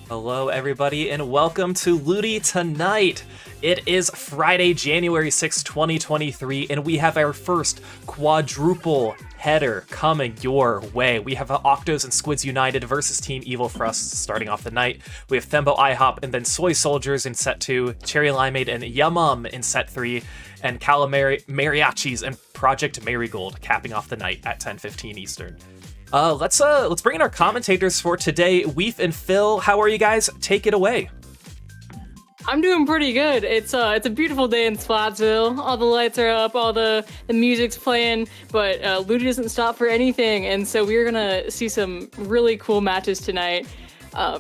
Hello, everybody, and welcome to LUTI Tonight. It is Friday, January 6, 2023, and we have our first quadruple header coming your way. We have Octos and Squids United versus Team Evil Frost starting off the night. We have Thembo IHOP and then Soy Soldiers in set 2, Cherry Limeade and Yumum in set 3, and Calamari Mariachis and Project Marigold capping off the night at 10:15 Eastern. Let's bring in our commentators for today. Weef and Phil, how are you guys? Take it away. I'm doing pretty good. It's a beautiful day in Splatsville. All the lights are up, all the music's playing, but LUTI doesn't stop for anything, and so we're gonna see some really cool matches tonight,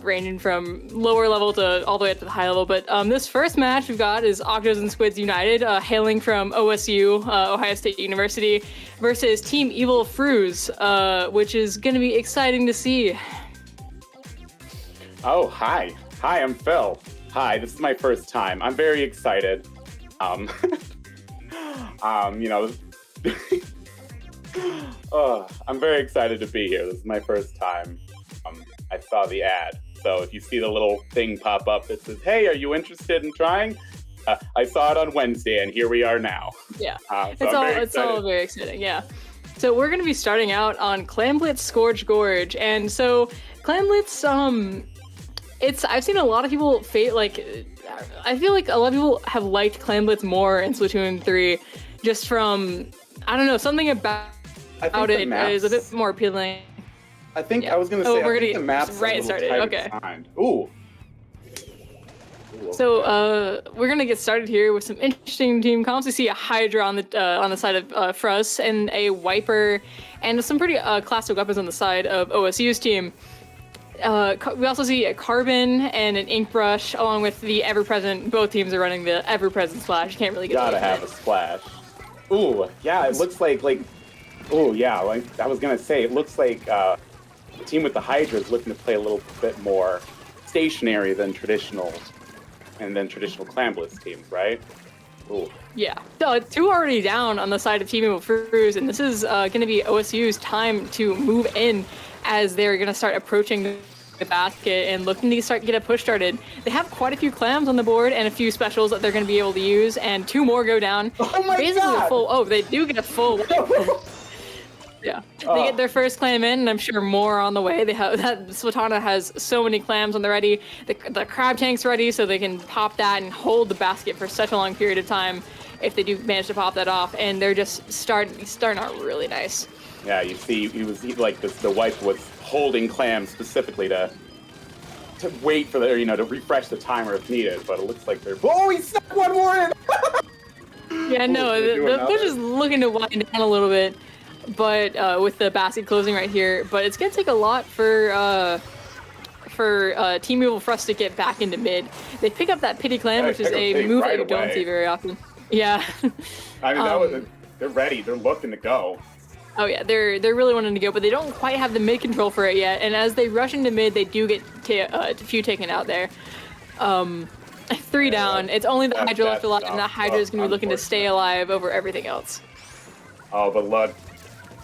ranging from lower level to all the way up to the high level. But this first match we've got is Octos and Squids United, hailing from OSU, Ohio State University, versus Team Evil Frost, which is gonna be exciting to see. Oh, hi, I'm Phil. Hi, this is my first time. I'm very excited. I'm very excited to be here. This is my first time. I saw the ad. So if you see the little thing pop up that says, "Hey, are you interested in trying?" I saw it on Wednesday, and here we are now. Yeah, it's all very exciting. Yeah. So we're gonna be starting out on Clamblitz Scourge Gorge, and so Clamblitz, I've seen a lot of people I feel like a lot of people have liked Clamblitz more in Splatoon 3, just from, I don't know, something about it is a bit more appealing. I think I was going to say, I think the maps right started. Okay. Designed. Ooh. So we're gonna get started here with some interesting team comps. We see a Hydra on the side of Frost and a Wiper, and some pretty classic weapons on the side of OSU's team. We also see a Carbon and an Ink Brush, along with the ever-present. Both teams are running the ever-present splash. You can't really get. Gotta have a splash. Ooh, yeah, it looks like. Oh yeah, like I was gonna say, it looks like the team with the Hydra is looking to play a little bit more stationary than traditional Clamblitz teams, right? Ooh. Yeah. So 2 already down on the side of Team Evil Frost, and this is going to be OSU's time to move in as they're going to start approaching the basket and looking to get a push started. They have quite a few clams on the board and a few specials that they're going to be able to use, and 2 more go down. Oh my God! They do get a full. Yeah, they get their first clam in, and I'm sure more on the way. Swatana has so many clams on the ready. The crab tank's ready, so they can pop that and hold the basket for such a long period of time if they do manage to pop that off. And they're just starting out really nice. Yeah, you see, the wife was holding clams specifically to wait for to refresh the timer if needed. But it looks like they're. Oh, he snuck one more in. Yeah, no, the push is looking to wind down a little bit. But with the basket closing right here, but it's gonna take a lot for Team Evil Frost to get back into mid. They pick up that Pity Clam, which is a move that you don't see very often. Yeah. I mean, they're ready. They're looking to go. Oh yeah, they're really wanting to go, but they don't quite have the mid control for it yet. And as they rush into mid, they do get a few taken out there. 3 down. It's only the Hydra left alive, and that Hydra is gonna be looking to stay alive over everything else. Oh, but look.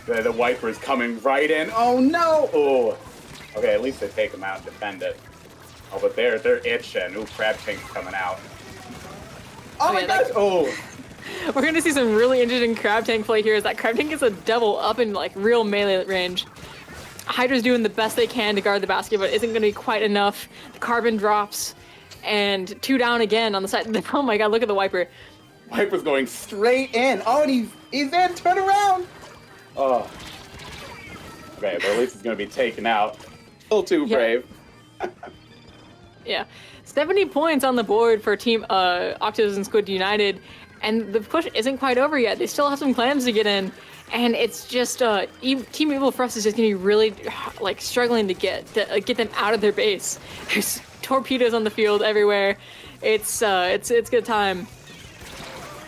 The Wiper is coming right in. Oh no! Oh, okay. At least they take him out and defend it. Oh, but they're itching. Ooh, Crab Tank's coming out. Oh my gosh! Oh. We're gonna see some really interesting Crab Tank play here. As that Crab Tank gets a double up in real melee range. Hydra's doing the best they can to guard the basket, but isn't gonna be quite enough. The Carbon drops, and 2 down again on the side. Oh my God! Look at the Wiper. Wiper's going straight in. Oh, and he's in. Turn around. Oh. Okay, but at least it's going to be taken out. Still too brave. Yeah. 70 points on the board for Team Octos and Squid United, and the push isn't quite over yet. They still have some clams to get in, and it's just Team Evil Frost is just going to be really struggling to get them out of their base. There's torpedoes on the field everywhere. It's good time.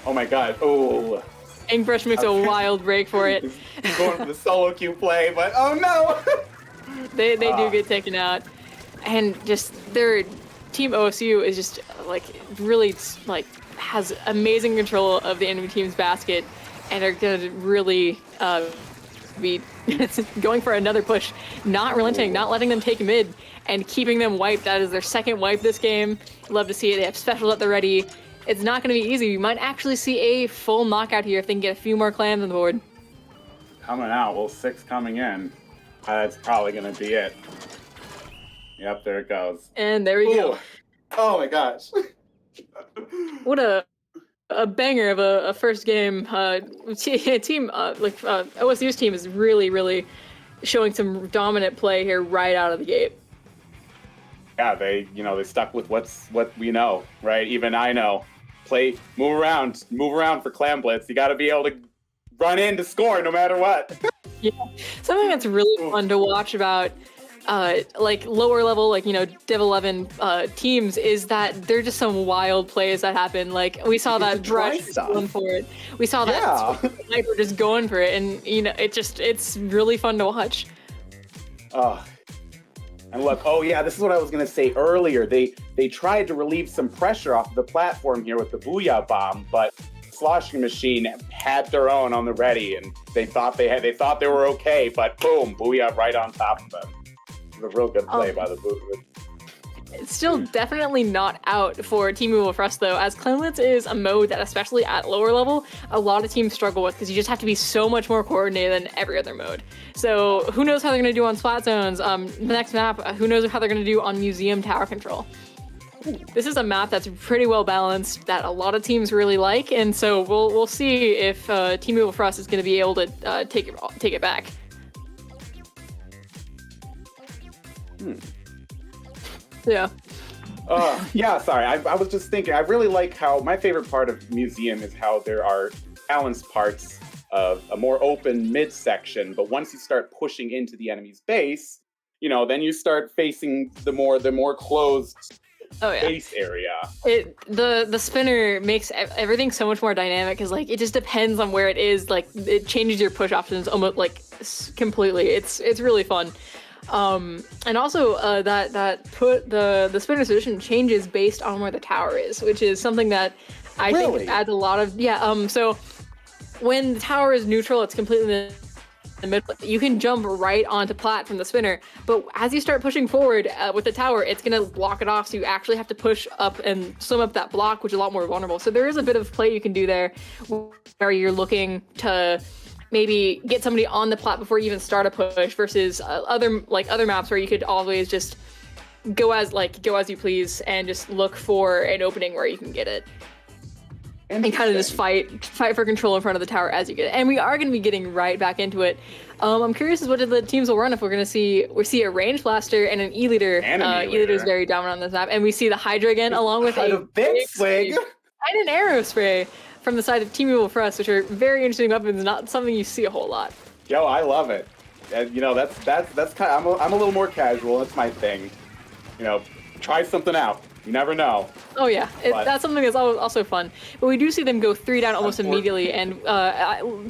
Oh my God. Oh. Inkbrush makes a wild break for it. He's going for the solo queue play, but oh no! They do get taken out, and just their Team OSU is just really has amazing control of the enemy team's basket, and are going to really be going for another push, not relenting, not letting them take mid, and keeping them wiped. That is their second wipe this game. Love to see it. They have specials at the ready. It's not going to be easy. We might actually see a full knockout here if they can get a few more clams on the board. Coming out, well, 6 coming in. That's probably going to be it. Yep, there it goes. And there we go. Oh my gosh. What a banger of a first game. Team OSU's team is really showing some dominant play here right out of the gate. Yeah, they stuck with what we know, right? Even I know. Move around for Clam Blitz. You got to be able to run in to score no matter what. Yeah, something that's really fun to watch about lower level, Div 11 teams is that there are just some wild plays that happen. Like we saw that Drush going for it. We saw that Sniper just going for it, and it's really fun to watch. And look, this is what I was gonna say earlier. They tried to relieve some pressure off of the platform here with the Booyah Bomb, but Sloshing Machine had their own on the ready, and they thought they were okay, but boom, Booyah right on top of them. It was a real good play by the Booyah. It's still definitely not out for Team Evil for us, though, as Clanlets is a mode that, especially at lower level, a lot of teams struggle with because you just have to be so much more coordinated than every other mode. So who knows how they're going to do on Splat Zones? The next map, who knows how they're going to do on Museum Tower Control? This is a map that's pretty well balanced that a lot of teams really like, and so we'll see if Team Evil for us is going to be able to take it back. Yeah. Sorry. I was just thinking, I really like how my favorite part of Museum is how there are balanced parts of a more open midsection, but once you start pushing into the enemy's base, then you start facing the more closed base area. The spinner makes everything so much more dynamic because it just depends on where it is. It changes your push options almost completely. It's really fun. And also the spinner's position changes based on where the tower is, which is something that I think adds a lot of so when the tower is neutral, it's completely in the middle. You can jump right onto plat from the spinner, but as you start pushing forward with the tower, it's gonna block it off, so you actually have to push up and swim up that block, which is a lot more vulnerable. So there is a bit of play you can do there where you're looking to maybe get somebody on the plat before you even start a push versus other maps where you could always just go as you please and just look for an opening where you can get it. And kind of just fight for control in front of the tower as you get it. And we are going to be getting right back into it. I'm curious as what the teams will run if we're going to see a range blaster and an E-leader. E-leader is very dominant on this map. And we see the Hydra again along with a big swing and an arrow spray from the side of Team Evil for us, which are very interesting weapons, not something you see a whole lot. Yo, I love it. And, that's kind of, I'm a little more casual. That's my thing. Try something out. You never know. Oh yeah, that's something that's also fun. But we do see them go 3 down almost immediately, and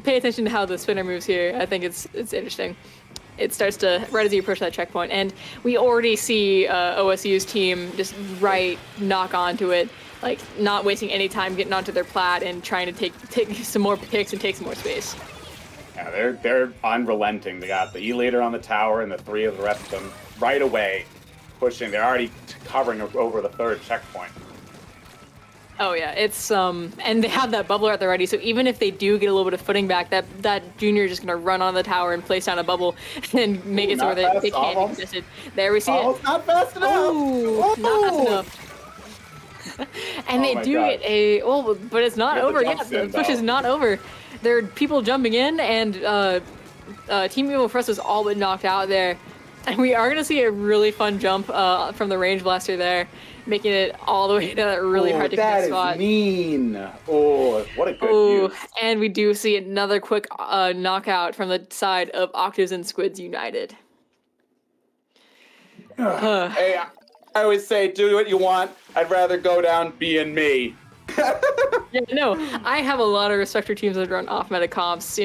pay attention to how the spinner moves here. I think it's interesting. It starts to, right as you approach that checkpoint, and we already see OSU's team just knock onto it, not wasting any time getting onto their plat and trying to take some more picks and take some more space. Yeah, they're unrelenting. They got the E-leader on the tower and the 3 of the rest of them right away. Pushing, they're already covering over the 3rd checkpoint. Oh yeah, it's and they have that bubbler at the ready, so even if they do get a little bit of footing back, that junior is just gonna run on the tower and place down a bubble and make it so where they can't be contested. There we see it. Not fast enough. Ooh, not fast enough. And they do get but it's not over yet. The push is not over. There are people jumping in, and Team Evil for us is all but knocked out there. And we are going to see a really fun jump from the range blaster there, making it all the way to that really hard to get spot. That is mean. Oh, what a good use. And we do see another quick knockout from the side of Octaves and Squids United. Hey, I always say, do what you want. I'd rather go down being me. Yeah, no, I have a lot of respect for teams that run off-meta comps.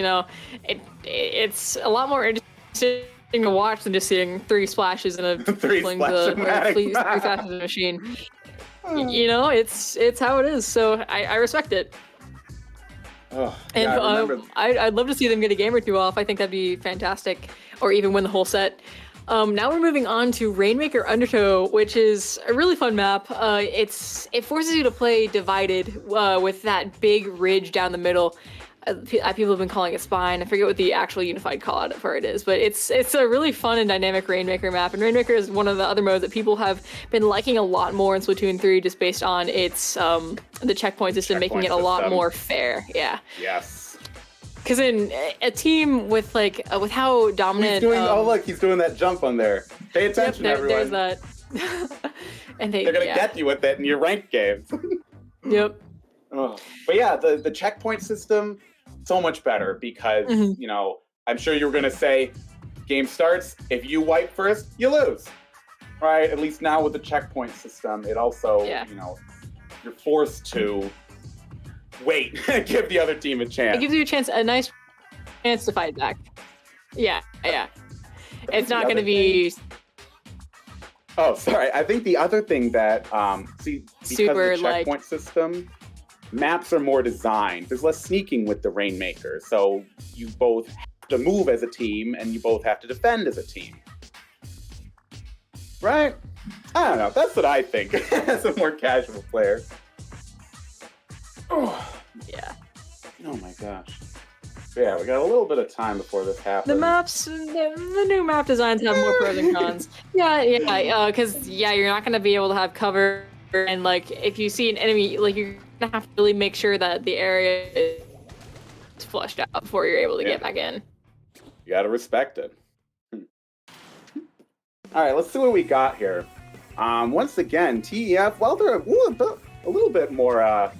It's a lot more interesting to watch than just seeing 3 splashes and a three flashes in a machine. It's how it is, so I respect it. Oh, And yeah, I remember. I'd love to see them get a game or two off. I think that'd be fantastic, or even win the whole set. Now we're moving on to Rainmaker Undertow, which is a really fun map. It forces you to play divided with that big ridge down the middle. People have been calling it Spine. I forget what the actual unified call out for it is, but it's a really fun and dynamic Rainmaker map. And Rainmaker is one of the other modes that people have been liking a lot more in Splatoon 3, just based on its the checkpoint system, making it a lot more fair. Yeah. Yes. Because in a team with with how dominant, oh look, he's doing that jump on there. Pay attention, everyone. There's that. And they're gonna get you with it in your ranked games. Yep. Oh. But yeah, the checkpoint system, so much better because I'm sure you were gonna say, game starts, if you wipe first, you lose. Right? At least now with the checkpoint system, it also you're forced to wait, give the other team a chance. It gives you a nice chance to fight back. Yeah. It's not going to be... Oh, sorry. I think the other thing that, because of the checkpoint system, maps are more designed. There's less sneaking with the Rainmaker, so you both have to move as a team, and you both have to defend as a team. Right? I don't know. That's what I think as a more casual player. Oh. Yeah. Oh my gosh. Yeah, we got a little bit of time before this happens. The new map designs have more pros and cons. Yeah, because you're not gonna be able to have cover, and if you see an enemy, you're gonna have to really make sure that the area is flushed out before you're able to get back in. You gotta respect it. All right, let's see what we got here. Once again, TEF. Well, they're a little bit more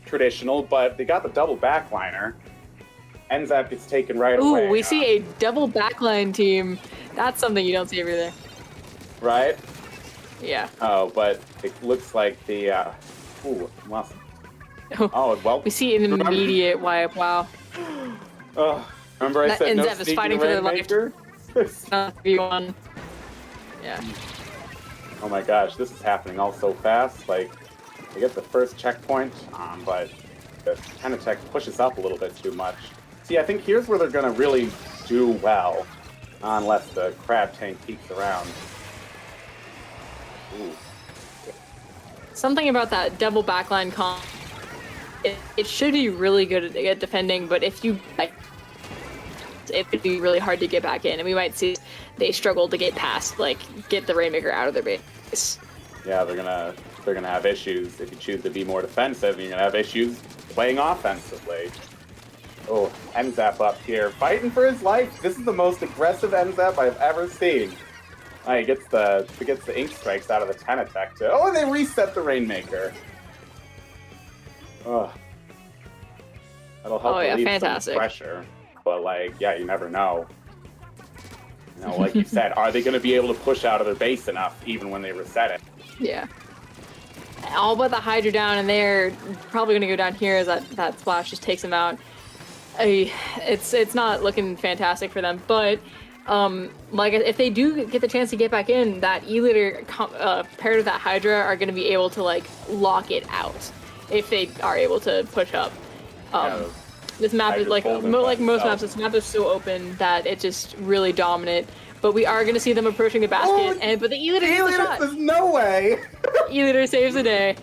traditional, but they got the double backliner. NZAP gets taken right away. Ooh, we see a double backline team. That's something you don't see every day. Right? Yeah. Oh, but it looks like the well. We see an immediate wipe. Wow. Remember I said no NZAP is fighting for their life. V1. Yeah. Oh my gosh, this is happening all so fast. They get the first checkpoint, but the Penatech pushes up a little bit too much. See, I think here's where they're going to really do well, unless the crab tank peeks around. Ooh. Something about that double backline comp, it should be really good at defending, but if you it could be really hard to get back in, and we might see they struggle to get past, get the Rainmaker out of their base. Yeah, they're gonna have issues if you choose to be more defensive. You're gonna have issues playing offensively. Oh, NZAP up here, fighting for his life. This is the most aggressive NZAP I've ever seen. He gets the ink strikes out of the Tenatech too. Oh, and they reset the Rainmaker. Oh, that'll help relieve some pressure. But you never know. Like you said, are they going to be able to push out of their base enough even when they reset it? Yeah. All but the Hydra down, and they're probably going to go down here as that splash just takes them out. It's not looking fantastic for them, but if they do get the chance to get back in, that E-Liter paired with that Hydra are going to be able to lock it out if they are able to push up. This map is like most maps. This map is so open that it's just really dominant. But we are going to see them approaching the basket, but the E-Liter gets the shot. There's no way. E-Liter saves the day.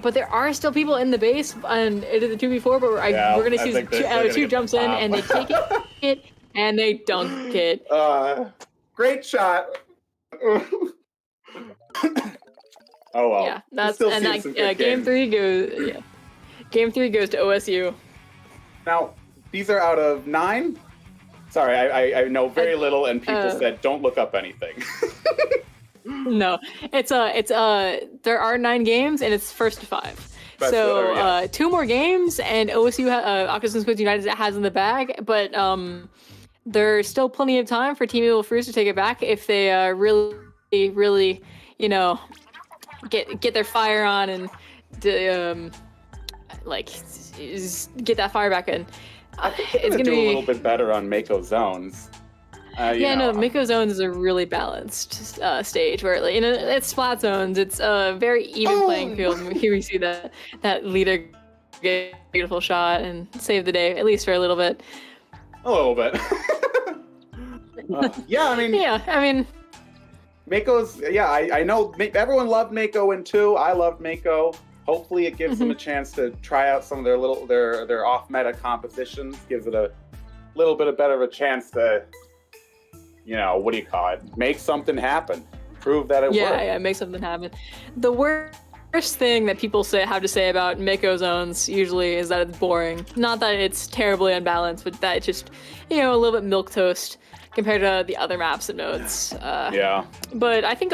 But there are still people in the base, and it is a 2v4. But we're going to see two jumps in, and they take it, and they dunk it. Great shot. Oh well. Yeah, game 3 goes. Yeah, game 3 goes to OSU. Now, these are out of 9? Sorry, I know very little, and people said don't look up anything. No, there are 9 games, and it's first to 5. So 2 more games, and OSU, Octosens Queens United has in the bag, but there's still plenty of time for Team Evil Fruits to take it back if they really, get their fire on and get that fire back in. I think it's gonna do a little bit better on Mako Zones. Mako Zones is a really balanced stage where it's splat zones. It's a very even playing field. And here we see that leader get a beautiful shot and save the day, at least for a little bit. A little bit. Yeah, I mean, Mako's. Yeah, I know everyone loved Mako in 2. I loved Mako. Hopefully, it gives them a chance to try out some of their off meta compositions. Gives it a little bit better of a chance to, what do you call it? Make something happen. Prove that it works. Yeah, make something happen. The worst thing that people have to say about Mako zones usually is that it's boring. Not that it's terribly unbalanced, but that it's just, a little bit milquetoast compared to the other maps and modes. Yeah. But I think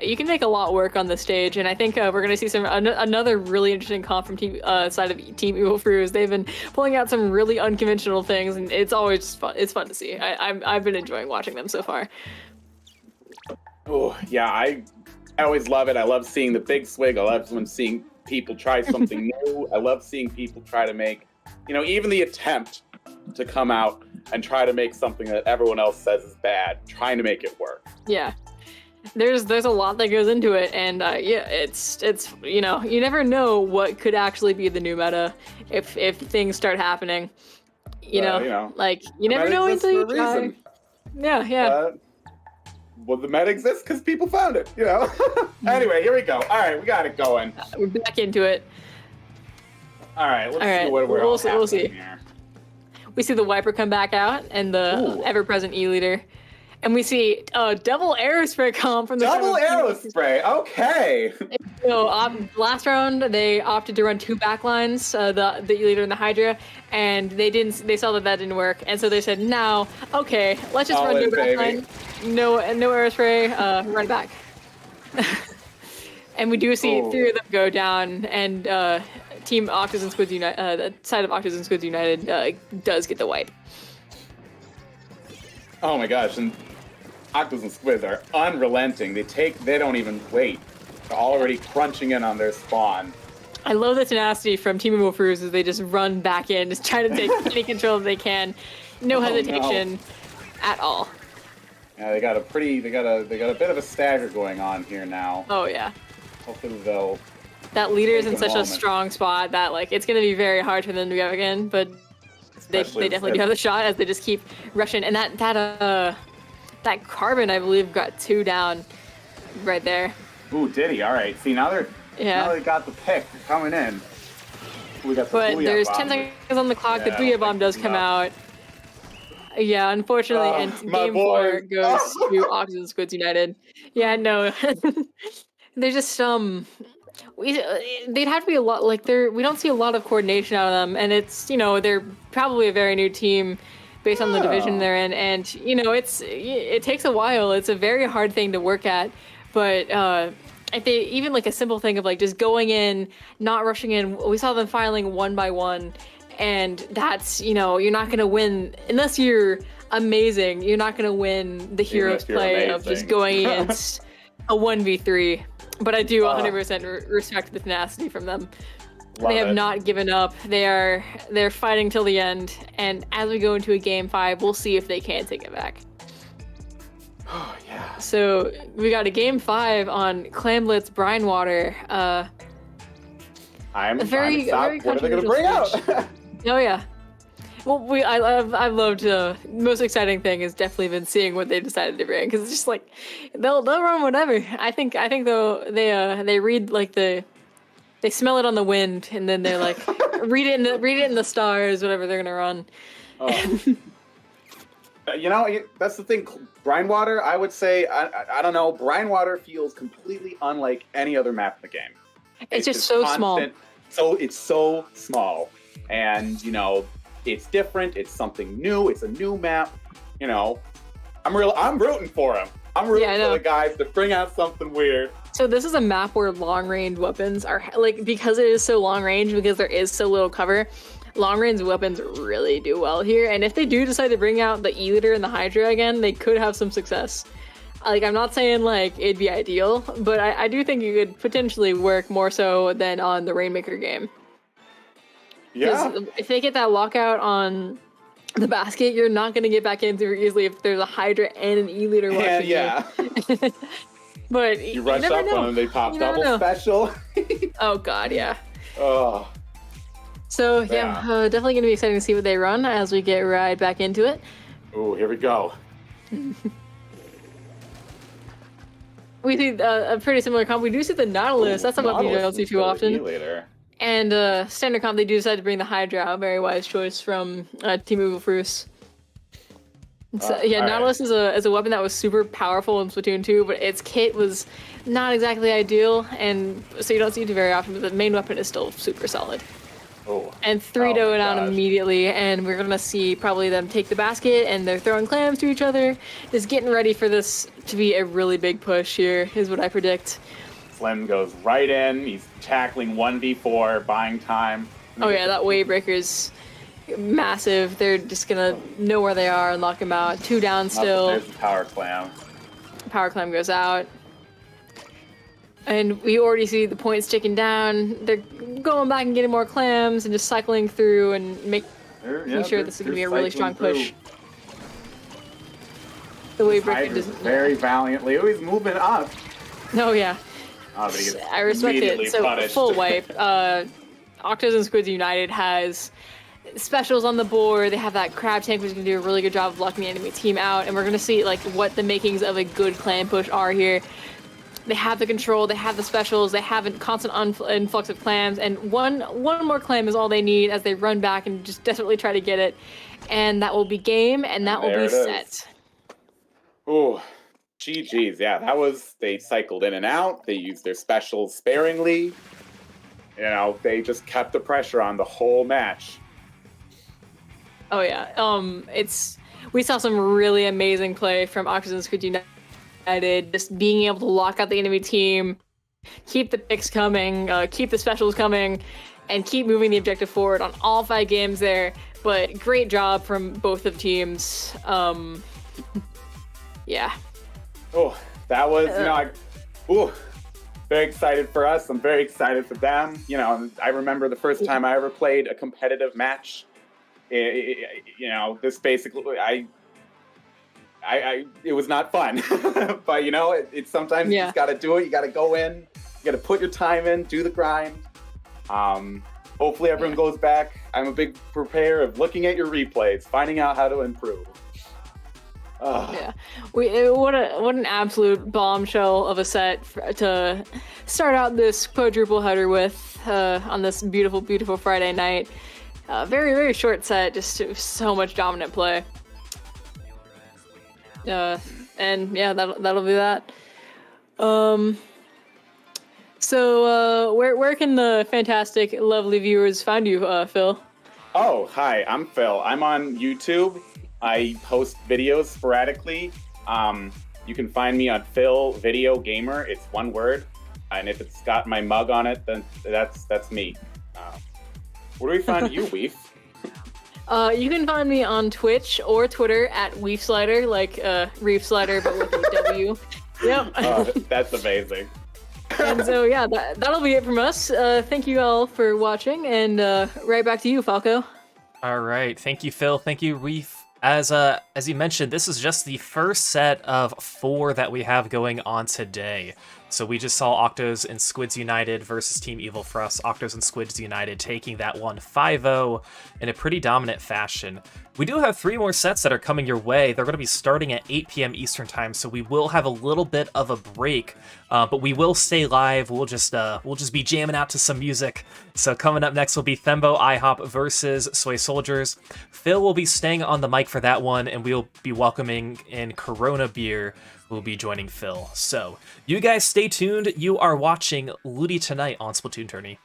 you can make a lot work on this stage, and I think we're gonna see another really interesting comp from side of Team Evil Fruits. They've been pulling out some really unconventional things, and it's always just fun. It's fun to see. I've been enjoying watching them so far. Oh yeah, I always love it. I love seeing the big swig. I love seeing people try something new. I love seeing people try to make, even the attempt to come out and try to make something that everyone else says is bad, trying to make it work. Yeah. There's a lot that goes into it, and it's you never know what could actually be the new meta if things start happening. You never know until you try. Yeah. Well, the meta exists because people found it, Anyway, here we go. All right, we got it going. We're back into it. All right, let's see what we'll see. Here. We see the Wiper come back out and the ever-present E-Leader. And we see double Aerospray comp from the double Aerospray, okay. So last round they opted to run 2 backlines, the E-Leader and the Hydra, and they saw that didn't work, and so they said, now, okay, let's just run 2 backline, no Aerospray, run back. And we do see 3 of them go down, and Team Octas and Squids United, the side of Octas and Squids United does get the wipe. Oh my gosh, and Octas and Squids are unrelenting. They don't even wait. They're already crunching in on their spawn. I love the tenacity from Team Evil Fruits as they just run back in, just try to take any control that they can. No hesitation at all. Yeah, they got a bit of a stagger going on here now. Oh yeah. Hopefully they'll. That leader is in such a strong spot that it's going to be very hard for them to go again, but they definitely do have the shot as they just keep rushing. And that Carbon, I believe, got 2 down right there. Ooh, did he? All right. See, now they got the pick. They're coming in. We got the but there's 10 seconds on the clock. The Booyah Bomb does come out. Yeah, unfortunately, and Game 4 goes to Octas and Squids United. Yeah, no. They're just they'd have to be a lot we don't see a lot of coordination out of them, and it's they're probably a very new team based on the division they're in, and it takes a while. It's a very hard thing to work at, but if they even a simple thing of just going in, not rushing in. We saw them filing 1 by 1, and that's you're not gonna win unless you're amazing. You're not gonna win the hero's play of just going against a 1v3. But I do 100% respect the tenacity from them. They have not given up. They're fighting till the end. And as we go into a game 5, we'll see if they can take it back. Oh yeah. So we got a game 5 on Clamblitz Brinewater. I'm very what are they gonna bring out? Oh yeah. Well, I've loved the most exciting thing has definitely been seeing what they decided to bring, because it's just they'll run whatever. I think though they read they smell it on the wind, and then they're read it in the stars, whatever they're gonna run. That's the thing. Brinewater, I would say, I don't know. Brinewater feels completely unlike any other map in the game. It's just so small. So it's so small, and it's different. It's something new. It's a new map. I'm rooting for him. I'm rooting for the guys to bring out something weird. So this is a map where long-range weapons are because it is so long-range, because there is so little cover. Long-range weapons really do well here, and if they do decide to bring out the E-Leader and the Hydra again, they could have some success. I'm not saying it'd be ideal, but I do think it could potentially work more so than on the Rainmaker game. Yeah. If they get that lockout on the basket, you're not going to get back in super easily if there's a Hydra and an E-Leader watching you. But you rush up on them, they pop double special. Oh god, yeah. Oh. So yeah, definitely gonna be exciting to see what they run as we get right back into it. Ooh, here we go. We see a pretty similar comp. We do see the Nautilus. That's something you don't see too often. And standard comp, they do decide to bring the Hydra. Very wise choice from Team Evil Fruits. So, yeah, Nautilus is a weapon that was super powerful in Splatoon 2, but its kit was not exactly ideal, and so you don't see it very often, but the main weapon is still super solid. Oh. And 3-0 it out immediately, and we're gonna see probably them take the basket, and they're throwing clams to each other. Just getting ready for this to be a really big push here, is what I predict. Slim goes right in, he's tackling 1v4, buying time. Oh yeah, that wave breaker's massive. They're just gonna know where they are and lock him out. 2 down still. There's the power clam. Power clam goes out. And we already see the points ticking down. They're going back and getting more clams and just cycling through and making sure this is going to be a really strong push. The wave breaker doesn't... Very valiantly. Oh, he's moving up. Oh, yeah. Oh, but he gets I respect it. So, punished. full wipe. Octos and Squids United has specials on the board. They have that crab tank, which is going to do a really good job of locking the enemy team out. And we're going to see like what the makings of a good clam push are here. They have the control, they have the specials, they have a constant influx of clams, and one more clam is all they need as they run back and just desperately try to get it. And that will be game, and that will be set. Ooh, GG's. Yeah, that was, they cycled in and out, they used their specials sparingly. You know, they just kept the pressure on the whole match. Oh yeah, we saw some really amazing play from Octos and Squid United. Just being able to lock out the enemy team, keep the picks coming, keep the specials coming, and keep moving the objective forward on all 5 games there. But great job from both of the teams. Yeah. Oh, that was, very excited for us. I'm very excited for them. You know, I remember the first time I ever played a competitive match. This basically, it was not fun, but you know, it's sometimes you just got to do it. You got to go in, you got to put your time in, do the grind. Hopefully everyone goes back. I'm a big purveyor of looking at your replays, finding out how to improve. Yeah, what an absolute bombshell of a set to start out this quadruple header with on this beautiful, beautiful Friday night. Very, very short set, just so much dominant play. And yeah, that'll be that. So where can the fantastic, lovely viewers find you, Phil? Oh, hi, I'm Phil. I'm on YouTube. I post videos sporadically. You can find me on Phil Video Gamer. It's one word, and if it's got my mug on it, then that's me. Where do we find you, Weef? You can find me on Twitch or Twitter at WeefSlider, like Reef Slider, but with a W. Yep. Oh, that's amazing. And so, yeah, that'll be it from us. Thank you all for watching, and right back to you, Falco. All right. Thank you, Phil. Thank you, Reef. As you mentioned, this is just the first set of 4 that we have going on today. So we just saw Octos and Squids United versus Team Evil Fruits. Octos and Squids United taking that one 5-0 in a pretty dominant fashion. We do have 3 more sets that are coming your way. They're going to be starting at 8 p.m. Eastern Time, so we will have a little bit of a break, but we will stay live. We'll just be jamming out to some music. So coming up next will be Thembo IHOP versus Soy Soldiers. Phil will be staying on the mic for that one, and we'll be welcoming in Corona Beer, who will be joining Phil. So you guys stay tuned. You are watching LUTI Tonight on Splatoon Tourney.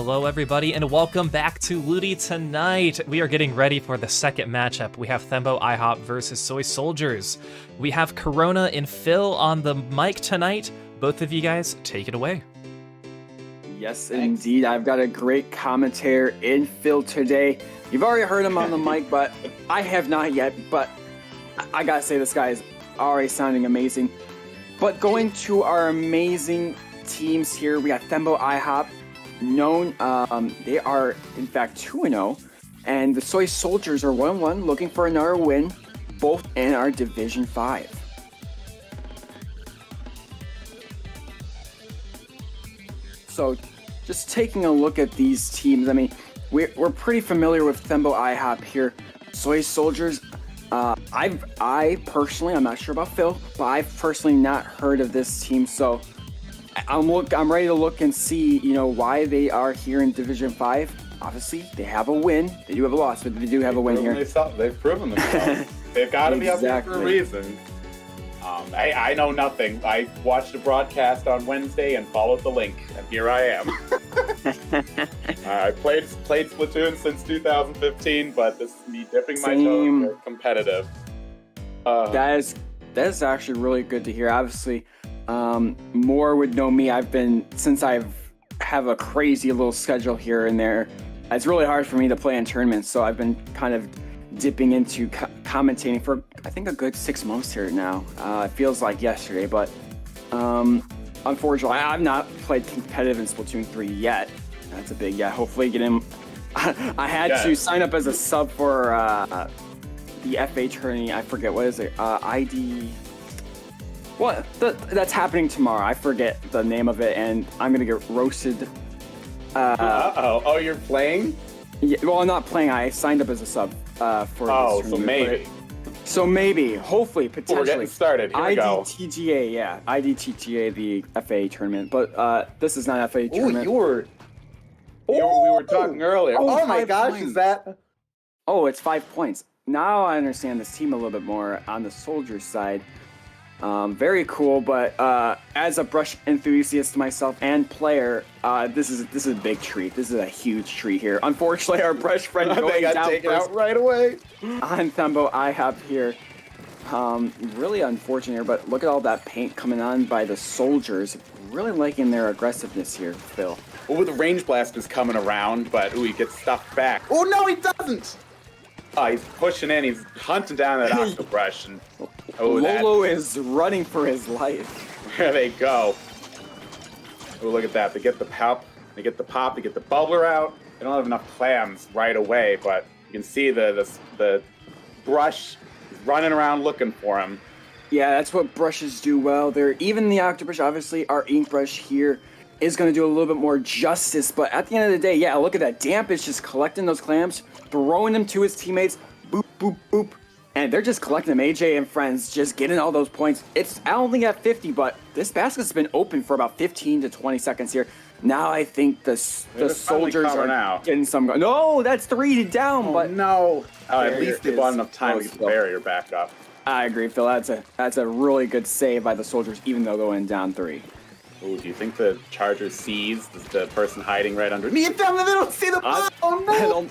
Hello, everybody, and welcome back to LUTI Tonight. We are getting ready for the second matchup. We have Thembo IHOP versus Soy Soldiers. We have Corona and Phil on the mic tonight. Both of you guys, take it away. Yes, indeed. I've got a great commentator in Phil today. You've already heard him on the mic, but I have not yet. But I gotta say, this guy is already sounding amazing. But going to our amazing teams here, we got Thembo IHOP. They are in fact 2-0, and the Soy Soldiers are 1-1, looking for another win, both in our Division 5. So, just taking a look at these teams, I mean, we're pretty familiar with Thembo IHOP here. Soy Soldiers, I personally, I'm not sure about Phil, but I've personally not heard of this team, so I'm ready to look and see, why they are here in Division 5. Obviously, they have a win. They do have a loss, but they do have a win here. They've proven themselves. They've got to be up there for a reason. I know nothing. I watched a broadcast on Wednesday and followed the link, and here I am. I played Splatoon since 2015, but this is me dipping my toes. They're competitive. That is actually really good to hear. Obviously, more would know me. Since I've have a crazy little schedule here and there. It's really hard for me to play in tournaments, so I've been kind of dipping into commentating for I think a good 6 months here now. It feels like yesterday, but unfortunately, I've not played competitive in Splatoon 3 yet. That's a big hopefully get him. I had to sign up as a sub for the FA tourney. I forget what is it. ID. What? That's happening tomorrow. I forget the name of it, and I'm gonna get roasted. Oh, you're playing? Yeah. Well, I'm not playing. I signed up as a sub for. Oh, so maybe. So maybe, hopefully, potentially. We're getting started. Here we go. IDTGA, yeah, IDTGA, the FA tournament, but this is not FA tournament. We were talking earlier. Oh my gosh, points. Is that? Oh, it's 5 points. Now I understand this team a little bit more on the Soldiers side. Very cool, but as a brush enthusiast myself and player, this is a big treat. This is a huge treat here. Unfortunately, our brush friend they got taken out right away. On Thembo IHOP here. Really unfortunate here, but look at all that paint coming on by the Soldiers. Really liking their aggressiveness here, Phil. Well, with the range blast is coming around, but he gets stuffed back. Oh no, he doesn't! Oh, he's pushing in, he's hunting down that Octobrush, and Lolo is running for his life. There they go. Oh, look at that. They get the pop, they get the bubbler out. They don't have enough clams right away, but you can see the brush is running around looking for him. Yeah, that's what brushes do well. Even the Octobrush, obviously, our ink brush here is going to do a little bit more justice, but at the end of the day, yeah, look at that. Damp is just collecting those clams, throwing them to his teammates, boop, boop, boop, and they're just collecting them. AJ and friends just getting all those points. It's only at 50, but this basket's been open for about 15 to 20 seconds here. Now I think the Soldiers are getting some. No, that's 3 down, but no. Oh, at least they bought enough time to get the barrier back up. I agree, Phil. That's a really good save by the Soldiers, even though going down 3. Ooh, do you think the Charger sees the person hiding right underneath them and they don't see the bomb? Oh no!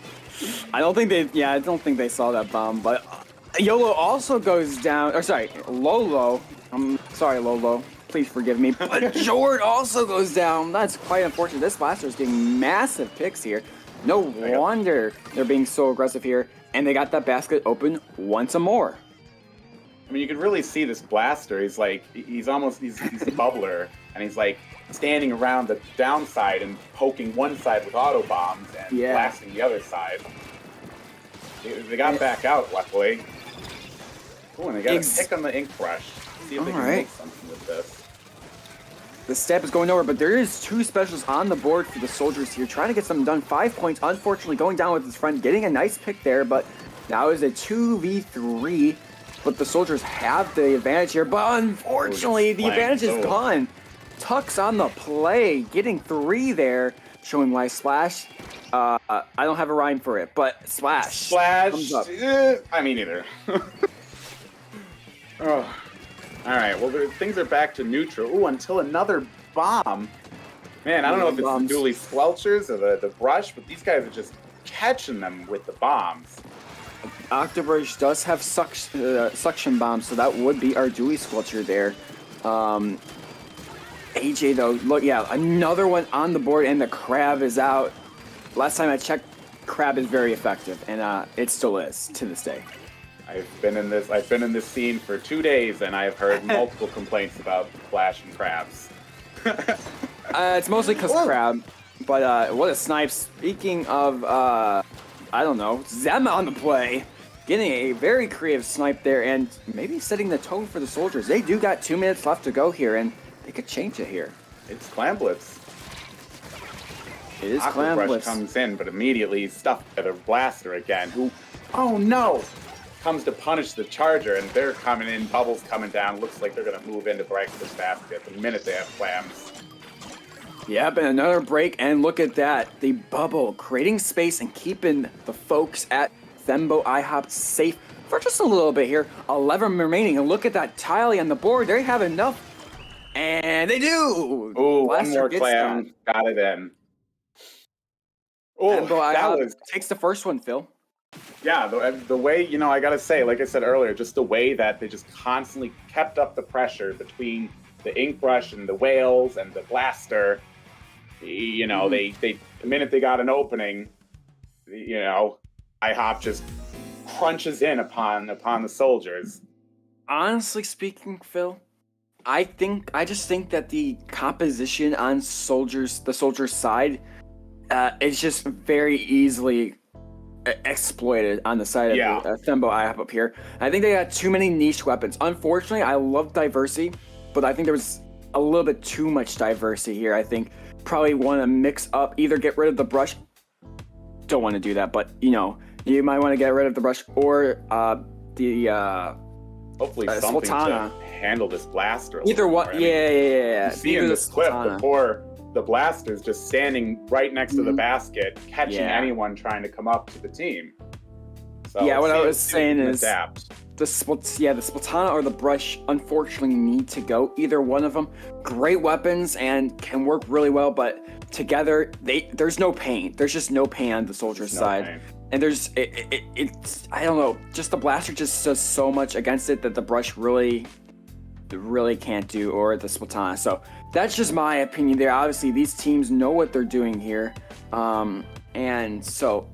I don't think they saw that bomb, but YOLO also goes down, or sorry, Lolo. I'm sorry, Lolo. Please forgive me. But Jord also goes down. That's quite unfortunate. This blaster is getting massive picks here. No wonder they're being so aggressive here, and they got that basket open once more. I mean, you can really see this blaster. He's a bubbler, and he's like standing around the downside and poking one side with auto bombs and blasting the other side. They got back out, luckily. Oh, and they got a pick on the ink brush. See if they can make something with this. The step is going nowhere, but there is 2 specials on the board for the Soldiers here, trying to get something done. 5 points, unfortunately, going down with his friend, getting a nice pick there, but now is a 2v3. But the Soldiers have the advantage here, but unfortunately, the advantage is gone. Tuck's on the play, getting 3 there, showing why Slash. I don't have a rhyme for it, but Slash. Comes up. I mean, either. Oh. All right, well, things are back to neutral. Ooh, until another bomb Man, I don't know if it's the Bombs. dually squelchers or the brush, but these guys are just catching them with the bombs. Octobrush does have suction bombs, so that would be our Dewey Squelcher there. AJ though, look, yeah, another one on the board, and the crab is out. Last time I checked, crab is very effective, and it still is to this day. I've been in this scene for 2 days, and I've heard multiple complaints about Flash and crabs. It's mostly because crab, but what a snipe. Speaking of, I don't know, Zema on the play, getting a very creative snipe there, and maybe setting the tone for the soldiers. They do got 2 minutes left to go here, and they could change it here. It's Clam Blitz. It is Clam Aquabrush Blitz. comes in, but immediately he's stuffed by the blaster again, who, oh no, comes to punish the charger, and they're coming in, bubbles coming down, looks like they're going to move into breakfast basket the minute they have clams. Yep, and another break, and look at that. The bubble creating space and keeping the folks at Thembo IHOP safe for just a little bit here. 11 remaining, and look at that tally on the board. They have enough, and they do. Ooh, one Blaster more gets clam, got it in. Oh, Thembo that IHOP was, takes the first one, Phil. yeah, the way, I gotta say, like I said earlier, just the way that they just constantly kept up the pressure between the ink brush and the whales and the blaster. The minute they got an opening, IHOP just crunches in upon the soldiers. Honestly speaking, Phil, I just think that the composition on the soldiers' side, is just very easily exploited on the side of the Thembo IHOP up here. I think they got too many niche weapons. Unfortunately, I love diversity, but I think there was a little bit too much diversity here. I think probably want to mix up, either get rid of the brush. Don't want to do that, but you might want to get rid of the brush or the hopefully something Sultana to handle this blaster. Either one, yeah. You see in this clip before, the blaster's just standing right next to the basket, catching anyone trying to come up to the team. So what I was saying is adapt. the Sultana or the brush unfortunately need to go. Either one of them, great weapons and can work really well, but together there's no pain. There's just no pain on the soldier's side. Pain. And it's I don't know, just the blaster just does so much against it that the brush really can't do, or the Sultana. So that's just my opinion there. Obviously these teams know what they're doing here, and so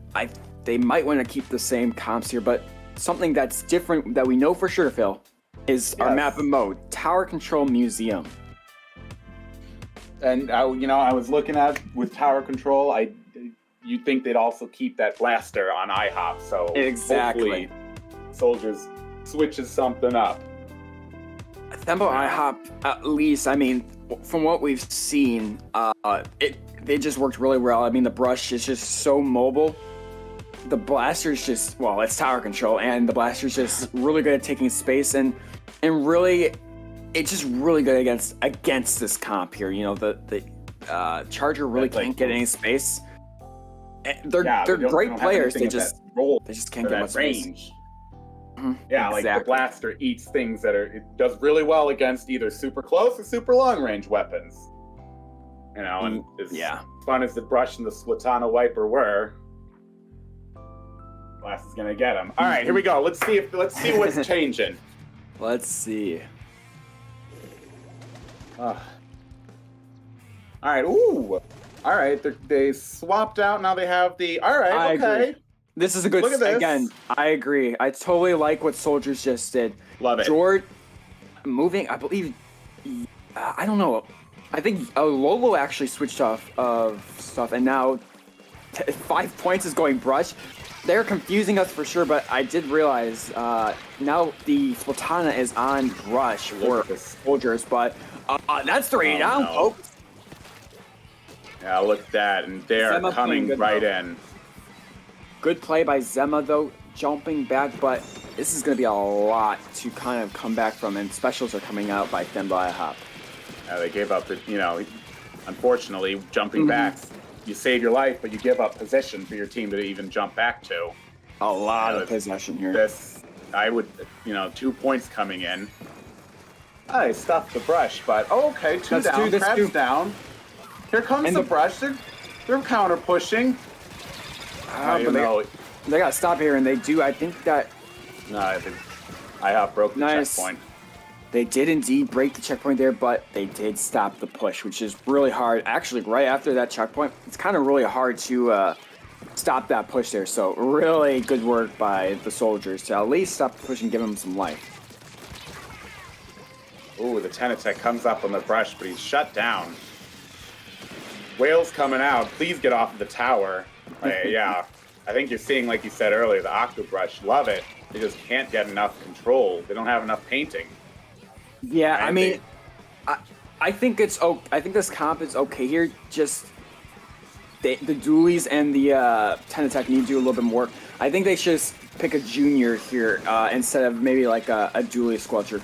they might want to keep the same comps here, but something that's different that we know for sure, Phil, is our map and mode, Tower Control Museum. And I was looking at with Tower Control, you'd think they'd also keep that blaster on IHOP, so exactly. Hopefully soldiers switches something up. Thembo IHOP, at least, I mean, from what we've seen, they just worked really well. I mean, the brush is just so mobile. The blaster's just, it's Tower Control, and the blaster's just really good at taking space, and really, it's just really good against this comp here. The Charger really can't get any space. They're great players. They just can't get much range. Space. Yeah, exactly. Like the blaster eats things it does really well against either super close or super long range weapons. And as fun as the brush and the Sultana wiper were, Blast is gonna get him. All right, here we go. Let's see what's changing. Let's see. All right. Ooh. All right. They swapped out. Now they have the. All right. I okay. agree. This is a good. Look at this. Again, I agree. I totally like what soldiers just did. Love it. George moving. I believe. I don't know. I think Lolo actually switched off of stuff, and now 5 points is going brush. They're confusing us for sure, but I did realize now the Sultana is on brush for soldiers, but that's 3 down, folks. Yeah, look at that, and they are coming right in. Good play by Zema, though, jumping back, but this is going to be a lot to kind of come back from, and specials are coming out by Thembo IHOP. Yeah, they gave up, unfortunately, jumping back. You save your life, but you give up position for your team to even jump back to. A lot of possession here. This, I would, 2 points coming in. I stuffed the brush, but okay, two down, Crab's down. Here comes And the the- brush. They're counter pushing. But they gotta stop here, and they do. I think that No, I think IHOP broke the Nice. checkpoint. they did indeed break the checkpoint there, but they did stop the push, which is really hard. Actually, right after that checkpoint, it's kind of really hard to stop that push there. So really good work by the soldiers to at least stop the push and give them some life. Ooh, the Tenatech comes up on the brush, but he's shut down. Whale's coming out. Please get off of the tower. Yeah, I think you're seeing, like you said earlier, the Octobrush. Love it. They just can't get enough control. They don't have enough painting. Yeah, I Right, mean, I think it's okay. I think this comp is okay here. Just the dualies and the Tenatech need to do a little bit more. I think they should just pick a junior here instead of maybe like a dualie squelcher.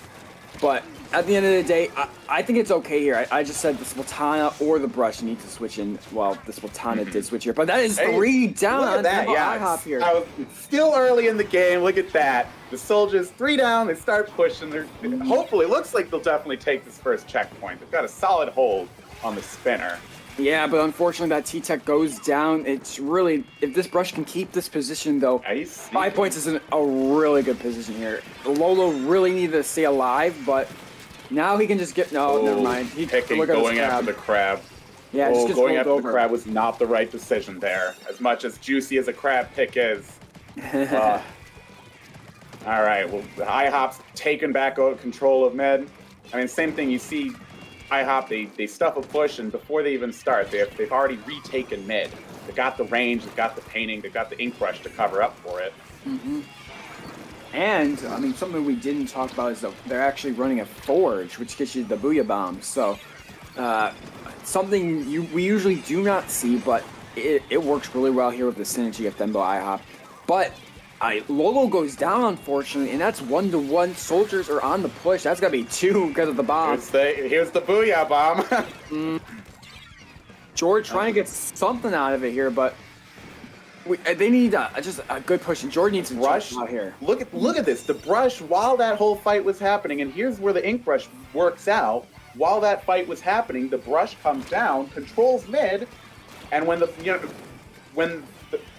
But at the end of the day, I think it's okay here. I just said the Splatana or the brush need to switch in. Well, the Splatana did switch here, but that is Hey, 3 down Look on at that, yeah. IHOP here. It's still early in the game. Look at that. The soldiers 3 down. They start pushing. Hopefully, looks like they'll definitely take this first checkpoint. They've got a solid hold on the spinner. Yeah, but unfortunately that T-Tech goes down. It's really, if this brush can keep this position though, Nice. 5 points is a really good position here. Lolo really needed to stay alive, but now he can just get, no, never mind. He Picking, look at going this crab. after the crab. Yeah, just gets going rolled after over. the crab was not the right decision there. As much as juicy as a crab pick is. All right, well, the IHOP's taken back control of mid. I mean, same thing. You see IHOP, they stuff a push, and before they even start, they've already retaken mid. They got the range, they've got the painting, they've got the ink brush to cover up for it. And, I mean, something we didn't talk about is that they're actually running a Forge, which gets you the Booyah Bomb. So, something we usually do not see, but it works really well here with the synergy of Thembo IHOP. But Lolo goes down, unfortunately, and that's 1-to-1. Soldiers are on the push. That's got to be 2 because of the bomb. Here's the Booyah Bomb. George trying to get something out of it here, but they need just a good push, and George needs to Brush jump out here. Look at this. The brush, while that whole fight was happening, and here's where the ink brush works out. While that fight was happening, the brush comes down, controls mid, and when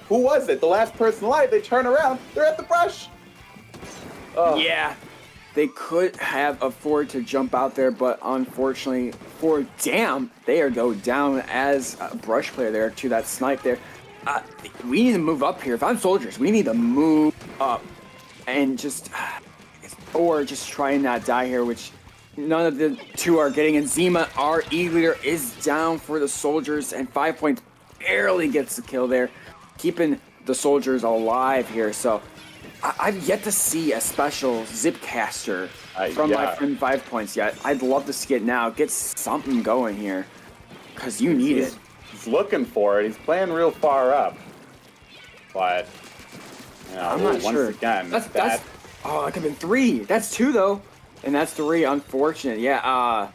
who was it? The last person alive, they turn around, they're at the brush. Yeah, they could have afforded to jump out there, but unfortunately for Damn, they are go down as a brush player there to that snipe there. We need to move up here. If I'm soldiers, we need to move up and just try and not die here, which none of the two are getting. And Zima, our E-leader, is down for the soldiers, and 5 points barely gets the kill there, keeping the soldiers alive here. So I've yet to see a special Zipcaster from my friend 5 points yet. I'd love to see it now. Get something going here, because you need it. He's looking for it. He's playing real far up. But, I'm not once sure. again, That's that could have been 3. That's 2 though, and that's 3. Unfortunate. Yeah.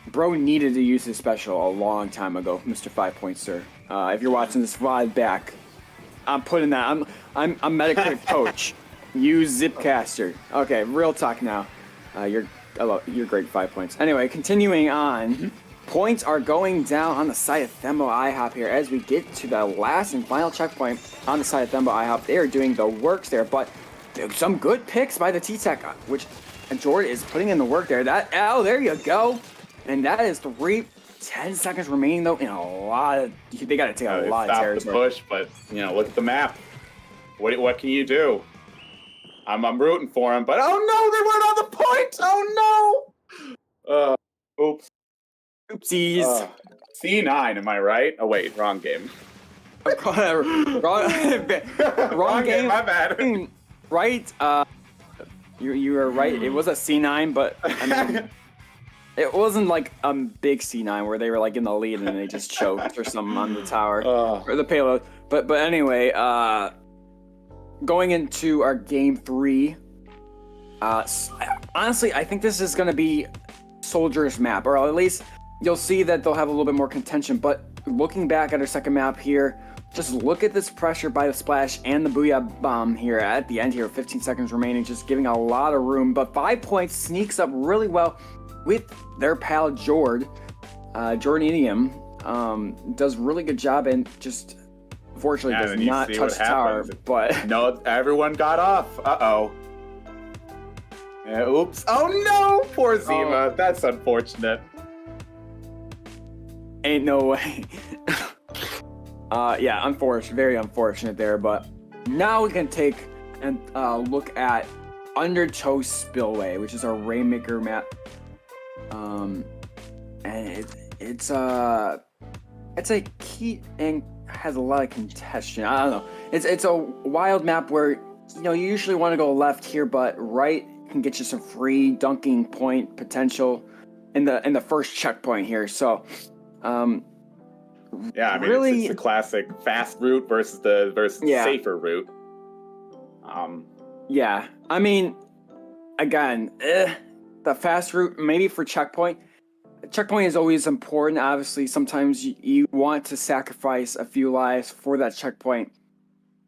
Bro needed to use his special a long time ago, Mr. 5 Points, sir. If you're watching this VOD back, I'm putting that. I'm a Metacritic coach. Use Zipcaster. Okay, real talk now. You're great 5 points. Anyway, continuing on. Points are going down on the side of Thembo IHOP here as we get to the last and final checkpoint on the side of Thembo IHOP. They are doing the works there, but some good picks by the T-Tech, which Jordan is putting in the work there. There you go. And that is 10 seconds remaining though in a lot of, they got to take a lot of territory. Stop the push, but look at the map. What can you do? I'm rooting for him, but oh no, they weren't on the point. Oh no. Oops. Oopsies. C9, am I right? Oh wait, wrong game. wrong game. My bad. Right. You were right. It was a C9, but I mean, it wasn't like a big C9 where they were like in the lead and they just choked or something on the tower or the payload. But anyway, going into our game 3. Honestly, I think this is gonna be Soldiers map, or at least you'll see that they'll have a little bit more contention. But looking back at our second map here, just look at this pressure by the splash and the Booyah Bomb here at the end here, 15 seconds remaining, just giving a lot of room. But 5 points sneaks up really well with their pal Jordan Idiom. does really good job and just unfortunately Yeah, does then you not see touch what the tower. happens. But No, everyone got off. Uh-oh. Oops. Oh, no! Poor Zima. That's unfortunate. ain't no way. Yeah, unfortunate, very unfortunate there. But now we can take and look at Undertow Spillway, which is our Rainmaker map. And it's a key and has a lot of contention. I don't know. It's a wild map where you usually want to go left here, but right can get you some free dunking point potential in the first checkpoint here. So, Yeah, I mean, really, it's the classic fast route versus the safer route. Yeah, I mean, again, the fast route maybe for checkpoint. Checkpoint is always important. Obviously, sometimes you want to sacrifice a few lives for that checkpoint,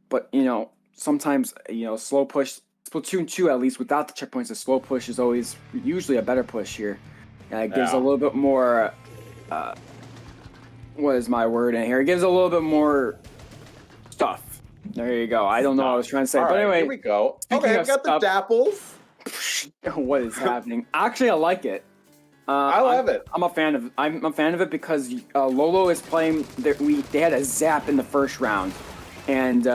but sometimes slow push. Splatoon 2, at least without the checkpoints, a slow push is always usually a better push here. It gives a little bit more. What is my word in here? It gives a little bit more stuff. There you go. I don't know what I was trying to say, but anyway. Here we go. Speaking Okay, of I've got stuff- the dapples. What is happening? Actually, I like it. I love it. I'm a fan of. I'm a fan of it because Lolo is playing. They had a zap in the first round, and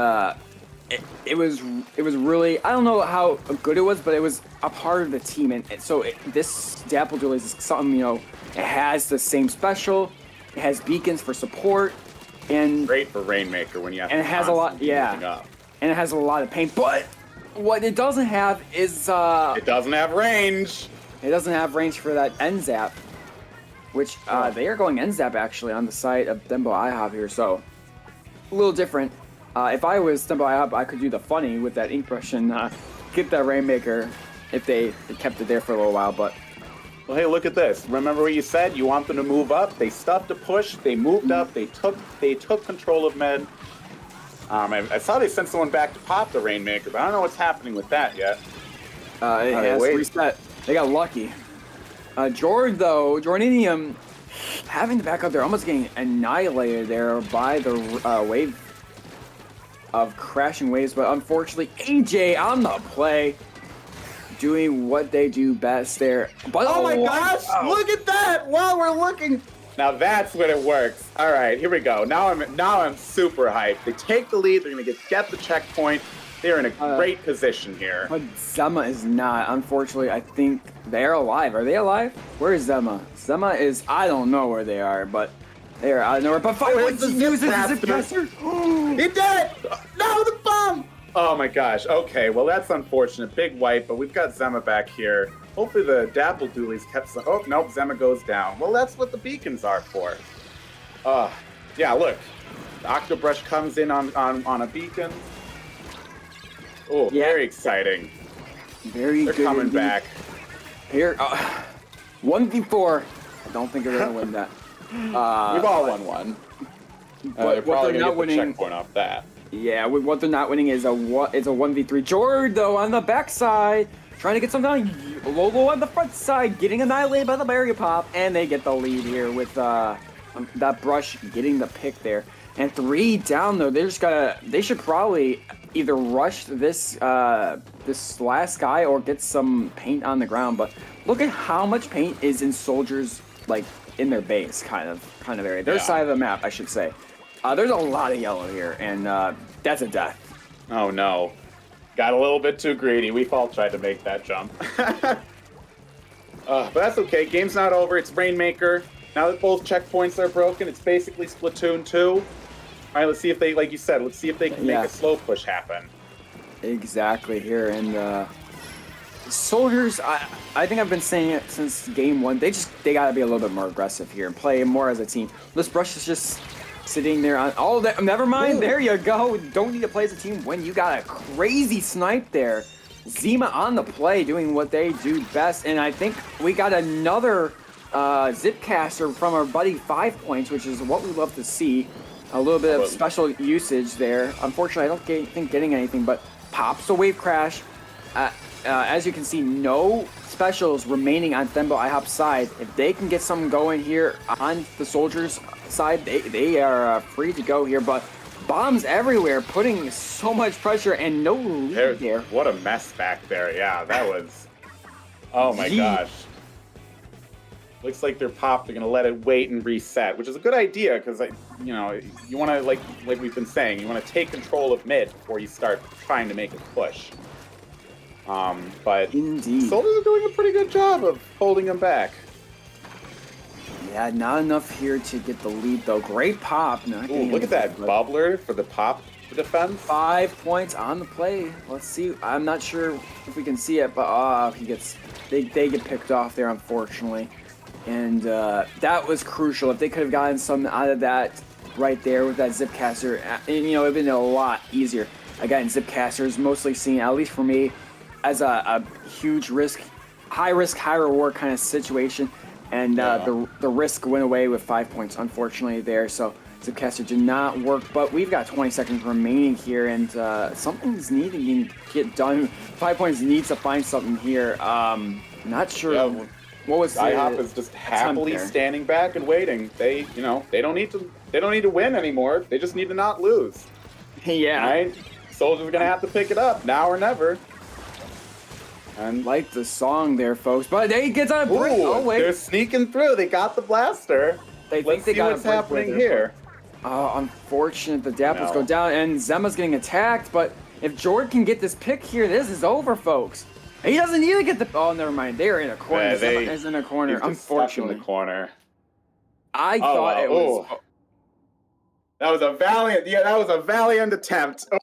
it was really. I don't know how good it was, but it was a part of the team, and so this Dapple Duel is something. It has the same special. It has beacons for support, and Great for Rainmaker when you have. and it to has a lot. constantly moving Yeah, up. and it has a lot of pain. But what it doesn't have is It doesn't have range. It doesn't have range for that end zap, which they are going end zap actually on the site of Dembo IHOP here, so a little different. If I was Dembo IHOP, I could do the funny with that ink brush and get that Rainmaker if they kept it there for a little while, but Well, hey, look at this. Remember what you said? You want them to move up. They stuffed a push. They moved up. They took control of mid. I saw they sent someone back to pop the Rainmaker, but I don't know what's happening with that yet. it has reset. They got lucky. Jordanium having to back up there, almost getting annihilated there by the wave of crashing waves, but unfortunately AJ on the play doing what they do best there. But Oh my gosh! Look at that! While we're looking, now that's when it works. All right, here we go. Now I'm super hyped. They take the lead. They're gonna get the checkpoint. They're in a great position here. But Zema is not. Unfortunately, I think they're alive. Are they alive? Where is Zema? Zema is. I don't know where they are, but they are out of nowhere. But it's the uses the Zip zip caster. He did! No, the bomb! Oh my gosh. Okay, well that's unfortunate. Big wipe, but we've got Zema back here. Hopefully the Dapple Doolies kept some. Oh nope, Zema goes down. Well, that's what the beacons are for. Yeah. Look, the Octobrush comes in on a beacon. Oh, Yeah. very exciting. Very They're good. coming indeed. back. Here, 1v4. I don't think they're gonna win that. We've all won one. They're what probably they're gonna not get the winning. checkpoint off that. Yeah, what they're not winning is a 1v3. Jord though on the backside, trying to get some down. Lolo on the front side, getting annihilated by the barrier pop, and they get the lead here with that brush getting the pick there. And 3 down though. They should probably either rush this this last guy or get some paint on the ground. But look at how much paint is in soldiers like in their base kind of area. Their side of the map, I should say. There's a lot of yellow here, and that's a death. Oh no. Got a little bit too greedy. We've all tried to make that jump. But that's okay. Game's not over. It's Rainmaker. Now that both checkpoints are broken, it's basically Splatoon 2. All right, let's see if they, like you said, let's see if they can make a slow push happen. Exactly here, and soldiers. I think I've been saying it since game 1. They gotta be a little bit more aggressive here and play more as a team. This brush is just sitting there on. Oh, never mind. Ooh. There you go. Don't need to play as a team when you got a crazy snipe there. Zima on the play, doing what they do best, and I think we got another Zipcaster from our buddy 5 points, which is what we love to see. A little bit of special usage there. Unfortunately, I don't think getting anything, but pops a wave crash. As you can see, no specials remaining on Thembo IHOP's side. If they can get something going here on the Soldiers' side, they are free to go here. But bombs everywhere, putting so much pressure and no lead there. What a mess back there. Yeah, that was... Oh my gosh. Looks like they're popped. They're going to let it wait and reset, which is a good idea because, you know, you want to, like we've been saying, you want to take control of mid before you start trying to make a push. But Indeed. Soldiers are doing a pretty good job of holding them back. Yeah, not enough here to get the lead, though. Great pop. Ooh, look at that bubbler for the pop defense. 5 points on the play. Let's see. I'm not sure if we can see it, but they get picked off there, unfortunately. And that was crucial. If they could have gotten something out of that right there with that Zipcaster, and, you know, it would have been a lot easier. Again, Zipcaster is mostly seen, at least for me, as a huge risk, high risk, high reward kind of situation. And the risk went away with 5 points, unfortunately, there. So Zipcaster did not work, but we've got 20 seconds remaining here, and something's needing to get done. 5 points needs to find something here. Not sure. Yeah. What was IHOP is just happily standing back and waiting. They don't need to win anymore. They just need to not lose. Yeah. Right? Soldiers are gonna have to pick it up now or never. And like the song there, folks. But they get on a break. Oh wait, they're sneaking through. They got the blaster. Let's see what's happening here. Unfortunate. The Dapples go down, and Zemma's getting attacked. But if Jordan can get this pick here, this is over, folks. He doesn't need to get the... Oh, never mind. They're in a corner. Yeah, Zemma is in a corner, unfortunately. In the corner. I thought it was... That was a valiant attempt. Oh,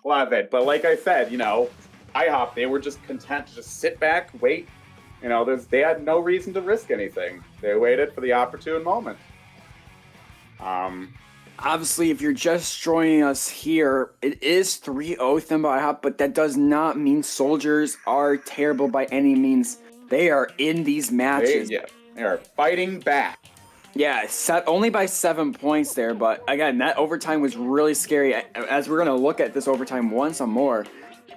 love it. But like I said, you know, IHOP, they were just content to just sit back, wait. You know, they had no reason to risk anything. They waited for the opportune moment. Obviously, if you're just joining us here, it is 3-0 Thembo IHOP, but that does not mean Soldiers are terrible by any means. They are in these matches. They are fighting back. Yeah, set only by 7 points there, but again, that overtime was really scary. As we're going to look at this overtime once more,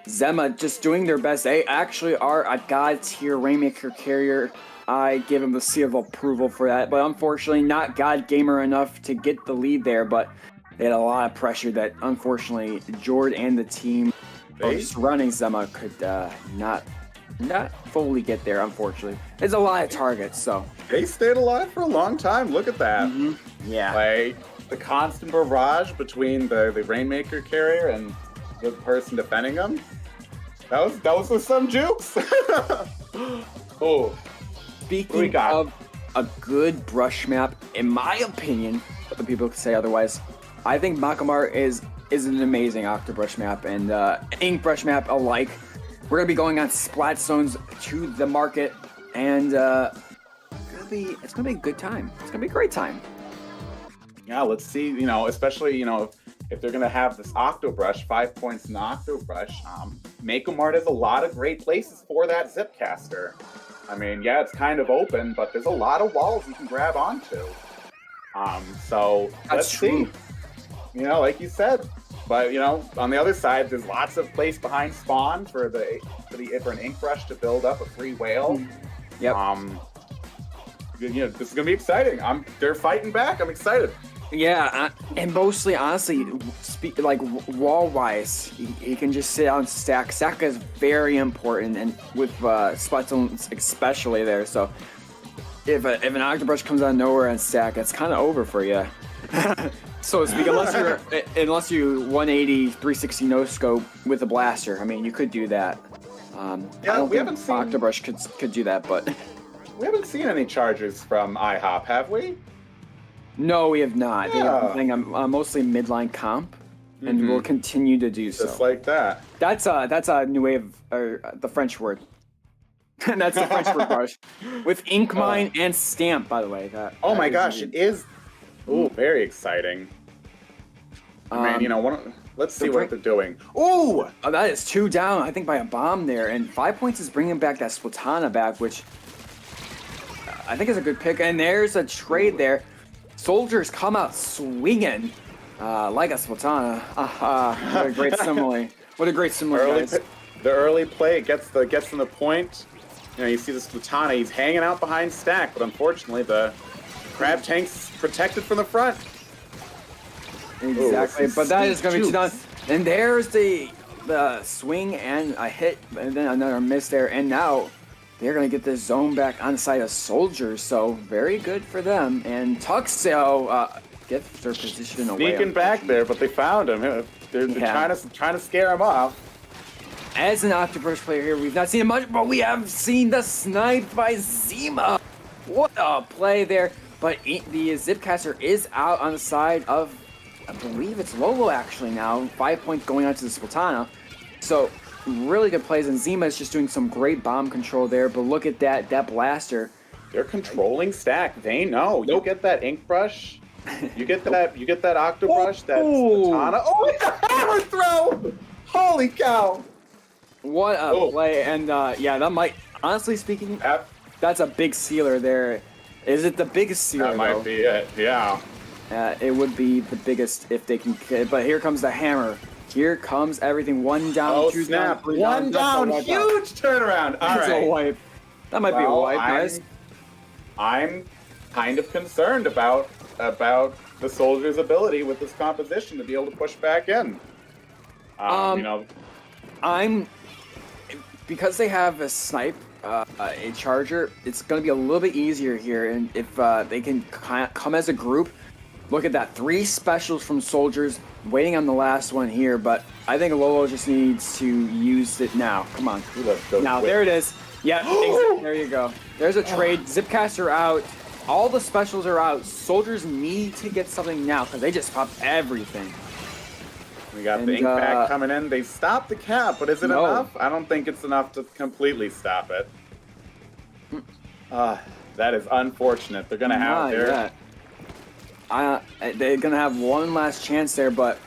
Zemma just doing their best. They actually are a god tier Rainmaker carrier. I give him the seal of approval for that, but unfortunately not God Gamer enough to get the lead there, but they had a lot of pressure that unfortunately Jord and the team surrounding Zemma could not fully get there, unfortunately. There's a lot of targets, so. They stayed alive for a long time, look at that. Mm-hmm. Yeah. Like, the constant barrage between the Rainmaker carrier and the person defending them, that was with some jukes. Oh. Speaking of a good brush map, in my opinion, but people could say otherwise, I think Makamar is an amazing Octobrush map and Ink Brush map alike. We're going to be going on Splat Stones to the market, and it's going to be a good time. It's going to be a great time. Yeah, let's see, you know, especially, you know, if they're going to have this Octobrush, 5 points in the Octobrush, Makamart has a lot of great places for that Zipcaster. I mean, yeah, it's kind of open, but there's a lot of walls you can grab onto. So let's see. You know, like you said. But you know, on the other side, there's lots of place behind spawn for an ink brush to build up a free whale. Yep. You know, this is gonna be exciting. They're fighting back. I'm excited. Yeah, and mostly, honestly, like wall-wise, he can just sit on stack. Stack is very important, and with Splatstones especially there. So if an Octobrush comes out of nowhere and stack, it's kind of over for you, so to speak. Unless you 180, 360 no scope with a blaster. I mean, you could do that. Yeah, we haven't seen Octobrush could do that, but we haven't seen any charges from IHOP, have we? No, we have not. They are playing mostly midline comp, and will continue to do so. Just like that. That's a new way of the French word. That's the French word, brush. With ink mine and stamp, by the way. Oh my gosh, it is. Ooh, very exciting. I mean, you know, let's see what they're doing. Ooh! Oh, that is 2 down, I think, by a bomb there, and 5 points is bringing back that Splatana back, which I think is a good pick. And there's a trade there. Soldiers come out swinging like a Splatana. What a great simile. What a great simile, guys. The early play gets them the point. You see the Splatana, he's hanging out behind Stack, but unfortunately the Crab Tank's protected from the front. Exactly, Ooh, but that is going to be juice. 2 down. And there's the swing and a hit, and then another miss there. And now they're going to get this zone back on the side of Soldiers, so very good for them. And Tuxedo gets their position away. Sneaking back there, but they found him. They're trying to scare him off. As an Octopus player here, we've not seen it much, but we have seen the snipe by Zima. What a play there. But the Zipcaster is out on the side of, I believe it's Lolo actually now. 5 points going on to the Splatana. So really good plays, and Zima is just doing some great bomb control there. But look at that blaster. They're controlling Stack. They know. You get that ink brush. You get that Octobrush, that Splatana. Oh, it's a hammer throw! Holy cow! What a play, and yeah, that might, honestly speaking, that's a big sealer there. Is it the biggest sealer, That might be it, yeah. It would be the biggest if they can, but here comes the hammer. Here comes everything. 1 down, 2 snap. down, 3 One down, that's a huge turnaround. All That's right. a wipe. That might be a wipe, guys. I'm kind of concerned about the Soldier's ability with this composition to be able to push back in. Because they have a snipe, a charger, it's going to be a little bit easier here. And if they can come as a group, look at that. 3 specials from Soldiers, waiting on the last one here. But I think Lolo just needs to use it now. Come on. Now, there it is. Yeah, there you go. There's a trade. Zipcaster out. All the specials are out. Soldiers need to get something now because they just popped everything. We got the ink back coming in. They stopped the cap, but is it enough? I don't think it's enough to completely stop it. That is unfortunate. They're gonna have they're gonna have one last chance there, but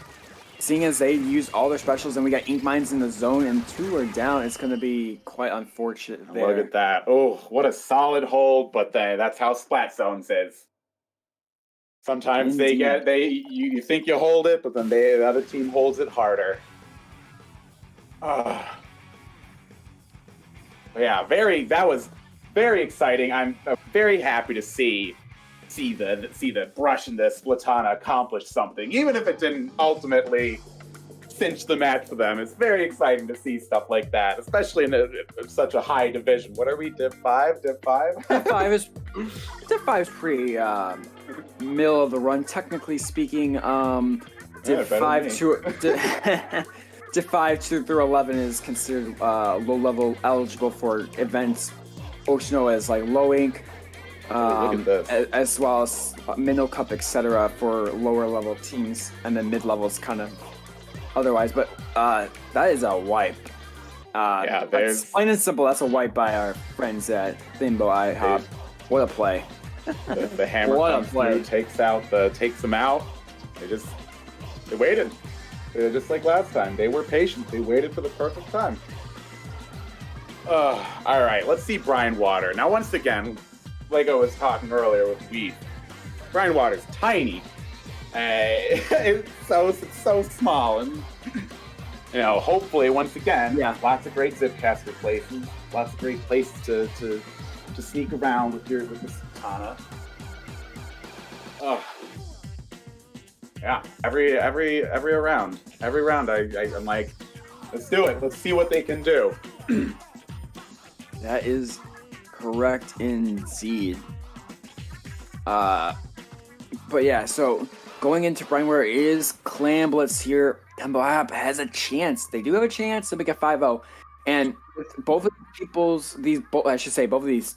seeing as they used all their specials and we got ink mines in the zone and 2 are down, it's gonna be quite unfortunate there. Look at that. Oh, what a solid hold, but that's how Splat Zones is. Sometimes you think you hold it, but then the other team holds it harder. Yeah, that was very exciting. I'm very happy to see the brush and the Splatana accomplish something, even if it didn't ultimately cinch the match for them. It's very exciting to see stuff like that, especially in such a high division. What are we, Div 5? Div 5? Div 5 is pretty middle of the run, technically speaking. Div 5 through 11 is considered low level, eligible for events. Oceano as like low ink, as well as minnow cup, etc. for lower level teams, and then mid levels kind of otherwise. But that is a wipe. That's plain and simple. That's a wipe by our friends at Thimbo IHOP. What a play! The hammer comes through, takes them out. They waited. They're just like last time. They were patient. They waited for the perfect time. All right, let's see Brian Water. Now, once again, like I was talking earlier with Weed, Brian Water's tiny. It's so small, and hopefully, once again, lots of great Zipcaster places, lots of great places to sneak around with your Katana. Yeah, every round, I'm like, let's do it. Let's see what they can do. That is correct indeed. But yeah, so going into Brian where it is Clan Blitz here, Thimbo IHOP has a chance. They do have a chance to make a 5-0. And with both of both of these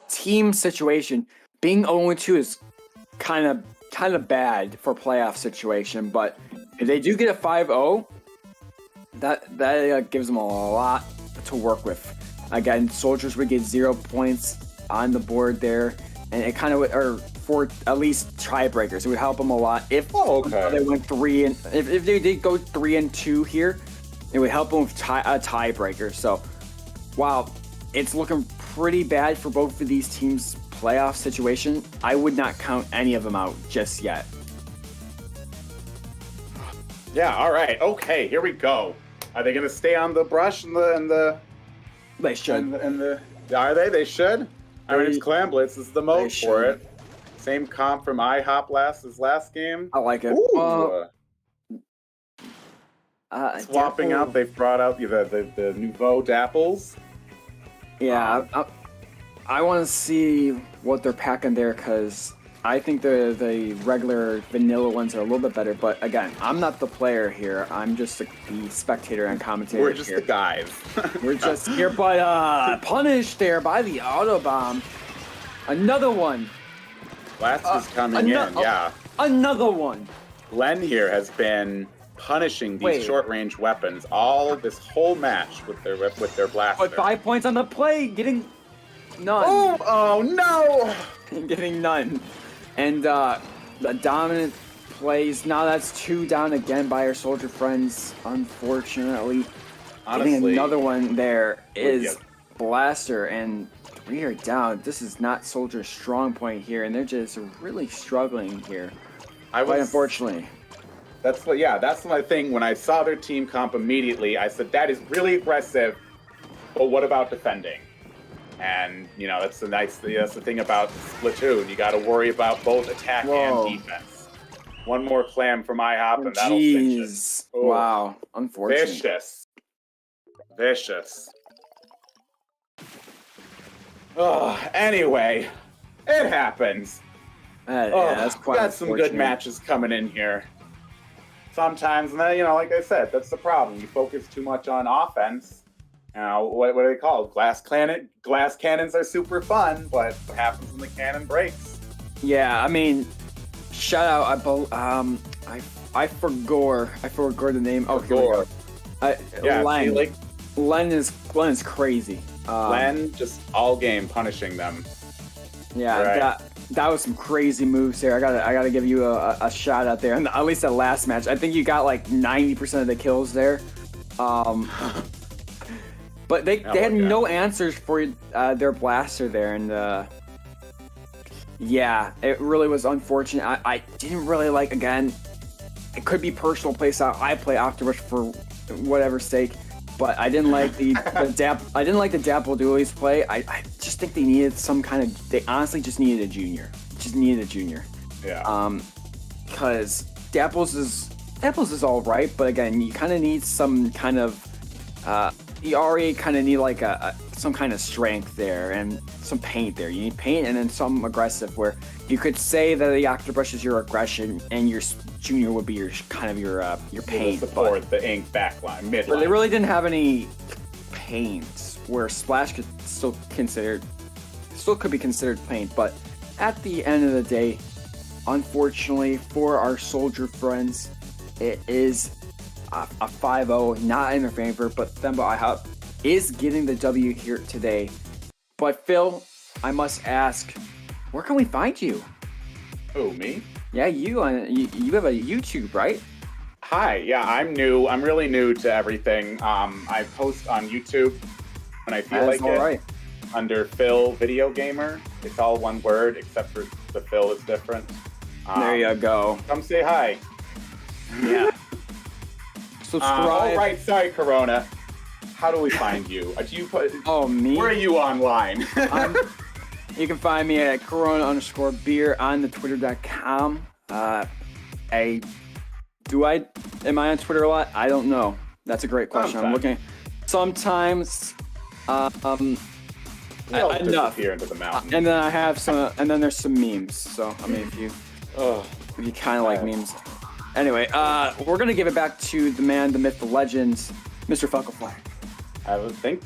team situation, being 0-2 is kind of bad for playoff situation. But if they do get a 5-0, that gives them a lot to work with. Again, Soldiers would get 0 points on the board there, and it kind of or for at least tiebreakers. It would help them a lot if they went 3 and if they did go 3-2 here, it would help them with a tiebreaker. So, while it's looking pretty bad for both of these teams' playoff situation, I would not count any of them out just yet. Yeah. All right. Okay. Here we go. Are they going to stay on the brush and the? They should. And the Are they? They should. I mean, it's Clan Blitz. This is the mode for should. it. Same comp from IHOP last game. I like it. Ooh. Swapping Dapple- out, they've brought out the Nouveau Dapples. Yeah, I want to see what they're packing there because I think the regular vanilla ones are a little bit better. But again, I'm not the player here. I'm just the spectator and commentator. We're just here. the guys. We're just here, but punished there by the Autobomb. Another one. Blast is coming in, yeah. Another one. Len here has been punishing these short-range weapons this whole match with their blaster. But 5 points on the play, getting none. Oh no! Getting none. And the dominant plays. Now that's 2 down again by our soldier friends, unfortunately. Honestly, getting another one there is Blaster, and 3 are down. This is not Soldier's strong point here, and they're just really struggling here. Quite unfortunately. That's my thing. When I saw their team comp immediately, I said, that is really aggressive, but what about defending? And, that's the thing about Splatoon. You got to worry about both attack and defense. One more clam from IHOP, and that'll cinch it. Oh, wow. Unfortunate. Vicious. Anyway, it happens. That's quite got some good matches coming in here. Sometimes, and then, like I said, that's the problem. You focus too much on offense. What are they called? Glass cannons are super fun, but what happens when the cannon breaks? Yeah, I mean, shout out. I forgot the name. Oh, Gore. Len. Len is crazy. Len just all game punishing them. Yeah, right. That was some crazy moves there. I gotta give you a shout out there. And at least that last match, I think you got like 90% of the kills there. But they had no answers for their blaster there, and yeah, it really was unfortunate. I didn't really like, again, it could be personal play style. I play Octobrush for whatever sake, but I didn't like the Dapple Dualies play. I just think they needed they honestly just needed a junior. Yeah. Because Dapples is all right, but again, you kind of need some kind of you already kind of need like some kind of strength there and some paint there. You need paint and then some aggressive, where you could say that the Octobrush is your aggression and your junior would be your paint. Support the ink backline, midline. But they really didn't have any paint, where Splash could still could be considered paint. But at the end of the day, unfortunately for our soldier friends, it is a 5-0, not in their favor, but Thembo IHOP is getting the W here today. But Phil, I must ask, where can we find you? Who, me? Yeah, you have a YouTube, right? Hi, yeah, I'm new. I'm really new to everything. I post on YouTube when I feel like it. Right. Under Phil Video Gamer. It's all one word, except for the Phil is different. There you go. Come say hi. Yeah. Subscribe. All right, sorry, Corona. How do we find you? Me? Where are you online? You can find me at Corona_beer on the Twitter.com. Am I on Twitter a lot? I don't know. That's a great question. I'm looking. Sometimes. Enough. Disappear into the mountain. And then I have some. And then there's some memes. So I mean, if you kind of like memes. Anyway, we're gonna give it back to the man, the myth, the legend, Mr. Falcofly. I would think.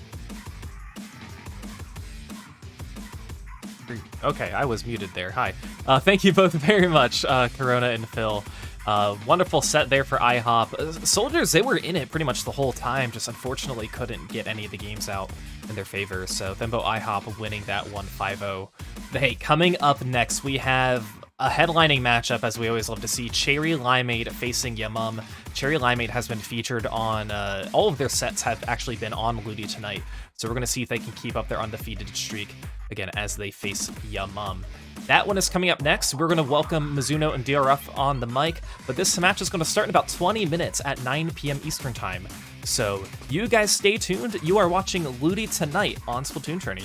Okay, I was muted there. Hi. Thank you both very much, Corona and Phil. Wonderful set there for IHOP. Soldiers, they were in it pretty much the whole time, just unfortunately couldn't get any of the games out in their favor. So Thembo IHOP winning that one 5-0. Hey, coming up next, we have a headlining matchup, as we always love to see. Cherry Limeade facing Yamum. Cherry Limeade has been featured on, all of their sets have actually been on LUTI tonight. So we're going to see if they can keep up their undefeated streak, again, as they face Yamum. That one is coming up next. We're going to welcome Mizuno and DRF on the mic, but this match is going to start in about 20 minutes at 9 p.m. Eastern Time. So you guys stay tuned. You are watching LUTI Tonight on Splatoon Tourney.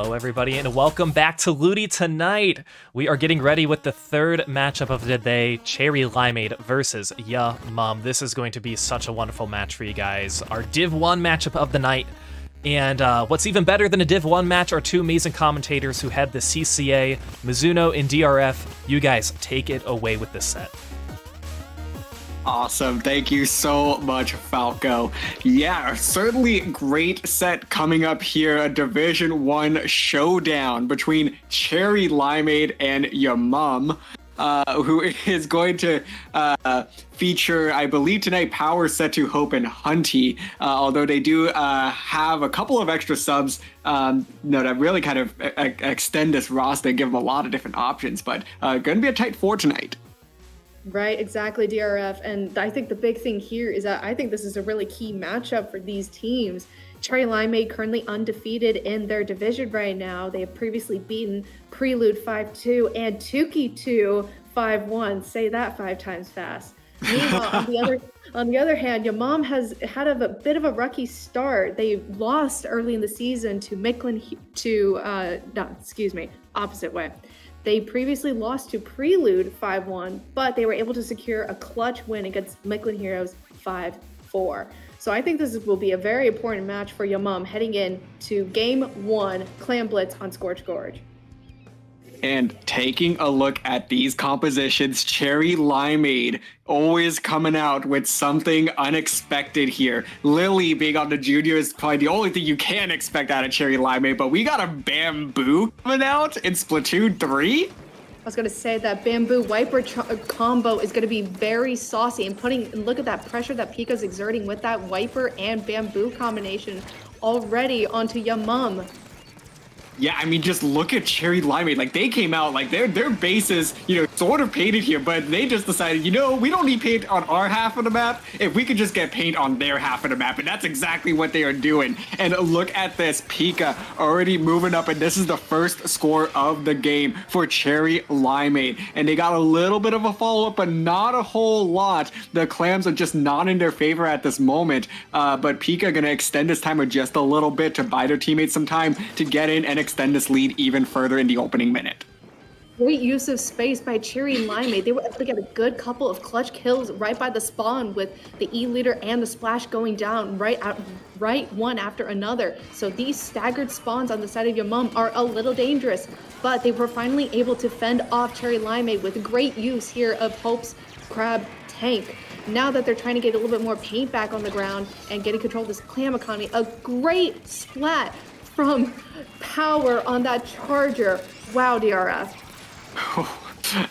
Hello, everybody, and welcome back to LUTI Tonight. We are getting ready with the third matchup of the day, Cherry Limeade versus Ya Mom. This is going to be such a wonderful match for you guys. Our Div 1 matchup of the night. And what's even better than a Div 1 match are two amazing commentators who head the CCA, Mizuno and DRF. You guys, take it away with this set. Awesome. Thank you so much, Falco. Yeah, certainly great set coming up here. A Division 1 showdown between Cherry Limeade and Ya Mom, who is going to feature, I believe tonight, Power, Setu, Hope, and Hunty. Although they do have a couple of extra subs that really kind of extend this roster and give them a lot of different options. But going to be a tight four tonight. Right, exactly, DRF. And I think the big thing here is that I think this is a really key matchup for these teams. Cherry Limeade currently undefeated in their division right now. They have previously beaten Prelude 5-2 and Tuki 2 5-1. Say that 5 times fast. Meanwhile, on the other hand, Ya Mom has had a bit of a rocky start. They lost early in the season to opposite way. They previously lost to Prelude 5-1, but they were able to secure a clutch win against Micklin Heroes 5-4. So I think this will be a very important match for Ya Mom heading in to Game 1 Clan Blitz on Scorch Gorge. And taking a look at these compositions, Cherry Limeade always coming out with something unexpected here. Lily being on the junior is probably the only thing you can expect out of Cherry Limeade, but we got a Bamboo coming out in Splatoon 3? I was going to say that Bamboo Wiper combo is going to be very saucy, and look at that pressure that Pika's exerting with that Wiper and Bamboo combination already onto Ya Mom. Yeah, I mean, just look at Cherry Limeade. Like, they came out, like, their base is, sort of painted here, but they just decided, we don't need paint on our half of the map if we could just get paint on their half of the map, and that's exactly what they are doing. And look at this, Pika already moving up, and this is the first score of the game for Cherry Limeade. And they got a little bit of a follow-up, but not a whole lot. The clams are just not in their favor at this moment, but Pika gonna extend his timer just a little bit to buy their teammates some time to get in and extend this lead even further in the opening minute. Great use of space by Cherry Limeade. They were able to get a good couple of clutch kills right by the spawn with the E leader and the splash going down right one after another. So these staggered spawns on the side of Ya Mom are a little dangerous, but they were finally able to fend off Cherry Limeade with great use here of Hope's Crab tank. Now that they're trying to get a little bit more paint back on the ground and getting control of this clam economy, a great splat from Power on that charger. Wow, DRF.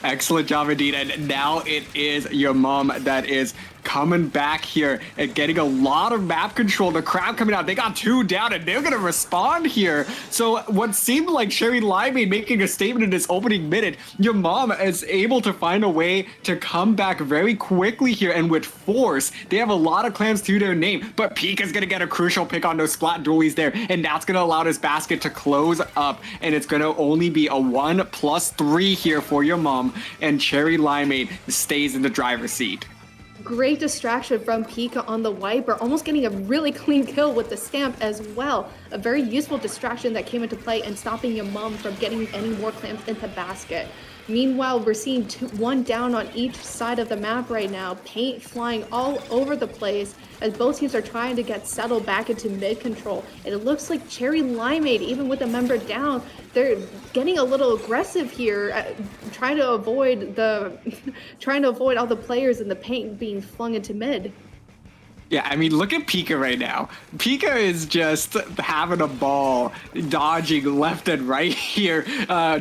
Excellent job indeed. And now it is Ya Mom that is coming back here and getting a lot of map control. The crowd coming out. They got 2 down and they're going to respond here. So what seemed like Cherry Limeade making a statement in this opening minute, Ya Mom is able to find a way to come back very quickly here and with force. They have a lot of clams to their name, but Pika's going to get a crucial pick on those splat dualies there, and that's going to allow this basket to close up, and it's going to only be a 1+3 here for Ya Mom, and Cherry Limeade stays in the driver's seat. Great distraction from Pika on the Wiper, almost getting a really clean kill with the stamp as well. A very useful distraction that came into play and stopping Ya Mom from getting any more clams into basket. Meanwhile, we're seeing 1 down on each side of the map right now. Paint flying all over the place as both teams are trying to get settled back into mid control. And it looks like Cherry Limeade, even with a member down, they're getting a little aggressive here, trying to avoid all the players in the paint being flung into mid. Yeah, I mean, look at Pika right now. Pika is just having a ball, dodging left and right here,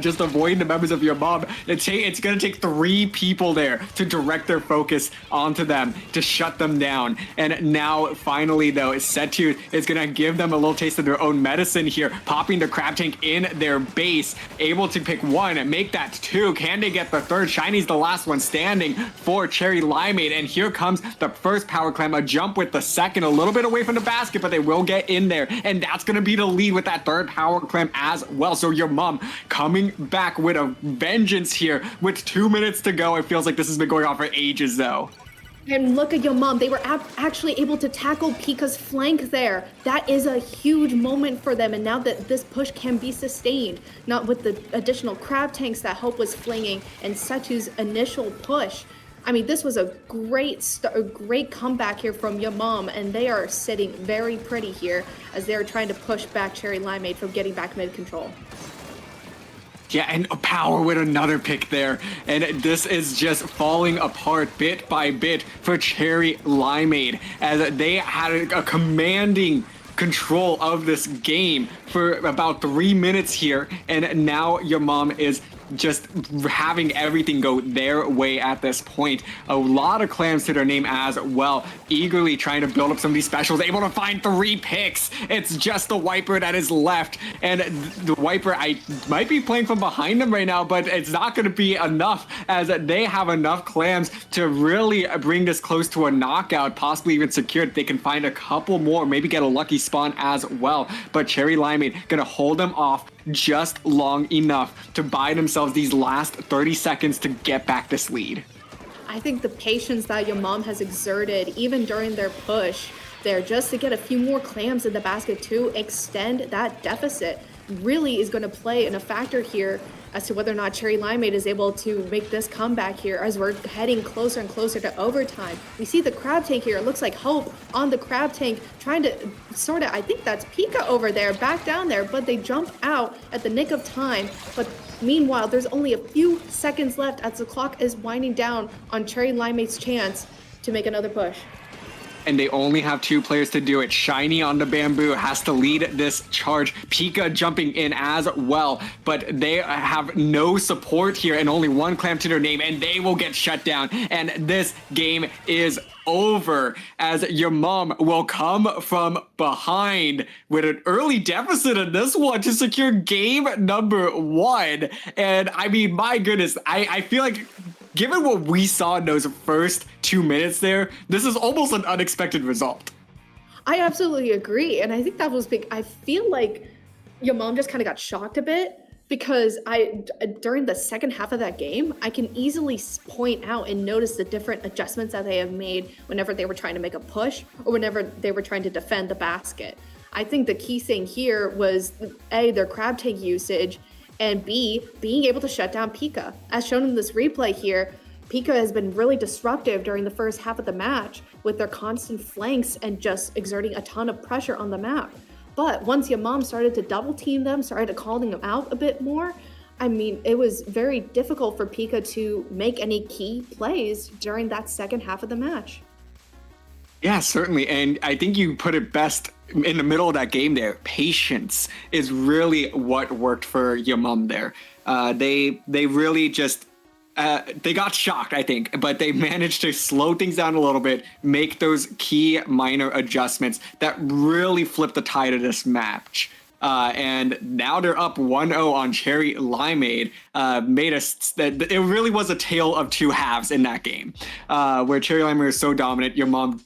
just avoiding the members of Ya Mom. It's going to take 3 people there to direct their focus onto them, to shut them down. And now, finally, though, Setu is going to give them a little taste of their own medicine here, popping the crab tank in their base, able to pick 1 and make that 2. Can they get the 3rd? Shiny's the last one standing for Cherry Limeade. And here comes the first power clam, a jump with the 2nd, a little bit away from the basket, but they will get in there, and that's going to be the lead with that 3rd power clam as well. So Ya Mom coming back with a vengeance here with 2 minutes to go. It feels like this has been going on for ages, though. And look at your mom. They were actually able to tackle Pika's flank there. That is a huge moment for them. And now that this push can be sustained, not with the additional crab tanks that Hope was flinging and Setu's initial push. I mean, this was a great comeback here from your mom, and they are sitting very pretty here as they're trying to push back Cherry Limeade from getting back mid control. Yeah, and Power with another pick there. And this is just falling apart bit by bit for Cherry Limeade as they had a commanding control of this game for about 3 minutes here. And now your mom is just having everything go their way at this point. A lot of clams to their name as well, eagerly trying to build up some of these specials, able to find 3 picks. It's just the Wiper that is left, and the Wiper, I might be playing from behind them right now, but it's not going to be enough as they have enough clams to really bring this close to a knockout, possibly even secured. They can find a couple more, maybe get a lucky spawn as well, but Cherry Limeade gonna hold them off just long enough to buy themselves these last 30 seconds to get back this lead. I think the patience that your mom has exerted, even during their push there, just to get a few more clams in the basket to extend that deficit, really is going to play in a factor here as to whether or not Cherry Limeade is able to make this comeback here as we're heading closer and closer to overtime. We see the crab tank here. It looks like Hope on the crab tank trying to sort of, I think that's Pika over there, back down there, but they jump out at the nick of time. But meanwhile, there's only a few seconds left as the clock is winding down on Cherry Limeade's chance to make another push. And they only have 2 players to do it. Shiny on the bamboo has to lead this charge. Pika jumping in as well, but they have no support here and only 1 clam to their name, and they will get shut down. And this game is over as your mom will come from behind with an early deficit in this one to secure game number 1. And I mean, my goodness, I feel like given what we saw in those first 2 minutes there, this is almost an unexpected result. I absolutely agree. And I think that was big. I feel like your mom just kind of got shocked a bit because during the second half of that game, I can easily point out and notice the different adjustments that they have made whenever they were trying to make a push or whenever they were trying to defend the basket. I think the key thing here was A, their crab tank usage, and B, being able to shut down Pika. As shown in this replay here, Pika has been really disruptive during the first half of the match with their constant flanks and just exerting a ton of pressure on the map. But once your mom started to double team them, started calling them out a bit more, I mean, it was very difficult for Pika to make any key plays during that second half of the match. Yeah, certainly. And I think you put it best in the middle of that game there. Patience is really what worked for your mom there. They really just, they got shocked, I think, but they managed to slow things down a little bit, make those key minor adjustments that really flipped the tide of this match. And now they're up 1-0 on Cherry Limeade. It really was a tale of 2 halves in that game, where Cherry Limeade is so dominant. Your mom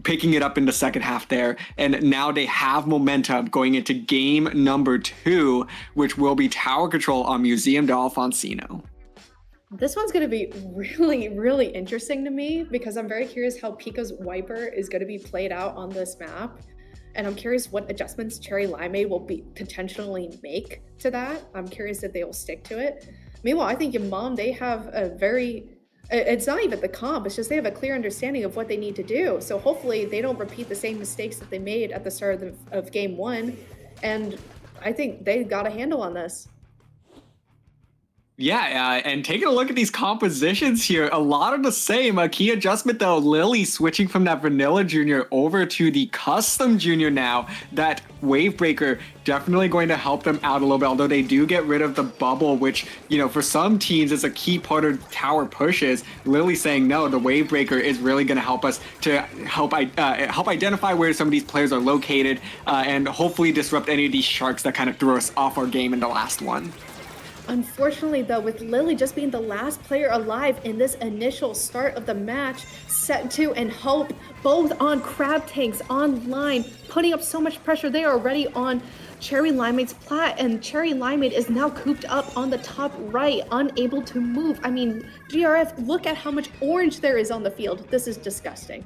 picking it up in the second half there, and now they have momentum going into game number 2, which will be tower control on Museum de Alfonsino. This one's going to be really, really interesting to me because I'm very curious how Pika's Wiper is going to be played out on this map. And I'm curious what adjustments Cherry Limeade will be potentially make to that. I'm curious if they will stick to it. Meanwhile, I think your mom, they have a very, it's not even the comp, it's just they have a clear understanding of what they need to do. So hopefully they don't repeat the same mistakes that they made at the start of game 1. And I think they got a handle on this. Yeah, and taking a look at these compositions here, a lot of the same. A key adjustment, though, Lily switching from that Vanilla Junior over to the Custom Junior now. That Wave Breaker definitely going to help them out a little bit, although they do get rid of the bubble, which, you know, for some teams is a key part of tower pushes. Lily saying, no, the Wave Breaker is really going to help us to help identify where some of these players are located and hopefully disrupt any of these sharks that kind of threw us off our game in the last one. Unfortunately, though, with Lily just being the last player alive in this initial start of the match, Set2 and Hope both on crab tanks online, putting up so much pressure. They are already on Cherry Limeade's plat, and Cherry Limeade is now cooped up on the top right, unable to move. I mean, GRF, look at how much orange there is on the field. This is disgusting.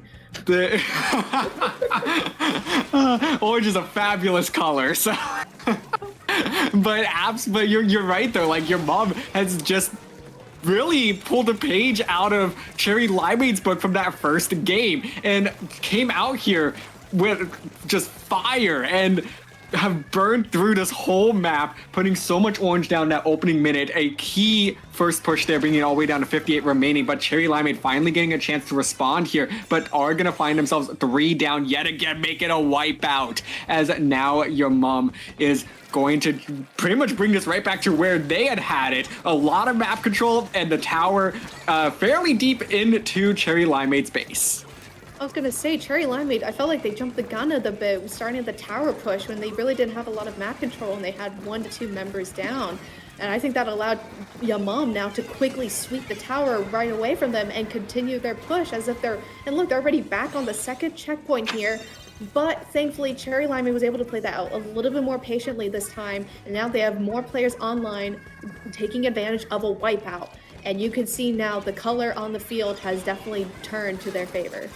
Orange is a fabulous color, so. But you're right though. Like, your mom has just really pulled a page out of Cherry Limeade's book from that first game and came out here with just fire and have burned through this whole map, putting so much orange down that opening minute. A key first push there, bringing it all the way down to 58 remaining, but Cherry Limeade finally getting a chance to respond here, but are gonna find themselves 3 down yet again, make it a wipeout, as now your mom is going to pretty much bring this right back to where they had it. A lot of map control and the tower fairly deep into Cherry Limeade's base. I was gonna say, Cherry Limeade, I felt like they jumped the gun a bit starting the tower push when they really didn't have a lot of map control and they had 1 to 2 members down. And I think that allowed Yamam now to quickly sweep the tower right away from them and continue their push as if they're already back on the second checkpoint here. But thankfully, Cherry Limeade was able to play that out a little bit more patiently this time. And now they have more players online taking advantage of a wipeout. And you can see now the color on the field has definitely turned to their favor.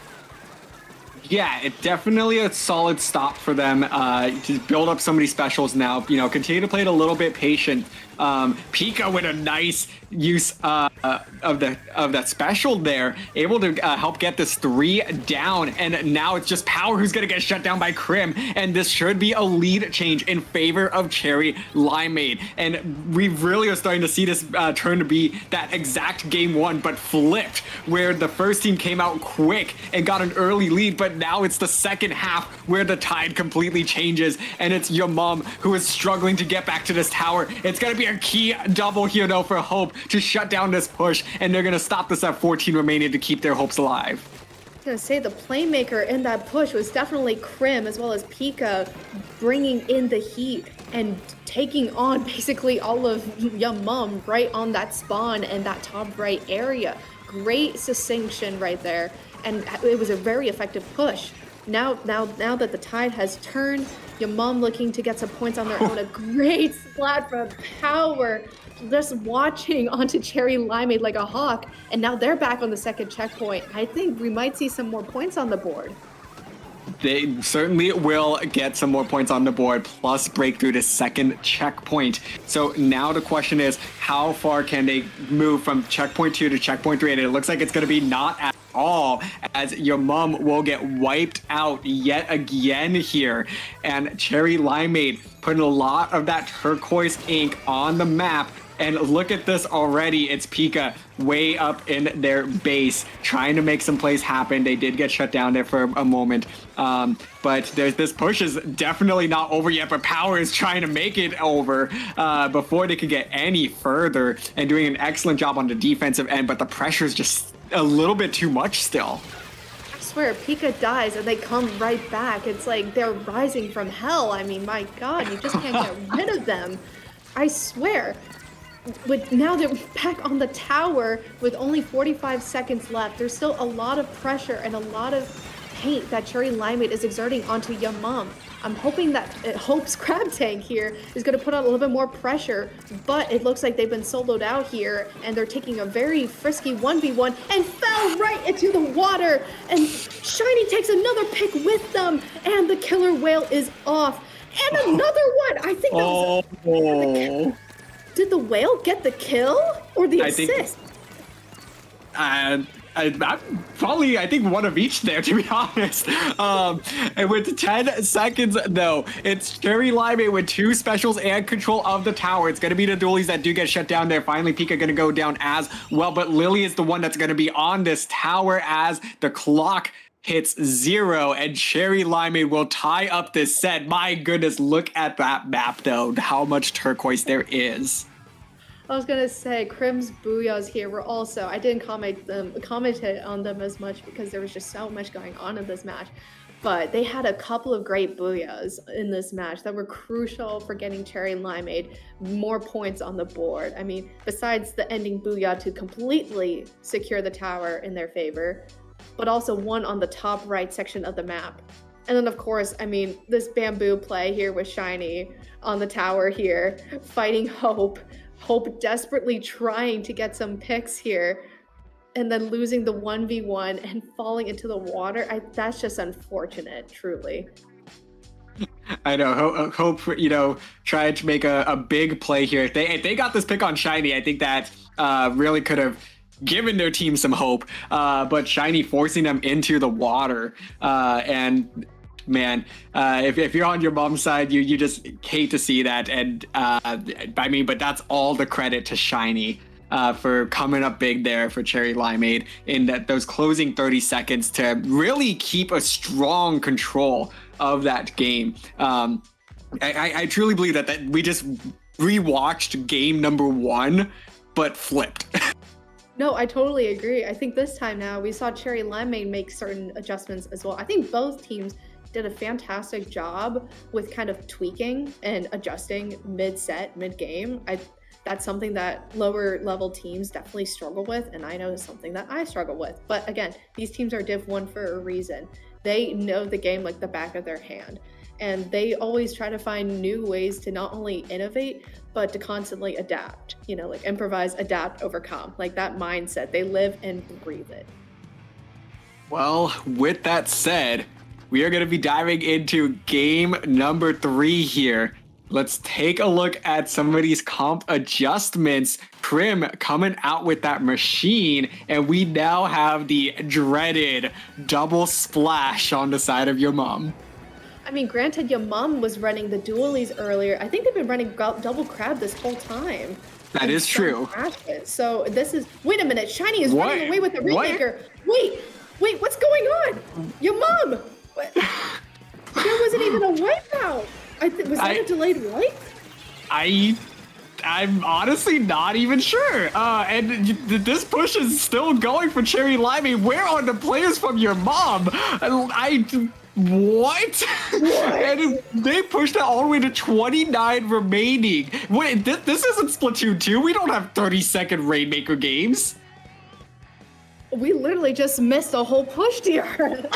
Yeah, it definitely a solid stop for them to build up some of these specials now. You know, continue to play it a little bit patient. Pika with a nice use of that special there, able to help get this 3 down, and now it's just Power who's gonna get shut down by Crim, and this should be a lead change in favor of Cherry Limeade. And we really are starting to see this turn to be that exact game 1, but flipped, where the first team came out quick and got an early lead, but now it's the second half where the tide completely changes, and it's your mom who is struggling to get back to this tower. It's gonna be a key double here though for Hope to shut down this push, and they're gonna stop this at 14 remaining to keep their hopes alive. I was gonna say the playmaker in that push was definitely Crim as well as Pika, bringing in the heat and taking on basically all of Yamam right on that spawn and that top right area. Great succinction right there, and it was a very effective push. Now that the tide has turned, Yamam looking to get some points on their own. A great splat from Power, just watching onto Cherry Limeade like a hawk, and now they're back on the second checkpoint. I think we might see some more points on the board. They certainly will get some more points on the board, plus break through the second checkpoint. So now the question is, how far can they move from checkpoint 2 to checkpoint 3? And it looks like it's going to be not at all, as your mom will get wiped out yet again here. And Cherry Limeade putting a lot of that turquoise ink on the map. And look at this already. It's Pika way up in their base, trying to make some plays happen. They did get shut down there for a moment. But this push is definitely not over yet, but Power is trying to make it over before they could get any further, and doing an excellent job on the defensive end, but the pressure is just a little bit too much still. I swear, Pika dies and they come right back. It's like they're rising from hell. I mean, my God, you just can't get rid of them. I swear. But now they're back on the tower with only 45 seconds left. There's still a lot of pressure and a lot of paint that Cherry Limeade is exerting onto Yamam. I'm hoping that Hope's crab tank here is going to put on a little bit more pressure, but it looks like they've been soloed out here, and they're taking a very frisky 1v1 and fell right into the water. And Shiny takes another pick with them, and the killer whale is off. And another one. I think that was. Did the whale get the kill or the assist? I think one of each there, to be honest. And with 10 seconds, though, it's Cherry Limeade with 2 specials and control of the tower. It's going to be the dualies that do get shut down there. Finally, Pika going to go down as well, but Lily is the one that's going to be on this tower as the clock hits 0, and Cherry Limeade will tie up this set. My goodness, look at that map, though, how much turquoise there is. I was gonna say, Crim's Booyahs here were also, I didn't comment on them as much because there was just so much going on in this match. but they had a couple of great booyahs in this match that were crucial for getting Cherry Limeade more points on the board. I mean, besides the ending booyah to completely secure the tower in their favor, but also one on the top right section of the map. And then, of course, I mean, this bamboo play here with Shiny on the tower here, fighting Hope. Hope desperately trying to get some picks here, and then losing the 1v1 and falling into the water. That's just unfortunate, truly. I know. Hope, tried to make a big play here. If they got this pick on Shiny, I think that really could have given their team some hope. But Shiny forcing them into the water. And man, if you're on your mom's side, you just hate to see that. And but that's all the credit to Shiny. For coming up big there for Cherry Limeade in those closing 30 seconds to really keep a strong control of that game. I truly believe that we just rewatched game number 1, but flipped. No, I totally agree. I think this time now we saw Cherry Limeade make certain adjustments as well. I think both teams did a fantastic job with kind of tweaking and adjusting mid-set, mid-game. That's something that lower level teams definitely struggle with, and I know it's something that I struggle with. But again, these teams are Div 1 for a reason. They know the game like the back of their hand, and they always try to find new ways to not only innovate, but to constantly adapt, like improvise, adapt, overcome, like that mindset. They live and breathe it. Well, with that said, we are going to be diving into game number 3 here. Let's take a look at some of these comp adjustments. Prim coming out with that machine, and we now have the dreaded double splash on the side of your mom. I mean, granted, your mom was running the dualies earlier. I think they've been running double crab this whole time. That is true. So this is... Wait a minute, Shiny is running away with the Rainmaker. Wait, what's going on? Your mom! What? There wasn't even a wipeout. Was that a delayed wipe? I'm honestly not even sure. And this push is still going for Cherry Limeade. Where are the players from your mom? What? And they pushed it all the way to 29 remaining. Wait, this isn't Splatoon 2. We don't have 30-second Rainmaker games. We literally just missed a whole push here.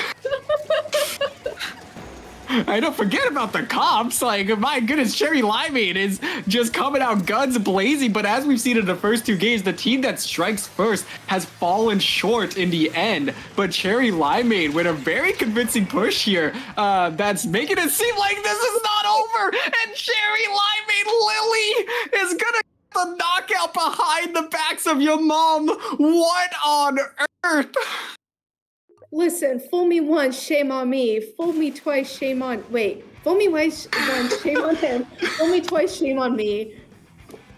I don't forget about the comps. Like, my goodness, Cherry Limeade is just coming out guns blazing. But as we've seen in the first 2 games, the team that strikes first has fallen short in the end. But Cherry Limeade with a very convincing push here, that's making it seem like this is not over. And Cherry Limeade Lily is gonna get the knockout behind the backs of your mom. What on earth? Listen, fool me once, shame on me. Fool me twice, shame on... Wait, fool me once, shame on him. Fool me twice, shame on me.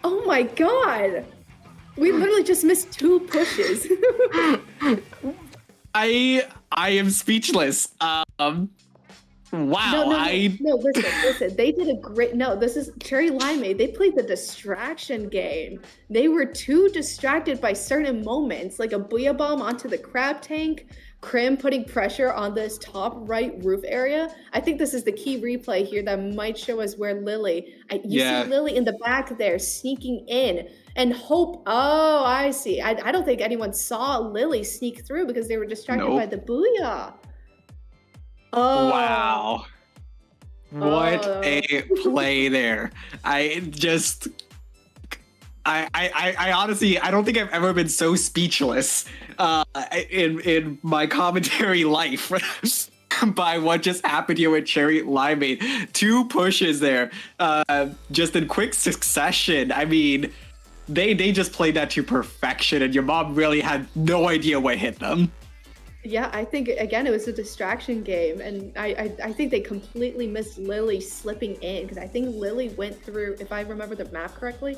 Oh my god. We literally just missed 2 pushes. I am speechless. Wow. No, listen. They did a great... No, this is Cherry Limeade. They played the distraction game. They were too distracted by certain moments, like a Booyah Bomb onto the crab tank, Crim putting pressure on this top right roof area. I think this is the key replay here that might show us where Lily... You see Lily in the back there sneaking in. And Hope... Oh, I see. I don't think anyone saw Lily sneak through because they were distracted by the Booyah. Oh. Wow. What a play there. I honestly, I don't think I've ever been so speechless in my commentary life by what just happened here with Cherry Limeade. 2 pushes there, just in quick succession. I mean, they just played that to perfection, and your mom really had no idea what hit them. Yeah, I think, again, it was a distraction game, and I think they completely missed Lily slipping in, because I think Lily went through, if I remember the map correctly,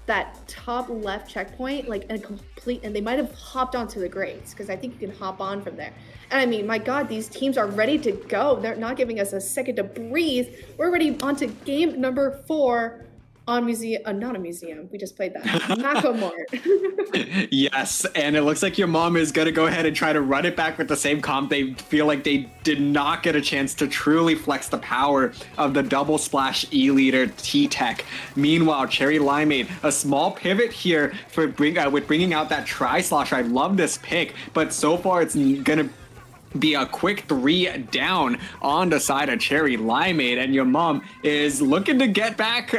that top left checkpoint, like, and they might have hopped onto the grates, because I think you can hop on from there. And I mean, my god, these teams are ready to go. They're not giving us a second to breathe. We're already on to game number 4. On museum, not a museum. We just played that. Macomart. Yes, and it looks like your mom is going to go ahead and try to run it back with the same comp. They feel like they did not get a chance to truly flex the power of the double splash E-Leader T-Tech. Meanwhile, Cherry Limeade, a small pivot here for with bringing out that Tri-Slosh. I love this pick, but so far it's going to be a quick 3 down on the side of Cherry Limeade, and your mom is looking to get back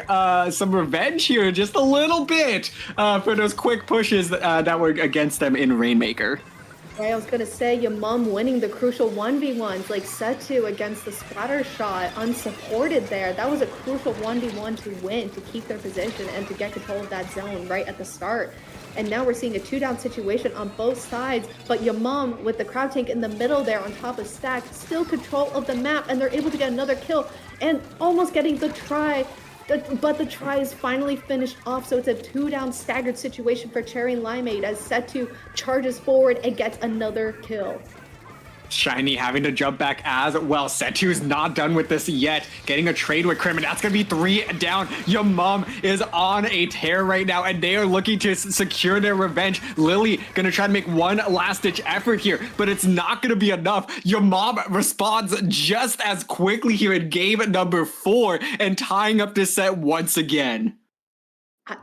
some revenge here just a little bit for those quick pushes that were against them in Rainmaker. Right, I was gonna say your mom winning the crucial 1v1s like Setu against the splatter shot unsupported there. That was a crucial 1v1 to win, to keep their position and to get control of that zone right at the start. And now we're seeing a 2-down situation on both sides, but your mom with the crowd tank in the middle there on top of Stack, still control of the map, and they're able to get another kill and almost getting the try. But the try is finally finished off, so it's a 2-down staggered situation for Cherry Limeade as Setu charges forward and gets another kill. Shiny having to jump back as well. Setu's not done with this yet. Getting a trade with Krim, and that's going to be 3 down. Your mom is on a tear right now, and they are looking to secure their revenge. Lily going to try to make one last-ditch effort here, but it's not going to be enough. Your mom responds just as quickly here in game number 4 and tying up this set once again.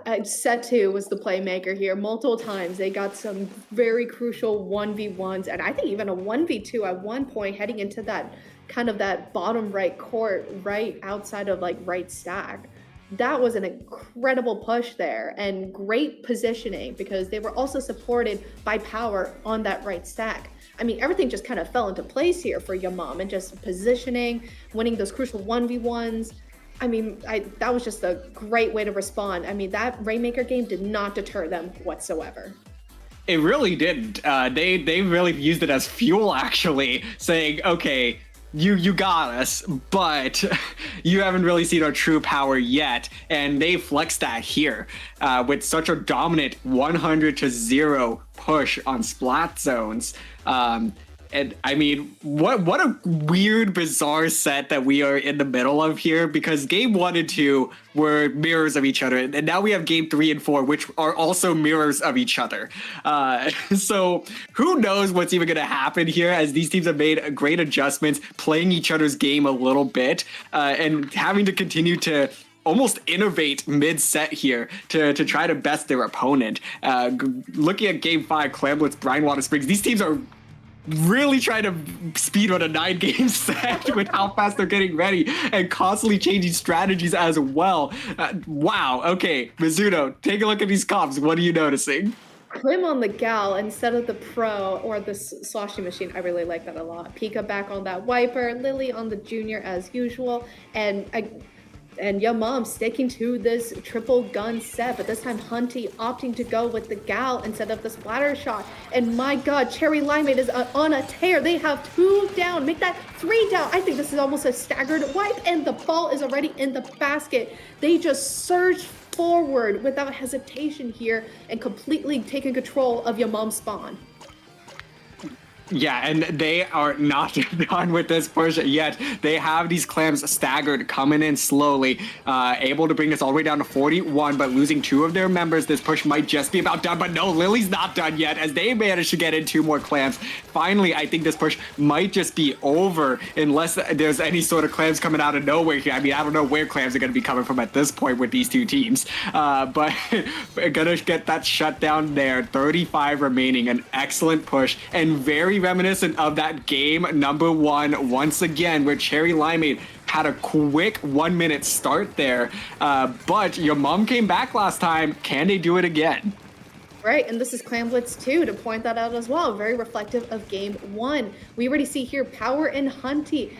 Setu was the playmaker here multiple times. They got some very crucial 1v1s, and I think even a 1v2 at one point heading into that kind of that bottom right court right outside of like right stack. That was an incredible push there and great positioning because they were also supported by power on that right stack. I mean, everything just kind of fell into place here for your mom and just positioning, winning those crucial 1v1s. I mean, that was just a great way to respond. I mean, that Rainmaker game did not deter them whatsoever. It really didn't. They really used it as fuel, actually, saying, okay, you got us, but you haven't really seen our true power yet. And they flexed that here with such a dominant 100-0 push on splat zones. And I mean, what a weird, bizarre set that we are in the middle of here, because game 1 and 2 were mirrors of each other. And now we have game 3 and 4, which are also mirrors of each other. So who knows what's even going to happen here, as these teams have made great adjustments, playing each other's game a little bit and having to continue to almost innovate mid-set here to try to best their opponent. Looking at game 5, Clamblitz, Brindwater Springs, these teams are really trying to speedrun a 9-game set with how fast they're getting ready and constantly changing strategies as well. Wow. Okay, Mizuno, take a look at these comps. What are you noticing? Krim on the Gal instead of the Pro or the Sloshy Machine. I really like that a lot. Pika back on that Wiper. Lily on the Junior as usual. And your mom sticking to this triple gun set, but this time Hunty opting to go with the Gal instead of the splatter shot. And my god, Cherry Limeade is on a tear. They have 2 down, make that 3 down. I think this is almost a staggered wipe, and the ball is already in the basket. They just surge forward without hesitation here and completely taking control of your mom's spawn. Yeah, and they are not done with this push yet. They have these clams staggered, coming in slowly, able to bring this all the way down to 41, but losing 2 of their members. This push might just be about done, but no, Lily's not done yet, as they managed to get in 2 more clams. Finally, I think this push might just be over, unless there's any sort of clams coming out of nowhere here. I mean, I don't know where clams are going to be coming from at this point with these 2 teams, but gonna get that shut down there. 35 remaining, an excellent push, and very reminiscent of that game number 1 once again, where Cherry Limeade had a quick 1-minute start there, but your mom came back last time. Can they do it again? Right, and this is Clamblitz too, to point that out as well. Very reflective of game 1. We already see here Power and Hunty,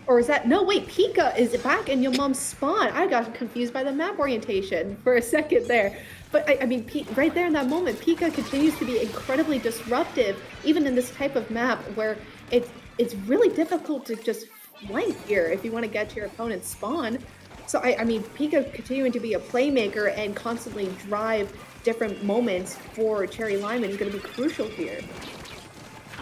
or is that, no wait, Pika is back in your mom's spawn. I got confused by the map orientation for a second there. But I mean, right there in that moment, Pika continues to be incredibly disruptive, even in this type of map where it's really difficult to just flank here if you want to get to your opponent's spawn. So I mean, Pika continuing to be a playmaker and constantly drive different moments for Cherry Limeade is going to be crucial here.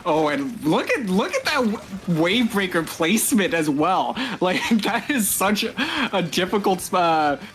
Oh, and look at that wave breaker placement as well. Like that is such a difficult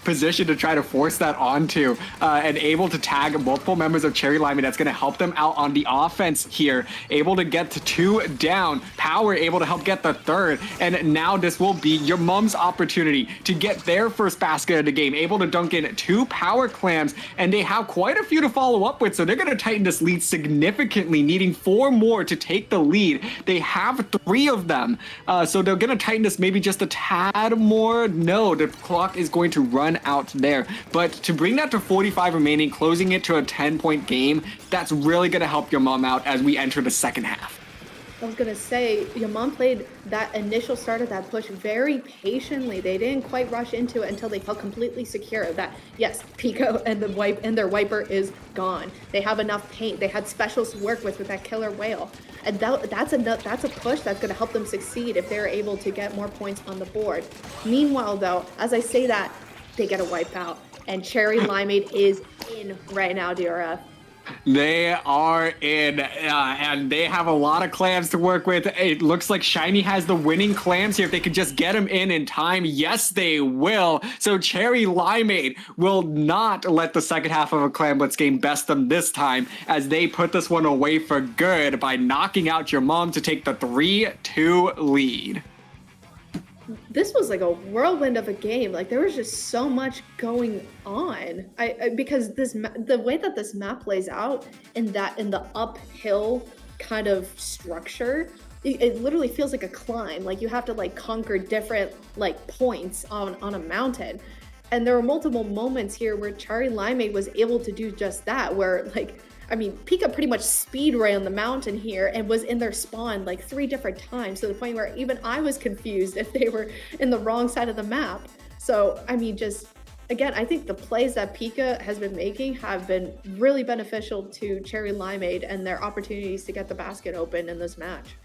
position to try to force that onto, and able to tag multiple members of Cherry Lime. That's going to help them out on the offense here. Able to get to 2 down. Power able to help get the 3rd, and now this will be your mom's opportunity to get their first basket of the game. Able to dunk in 2 power clams, and they have quite a few to follow up with. So they're going to tighten this lead significantly, needing 4 more to take the lead. They have 3 of them, so they're going to tighten this maybe just a tad more. No, the clock is going to run out there, but to bring that to 45 remaining, closing it to a 10-point game, that's really going to help your mom out as we enter the second half. I was gonna say, your mom played that initial start of that push very patiently. They didn't quite rush into it until they felt completely secure that yes, Pico and their wiper is gone. They have enough paint. They had specials to work with that killer whale, and that's a push that's gonna help them succeed if they're able to get more points on the board. Meanwhile, though, as I say that, they get a wipe out, and Cherry Limeade is in right now, DRF. They are in, and they have a lot of clams to work with. It looks like Shiny has the winning clams here. If they could just get them in time, yes, they will. So Cherry Limeade will not let the second half of a Clam Blitz game best them this time, as they put this one away for good by knocking out your mom to take the 3-2 lead. This was like a whirlwind of a game. Like there was just so much going on. Because the way that this map lays out in the uphill kind of structure, it literally feels like a climb. Like you have to like conquer different like points on a mountain. And there were multiple moments here where Cherry Limeade was able to do just that, where like, I mean, Pika pretty much speed ran the mountain here and was in their spawn like 3 different times, to the point where even I was confused if they were in the wrong side of the map. So, I mean, just, again, I think the plays that Pika has been making have been really beneficial to Cherry Limeade and their opportunities to get the basket open in this match.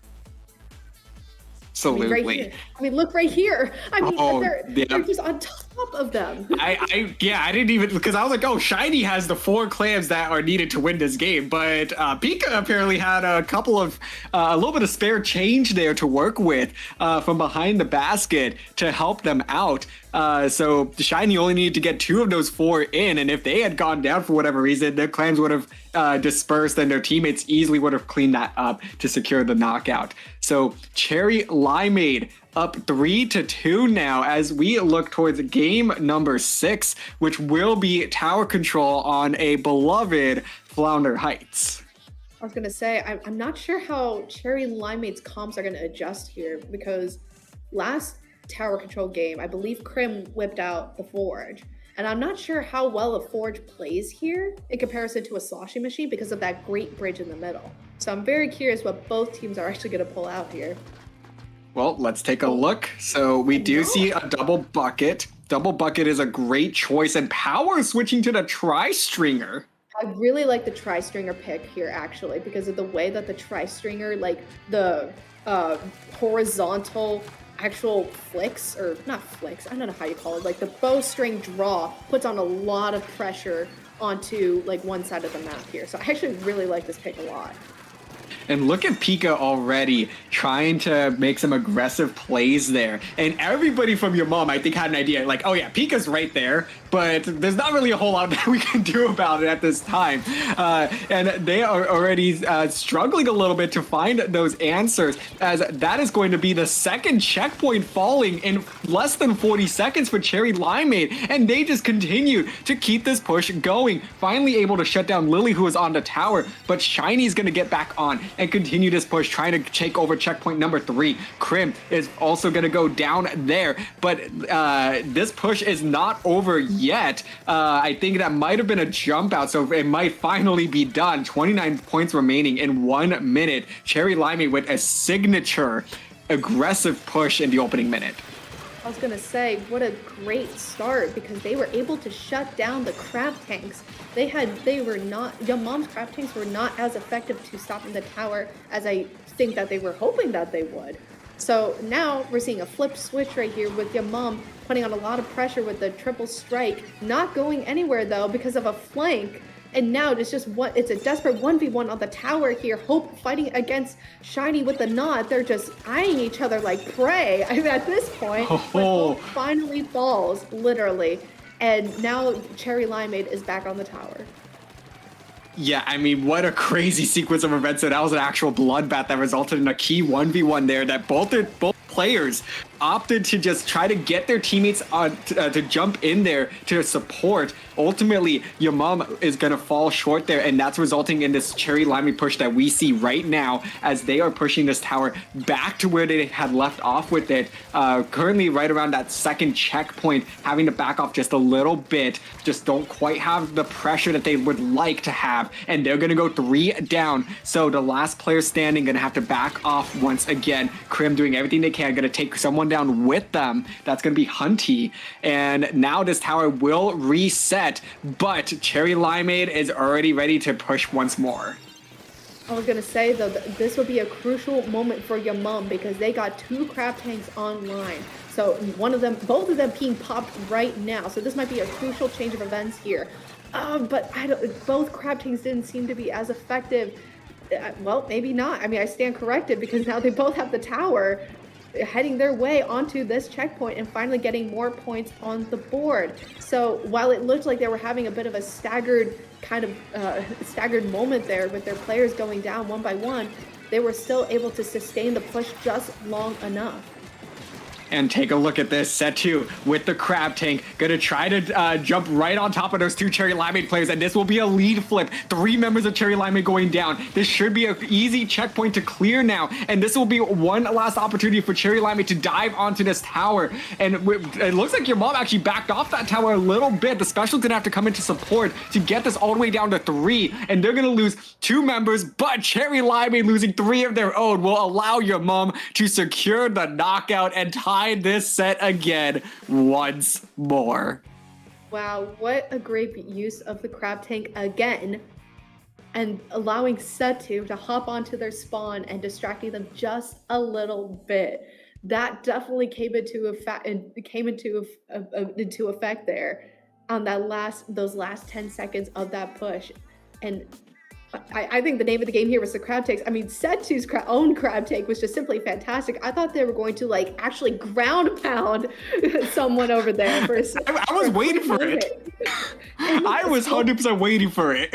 Absolutely. I mean, right here. I mean, look right here. I mean, yeah. they're just on top of them. I didn't even, because I was like, oh, Shiny has the 4 clams that are needed to win this game, but Pika apparently had a little bit of spare change there to work with from behind the basket to help them out. So Shiny only needed to get 2 of those 4 in, and if they had gone down for whatever reason, their clams would have dispersed, and their teammates easily would have cleaned that up to secure the knockout. So Cherry Limeade up 3-2 now as we look towards game number 6, which will be tower control on a beloved Flounder Heights. I was gonna say, I'm not sure how Cherry Limeade's comps are gonna adjust here, because last tower control game, I believe Crim whipped out the Forge. And I'm not sure how well a Forge plays here in comparison to a sloshing machine because of that great bridge in the middle. So I'm very curious what both teams are actually gonna pull out here. Well, let's take a look. So we do see a double bucket. Double bucket is a great choice, and Power switching to the tri-stringer. I really like the tri-stringer pick here, actually, because of the way that the tri-stringer, like the horizontal actual flicks, or not flicks, I don't know how you call it, like the bowstring draw puts on a lot of pressure onto like one side of the map here. So I actually really like this pick a lot. And look at Pika already trying to make some aggressive plays there. And everybody from your mom, I think, had an idea. Like, oh yeah, Pika's right there, but there's not really a whole lot that we can do about it at this time. And they are already struggling a little bit to find those answers, as that is going to be the second checkpoint falling in less than 40 seconds for Cherry Limeade. And they just continue to keep this push going. Finally able to shut down Lily, who is on the tower, but Shiny's going to get back on and continue this push, trying to take over checkpoint number 3. Crim is also going to go down there, but this push is not over yet. I think that might have been a jump out, so it might finally be done. 29 points remaining in 1 minute. Cherry Limeade with a signature aggressive push in the opening minute. I was gonna say, what a great start, because they were able to shut down the crab tanks. Your mom's crab tanks were not as effective to stopping the tower as I think that they were hoping that they would. So now we're seeing a flip switch right here with your mom putting on a lot of pressure with the triple strike, not going anywhere though because of a flank And now it's it's a desperate 1v1 on the tower here. Hope fighting against Shiny with the Nod. They're just eyeing each other like prey. I mean, at this point, but Hope finally falls, literally. And now Cherry Limeade is back on the tower. Yeah, I mean, what a crazy sequence of events. So that was an actual bloodbath that resulted in a key 1v1 there that both players opted to just try to get their teammates on to jump in there to support. Ultimately, your mom is going to fall short there, and that's resulting in this Cherry Limeade push that we see right now as they are pushing this tower back to where they had left off with it. Currently right around that second checkpoint, having to back off just a little bit, just don't quite have the pressure that they would like to have, and they're going to go 3 down. So the last player standing going to have to back off once again. Crim doing everything they can, going to take someone down with them. That's going to be Hunty. And now this tower will reset, but Cherry Limeade is already ready to push once more. I was gonna say though, this would be a crucial moment for your mom because they got 2 crab tanks online. So both of them being popped right now. So this might be a crucial change of events here. But both crab tanks didn't seem to be as effective. Well, maybe not. I mean, I stand corrected because now they both have the tower heading their way onto this checkpoint and finally getting more points on the board. So while it looked like they were having a bit of a staggered moment there with their players going down one by one, they were still able to sustain the push just long enough. And take a look at this. Set2 with the crab tank. Gonna try to jump right on top of those 2 Cherry Limeade players. And this will be a lead flip. 3 members of Cherry Limeade going down. This should be an easy checkpoint to clear now. And this will be one last opportunity for Cherry Limeade to dive onto this tower. And it looks like your mom actually backed off that tower a little bit. The special's gonna have to come into support to get this all the way down to 3. And they're gonna lose 2 members. But Cherry Limeade losing 3 of their own will allow your mom to secure the knockout and tie this set again once more. Wow, what a great use of the crab tank again, and allowing Set2 to hop onto their spawn and distracting them just a little bit. That definitely came into effect there on those last 10 seconds of that push. And I think the name of the game here was the crab tanks. I mean, Set2's own crab tank was just simply fantastic. I thought they were going to actually ground pound someone over there. I was waiting for it. I was 100% waiting for it.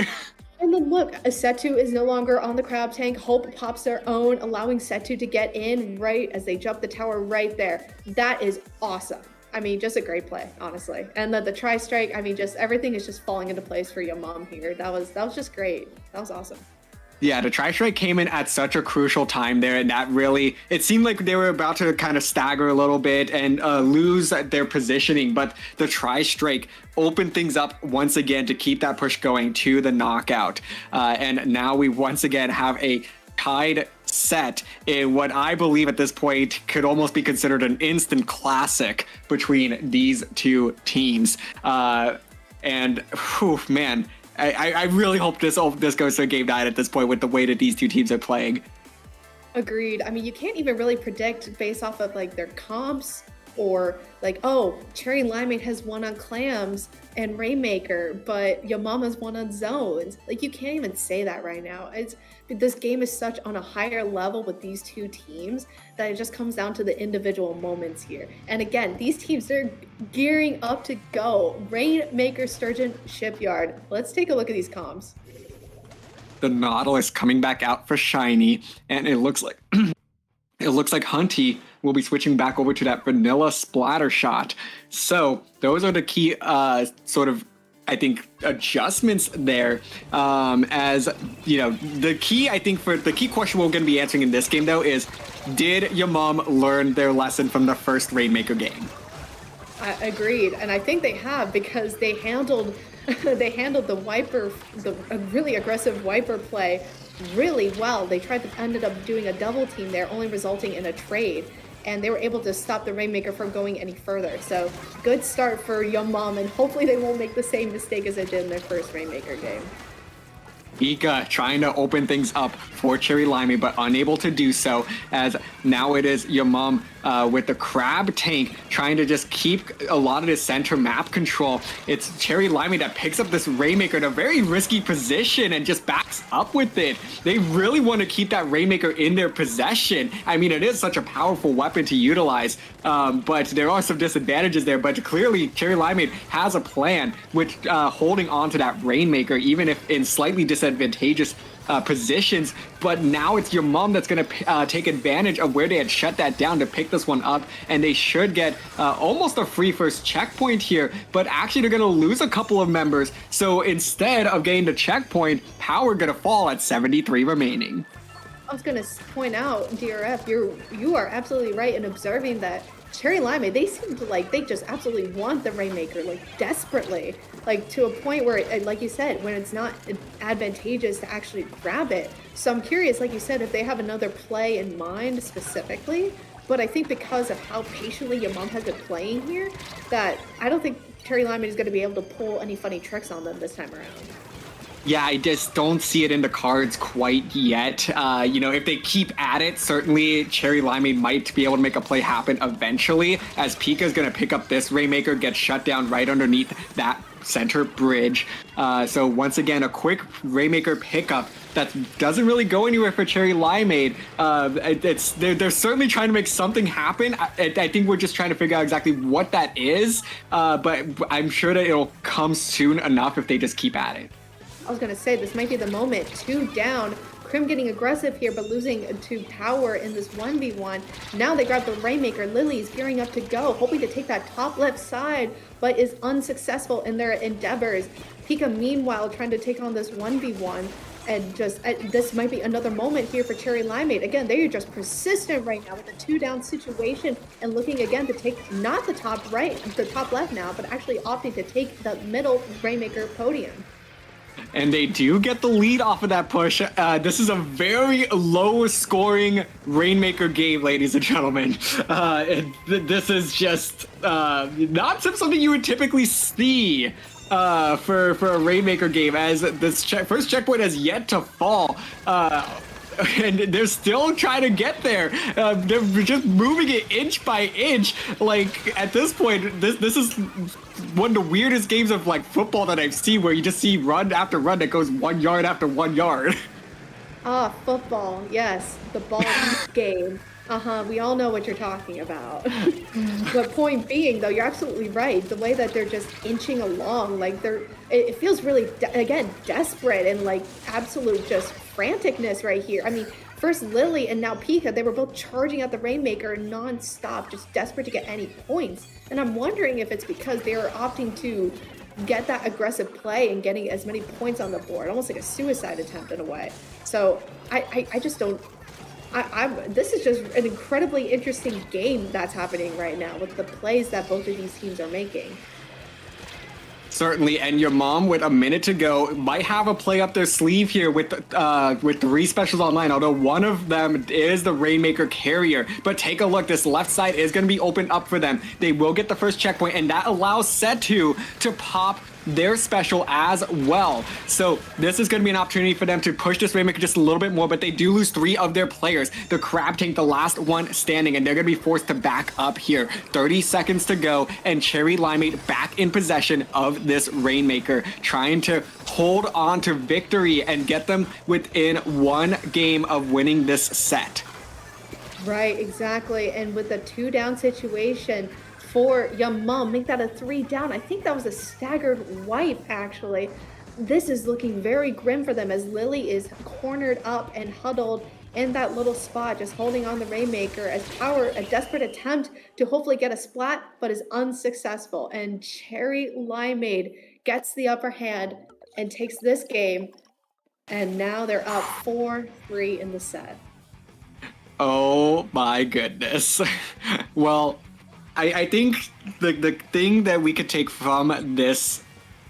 And then look, Set2 is no longer on the crab tank. Hope pops their own, allowing Set2 to get in right as they jump the tower right there. That is awesome. I mean, just a great play, honestly. And the tri-strike, I mean, just everything is just falling into place for your mom here. That was just great. That was awesome. Yeah, the tri-strike came in at such a crucial time there, and that really, it seemed like they were about to kind of stagger a little bit and lose their positioning, but the tri-strike opened things up once again to keep that push going to the knockout. And now we once again have a tied set in what I believe at this point could almost be considered an instant classic between these 2 teams. And whew, man, I really hope this goes to a game 9 at this point with the way that these 2 teams are playing. Agreed. I mean, you can't even really predict based off of their comps or oh, Cherry Limeade has won on clams and Rainmaker, but your mama's won on zones. You can't even say that right now. This game is such on a higher level with these 2 teams that it just comes down to the individual moments here. And again, these teams, they're gearing up to go. Rainmaker, Sturgeon, Shipyard. Let's take a look at these comps. The Nautilus coming back out for Shiny, and it looks like Hunty will be switching back over to that vanilla splatter shot. So those are the key sort of, I think, adjustments there. As you know, the key question we're going to be answering in this game though is, did your mom learn their lesson from the first Rainmaker game? Agreed, and I think they have, because they handled the wiper, the really aggressive wiper play really well. They ended up doing a double team there, only resulting in a trade. And they were able to stop the Rainmaker from going any further. So good start for Young Mom, and hopefully they won't make the same mistake as they did in their first Rainmaker game. Ika trying to open things up for Cherry Limeade, but unable to do so, as now it is your mom with the Crab Tank trying to just keep a lot of the center map control. It's Cherry Limeade that picks up this Rainmaker in a very risky position and just backs up with it. They really want to keep that Rainmaker in their possession. I mean, it is such a powerful weapon to utilize, but there are some disadvantages there. But clearly, Cherry Limeade has a plan with holding on to that Rainmaker, even if in slightly disadvantageous positions. But now it's your mom that's going to take advantage of where they had shut that down to pick this one up, and they should get almost a free first checkpoint here, but actually they're going to lose a couple of members. So instead of getting the checkpoint, power going to fall at 73 remaining. I was going to point out, DRF, you are absolutely right in observing that Cherry Limeade, they seem to like, they just absolutely want the Rainmaker, like desperately, like to a point where, like you said, when it's not advantageous to actually grab it. So I'm curious, like you said, if they have another play in mind specifically, but I think because of how patiently your mom has been playing here, that I don't think Cherry Limeade is going to be able to pull any funny tricks on them this time around. Yeah, I just don't see it in the cards quite yet. If they keep at it, certainly Cherry Limeade might be able to make a play happen eventually, as Pika's going to pick up this Rainmaker, get shut down right underneath that center bridge. So once again, a quick Rainmaker pickup that doesn't really go anywhere for Cherry Limeade. They're certainly trying to make something happen. I think we're just trying to figure out exactly what that is, but I'm sure that it'll come soon enough if they just keep at it. I was going to say, this might be the moment. 2 down. Krim getting aggressive here, but losing to power in this 1v1. Now they grab the Rainmaker. Lily's gearing up to go, hoping to take that top left side, but is unsuccessful in their endeavors. Pika, meanwhile, trying to take on this 1v1. And just, this might be another moment here for Cherry Limeade. Again, they are just persistent right now with a 2 down situation and looking again to take not the top right, the top left now, but actually opting to take the middle Rainmaker podium. And they do get the lead off of that push. This is a very low-scoring Rainmaker game, ladies and gentlemen. This is just not something you would typically see for a Rainmaker game, as this first checkpoint has yet to fall. And they're still trying to get there. They're just moving it inch by inch. Like, at this point, this is one of the weirdest games of like football that I've seen, where you just see run after run that goes 1 yard after 1 yard. Ah, football. Yes, the ball game. We all know what you're talking about. But point being, though, you're absolutely right. The way that they're just inching along, like it feels really, again, desperate and like absolute just franticness right here. I mean, first Lily and now Pika, they were both charging at the Rainmaker non-stop, just desperate to get any points. And I'm wondering if it's because they are opting to get that aggressive play and getting as many points on the board, almost like a suicide attempt in a way. So I just don't. This is just an incredibly interesting game that's happening right now with the plays that both of these teams are making. Certainly, and your mom, with a minute to go, might have a play up their sleeve here with 3 specials online, although one of them is the Rainmaker carrier. But take a look, this left side is going to be opened up for them. They will get the first checkpoint, and that allows Setu to pop their special as well. So this is going to be an opportunity for them to push this Rainmaker just a little bit more, but they do lose 3 of their players. The Crab Tank, the last one standing, and they're going to be forced to back up here. 30 seconds to go, and Cherry Limeade back in possession of this Rainmaker, trying to hold on to victory and get them within 1 game of winning this set. Right, exactly. And with a 2 down situation, for Yum Mum, make that a 3 down. I think that was a staggered wipe, actually. This is looking very grim for them as Lily is cornered up and huddled in that little spot, just holding on the Rainmaker as Power, a desperate attempt to hopefully get a splat, but is unsuccessful. And Cherry Limeade gets the upper hand and takes this game. And now they're up 4-3 in the set. Oh my goodness. Well, I think the thing that we could take from this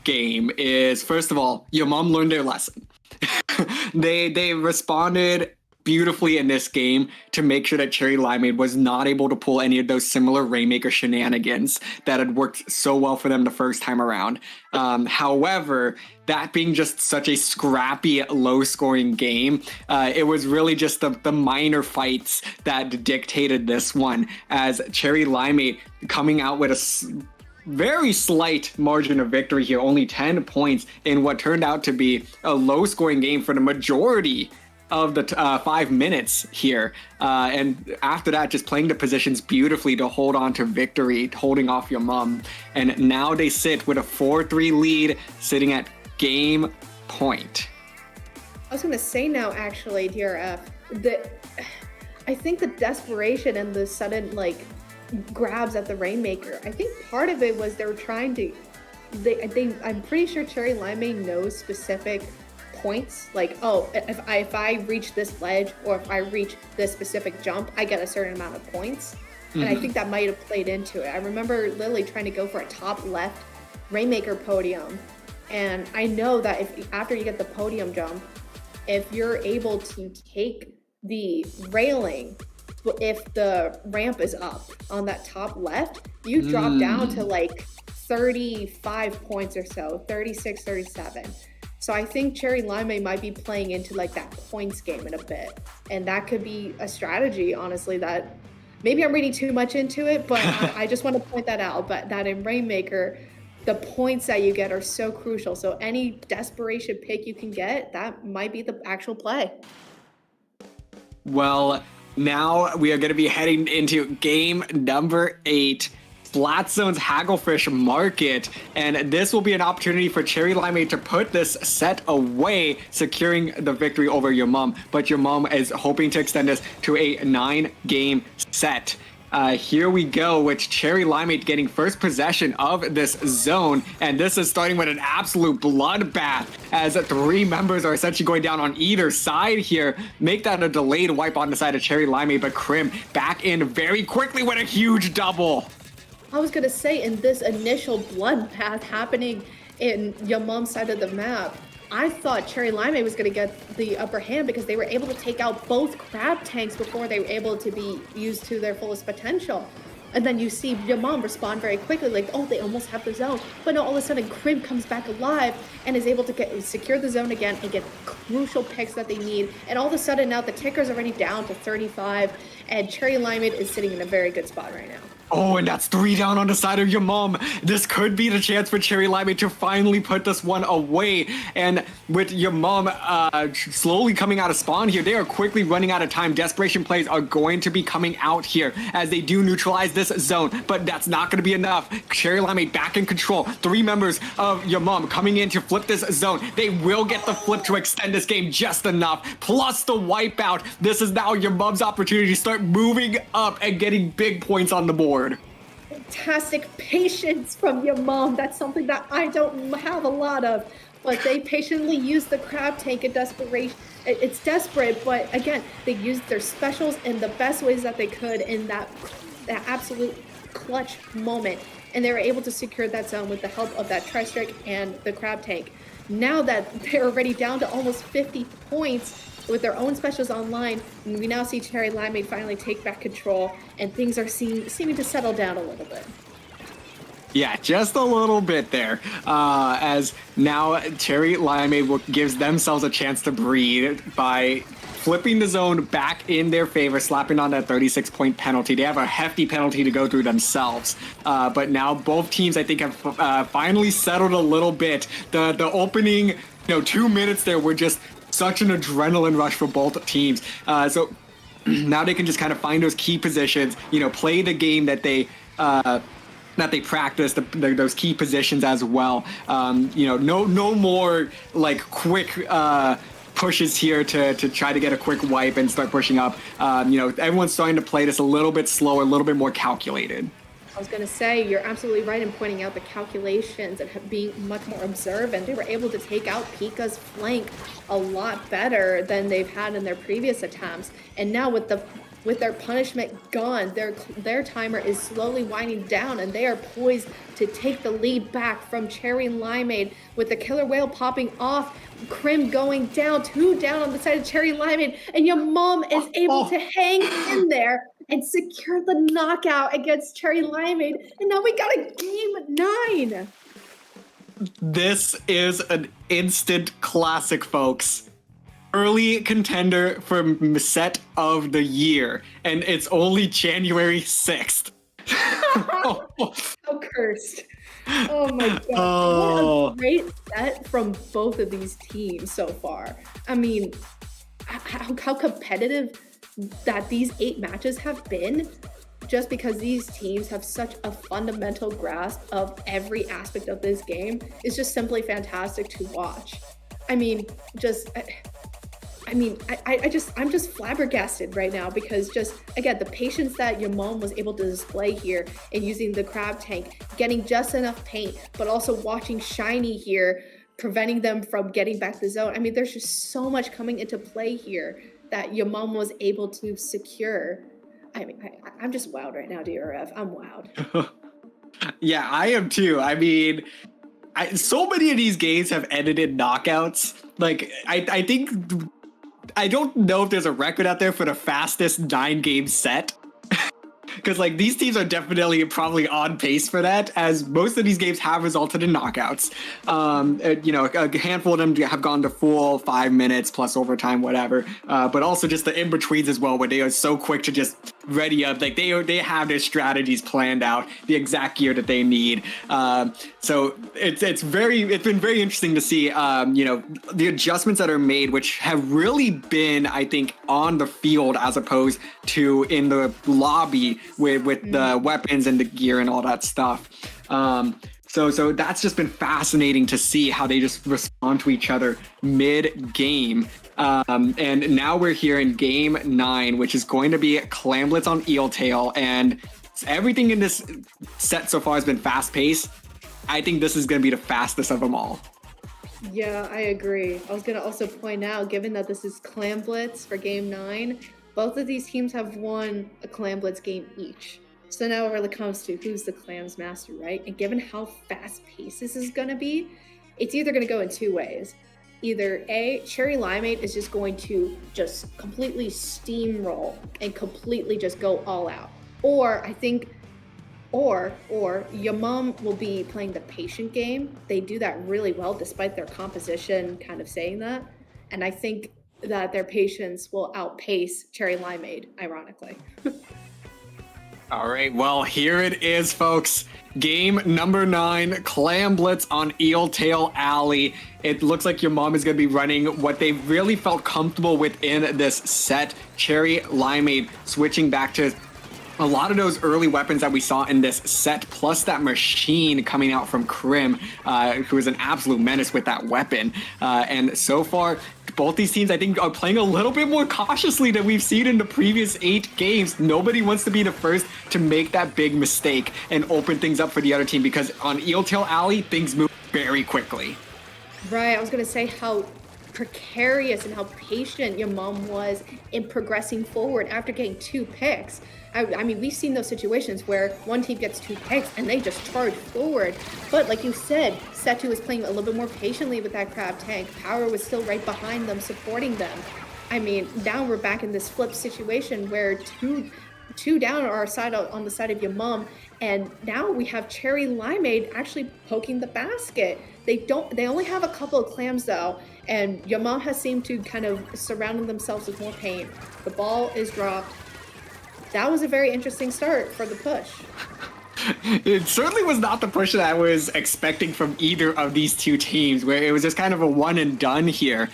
game is, first of all, your mom learned their lesson. They responded beautifully in this game to make sure that Cherry Limeade was not able to pull any of those similar Rainmaker shenanigans that had worked so well for them the first time around. However, that being just such a scrappy, low-scoring game, it was really just the minor fights that dictated this one, as Cherry Limeade coming out with a very slight margin of victory here, only 10 points in what turned out to be a low-scoring game for the majority of the 5 minutes here. And after that, just playing the positions beautifully to hold on to victory, holding off your mom. And now they sit with a 4-3 lead, sitting at game point. I was gonna say now, actually, DRF, that I think the desperation and the sudden grabs at the Rainmaker, I think part of it was they were trying to, I'm pretty sure Cherry Limeade knows specific points, like, oh, if I reach this ledge or if I reach this specific jump, I get a certain amount of points. And I think that might have played into it. I remember Lily trying to go for a top left Rainmaker podium, and I know that if after you get the podium jump, if you're able to take the railing, if the ramp is up on that top left, you drop down to 35 points or so, 36, 37. So I think Cherry Limeade might be playing into that points game in a bit. And that could be a strategy, honestly, that maybe I'm reading too much into it, but I just want to point that out. But that in Rainmaker, the points that you get are so crucial. So any desperation pick you can get, that might be the actual play. Well, now we are going to be heading into game number 8, Flat Zone's Hagglefish Market, and this will be an opportunity for Cherry Limeade to put this set away, securing the victory over your mom. But your mom is hoping to extend this to a 9-game set. Here we go with Cherry Limeade getting first possession of this zone, and this is starting with an absolute bloodbath as 3 members are essentially going down on either side here. Make that a delayed wipe on the side of Cherry Limeade, but Krim back in very quickly with a huge double. I was gonna say, in this initial bloodbath happening in your mom's side of the map, I thought Cherry Limeade was going to get the upper hand because they were able to take out both crab tanks before they were able to be used to their fullest potential. And then you see your mom respond very quickly, like, oh, they almost have the zone. But no, all of a sudden, Krim comes back alive and is able to secure the zone again and get crucial picks that they need. And all of a sudden, now the ticker's already down to 35, and Cherry Limeade is sitting in a very good spot right now. Oh, and that's 3 down on the side of your mom. This could be the chance for Cherry Limeade to finally put this one away. And with your mom slowly coming out of spawn here, they are quickly running out of time. Desperation plays are going to be coming out here as they do neutralize this zone, but that's not going to be enough. Cherry Limeade back in control. 3 members of your mom coming in to flip this zone. They will get the flip to extend this game just enough, plus the wipeout. This is now your mom's opportunity to start moving up and getting big points on the board. Fantastic patience from your mom. That's something that I don't have a lot of. But they patiently use the crab tank in desperation. It's desperate, but again, they used their specials in the best ways that they could in that absolute clutch moment. And they were able to secure that zone with the help of that tri-strike and the crab tank. Now that they're already down to almost 50 points, with their own specials online, and we now see Cherry Limeade finally take back control, and things are seeming to settle down a little bit. Yeah, just a little bit there, as now Cherry Limeade gives themselves a chance to breathe by flipping the zone back in their favor, slapping on that 36-point penalty. They have a hefty penalty to go through themselves, but now both teams, I think, have finally settled a little bit. The opening 2 minutes there were just such an adrenaline rush for both teams. So now they can just kind of find those key positions, play the game that they practice, those key positions as well. No more quick pushes here to try to get a quick wipe and start pushing up. Everyone's starting to play this a little bit slower, a little bit more calculated. I was going to say, you're absolutely right in pointing out the calculations and being much more observant. They were able to take out Pika's flank a lot better than they've had in their previous attempts. And now with the with their punishment gone, their timer is slowly winding down, and they are poised to take the lead back from Cherry and Limeade with the killer whale popping off, Crim going down, 2 down on the side of Cherry and Limeade, and your mom is able to hang in there and secure the knockout against Cherry Limeade, and now we got a game 9. This is an instant classic, folks. Early contender for set of the year, and it's only January 6th. How cursed. Oh my god. Oh. What a great set from both of these teams so far. I mean, how competitive that these 8 matches have been, just because these teams have such a fundamental grasp of every aspect of this game, is just simply fantastic to watch. I mean, I'm just flabbergasted right now, because just, again, the patience that Yamon was able to display here in using the crab tank, getting just enough paint, but also watching Shiny here, preventing them from getting back the zone. I mean, there's just so much coming into play here that Yamon was able to secure. I mean, I'm just wowed right now, DRF. I'm wowed. Yeah, I am too. I mean, so many of these games have ended in knockouts. Like, I think, I don't know if there's a record out there for the fastest 9-game set. Because, like, these teams are definitely probably on pace for that, as most of these games have resulted in knockouts. You know, a handful of them have gone to full 5 minutes plus overtime, whatever. But also just the in-betweens as well, where they are so quick to just ready up. Like, they have their strategies planned out, the exact gear that they need. So it's been very interesting to see, you know, the adjustments that are made, which have really been, I think, on the field as opposed to in the lobby with the weapons and the gear and all that stuff. So that's just been fascinating to see how they just respond to each other mid-game. And now we're here in game 9, which is going to be Clamblitz on Eeltail, and everything in this set so far has been fast-paced. I think this is going to be the fastest of them all. Yeah, I agree. I was going to also point out, given that this is Clamblitz for game 9, both of these teams have won a Clamblitz game each. So now it really comes to who's the Clams master, right? And given how fast-paced this is going to be, it's either going to go in 2 ways. Either A, Cherry Limeade is just going to just completely steamroll and completely just go all out. Or I think, or Yamam will be playing the patient game. They do that really well despite their composition kind of saying that. And I think that their patience will outpace Cherry Limeade, ironically. All right, well, here it is, folks. Game number 9, Clamblitz on Eeltail Alley. It looks like your mom is going to be running what they really felt comfortable with in this set. Cherry Limeade switching back to a lot of those early weapons that we saw in this set, plus that machine coming out from Crim, who is an absolute menace with that weapon. And so far, both these teams, I think, are playing a little bit more cautiously than we've seen in the previous 8 games. Nobody wants to be the first to make that big mistake and open things up for the other team, because on Eeltail Alley, things move very quickly. Right, I was going to say how precarious and how patient your mom was in progressing forward after getting 2 picks. I mean, we've seen those situations where one team gets 2 picks and they just charge forward. But like you said, Setu was playing a little bit more patiently with that crab tank. Power was still right behind them, supporting them. I mean, now we're back in this flip situation where two down on our side, on the side of your mom, and now we have Cherry Limeade actually poking the basket. They only have a couple of clams though, and your mom has seemed to kind of surround themselves with more paint. The ball is dropped. That was a very interesting start for the push. It certainly was not the push that I was expecting from either of these 2 teams, where it was just kind of a one and done here.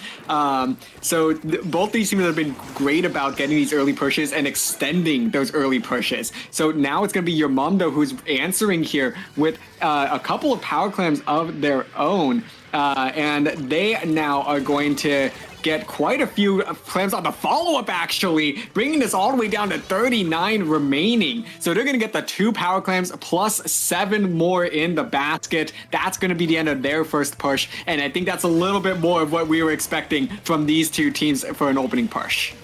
So both these teams have been great about getting these early pushes and extending those early pushes. So now it's going to be your mom, though, who's answering here with a couple of power clams of their own. And they now are going to get quite a few clams on the follow-up, actually, bringing this all the way down to 39 remaining. So they're going to get the 2 power clams plus 7 more in the basket. That's going to be the end of their first push, and I think that's a little bit more of what we were expecting from these 2 teams for an opening push.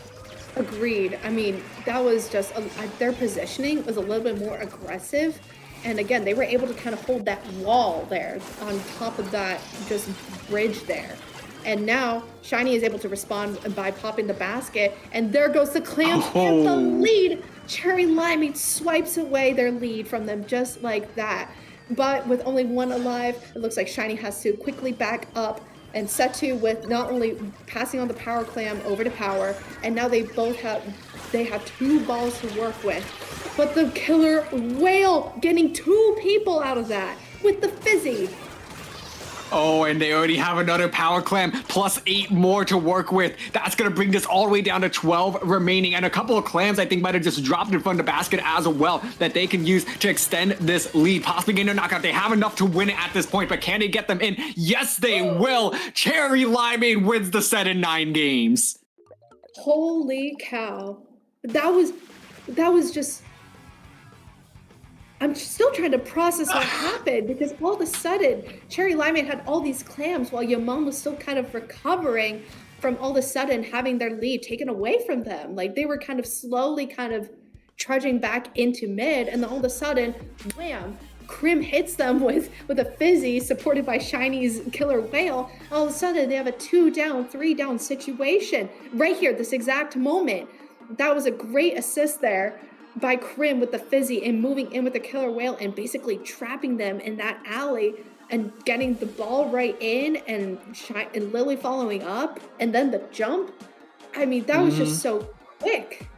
Agreed. I mean, that was just their positioning was a little bit more aggressive, and again, they were able to kind of hold that wall there on top of that just bridge there. And now Shiny is able to respond by popping the basket, and there goes the Clams and the lead. Cherry Limeade swipes away their lead from them just like that. But with only one alive, it looks like Shiny has to quickly back up, and Setu with not only passing on the Power Clam over to Power, and now they have 2 balls to work with. But the Killer Whale getting 2 people out of that with the Fizzy. Oh, and they already have another Power Clam plus 8 more to work with. That's going to bring this all the way down to 12 remaining. And a couple of clams, I think, might have just dropped in front of the basket as well that they can use to extend this lead. Possibly getting a knockout. They have enough to win it at this point, but can they get them in? Yes, they will. Cherry Limeade wins the set in 9 games. Holy cow. That was just... I'm still trying to process what happened, because all of a sudden, Cherry Limeade had all these clams while Yaman was still kind of recovering from all of a sudden having their lead taken away from them. Like, they were kind of slowly kind of trudging back into mid, and then all of a sudden, wham, Crim hits them with a Fizzy supported by Shiny's Killer Whale. All of a sudden, they have a 2 down, 3 down situation right here, this exact moment. That was a great assist there by Crim with the Fizzy and moving in with the Killer Whale and basically trapping them in that alley and getting the ball right in, and Lily following up, and then the jump. I mean, that was just so quick.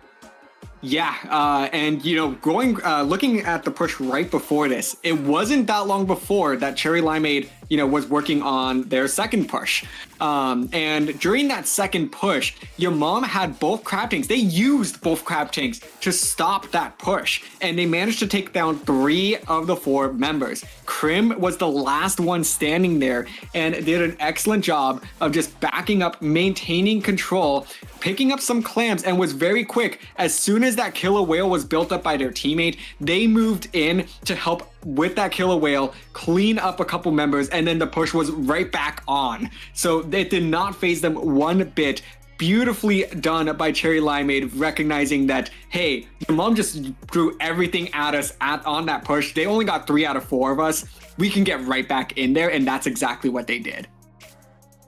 Yeah, and looking at the push right before this, it wasn't that long before that Cherry Limeade, was working on their second push. And during that second push, your mom had both crab tanks. They used both crab tanks to stop that push, and they managed to take down 3 of the 4 members. Crim was the last one standing there and did an excellent job of just backing up, maintaining control, picking up some clams, and was very quick. As soon as that Killer Whale was built up by their teammate, they moved in to help with that Killer Whale, clean up a couple members, and then the push was right back on. So it did not phase them one bit. Beautifully done by Cherry Limeade, recognizing that, hey, your mom just threw everything at us on that push. They only got 3 out of 4 of us. We can get right back in there, and that's exactly what they did.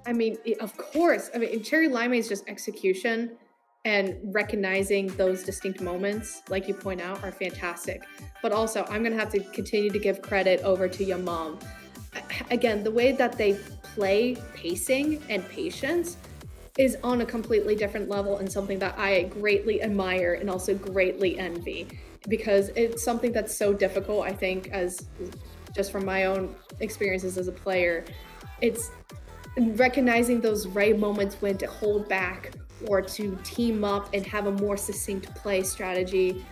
I mean, of course. I mean, Cherry Limeade's just execution and recognizing those distinct moments, like you point out, are fantastic. But also, I'm going to have to continue to give credit over to your mom. Again, the way that they play pacing and patience is on a completely different level, and something that I greatly admire and also greatly envy, because it's something that's so difficult, I think, as just from my own experiences as a player. It's recognizing those right moments when to hold back or to team up and have a more succinct play strategy.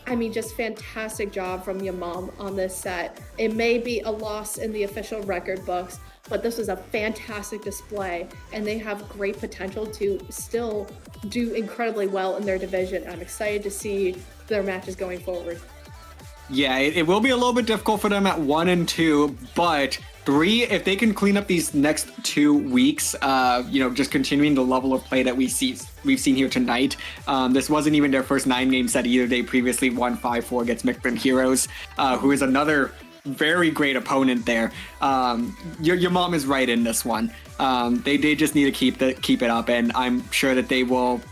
I mean, just fantastic job from your mom on this set. It may be a loss in the official record books, but this was a fantastic display, and they have great potential to still do incredibly well in their division. I'm excited to see their matches going forward. Yeah, it will be a little bit difficult for them at 1 and 2, but 3, if they can clean up these next 2 weeks, just continuing the level of play that we've seen here tonight. This wasn't even their first 9-game set either. They previously won 5-4 against Micron Heroes, who is another very great opponent there. Your mom is right in this one. They just need to keep it up, and I'm sure that they will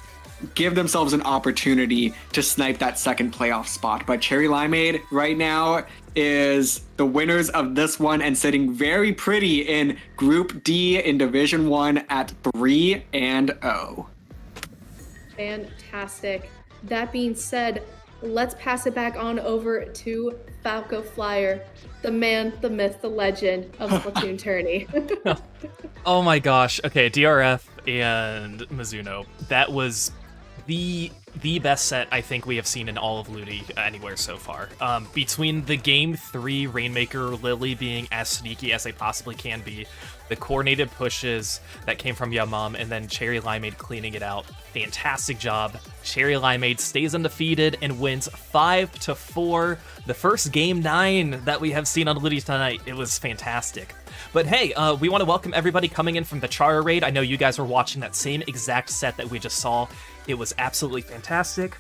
give themselves an opportunity to snipe that second playoff spot. But Cherry Limeade right now is the winners of this one and sitting very pretty in Group D in Division 1 at 3-0. Fantastic. That being said, let's pass it back on over to Falco Flyer, the man, the myth, the legend of Splatoon Tourney. Oh my gosh. Okay, DRF and Mizuno. That was the best set I think we have seen in all of LUTI anywhere so far. Between the Game 3 Rainmaker Lily being as sneaky as they possibly can be, the coordinated pushes that came from Yamam, and then Cherry Limeade cleaning it out. Fantastic job. Cherry Limeade stays undefeated and wins 5-4. The first Game 9 that we have seen on LUTI tonight. It was fantastic. But hey, we want to welcome everybody coming in from the Chara raid. I know you guys were watching that same exact set that we just saw. It was absolutely fantastic.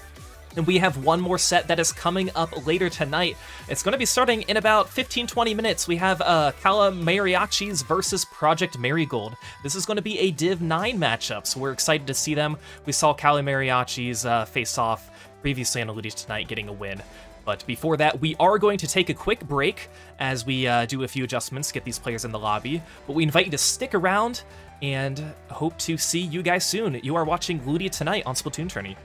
And we have one more set that is coming up later tonight. It's going to be starting in about 15-20 minutes. We have Kala Mariachis versus Project Marigold. This is going to be a Div 9 matchup, so we're excited to see them. We saw Kala Mariachis face off previously on LUTI Tonight, getting a win. But before that, we are going to take a quick break as we do a few adjustments, get these players in the lobby. But we invite you to stick around and hope to see you guys soon. You are watching LUTI Tonight on Splatoon Tourney.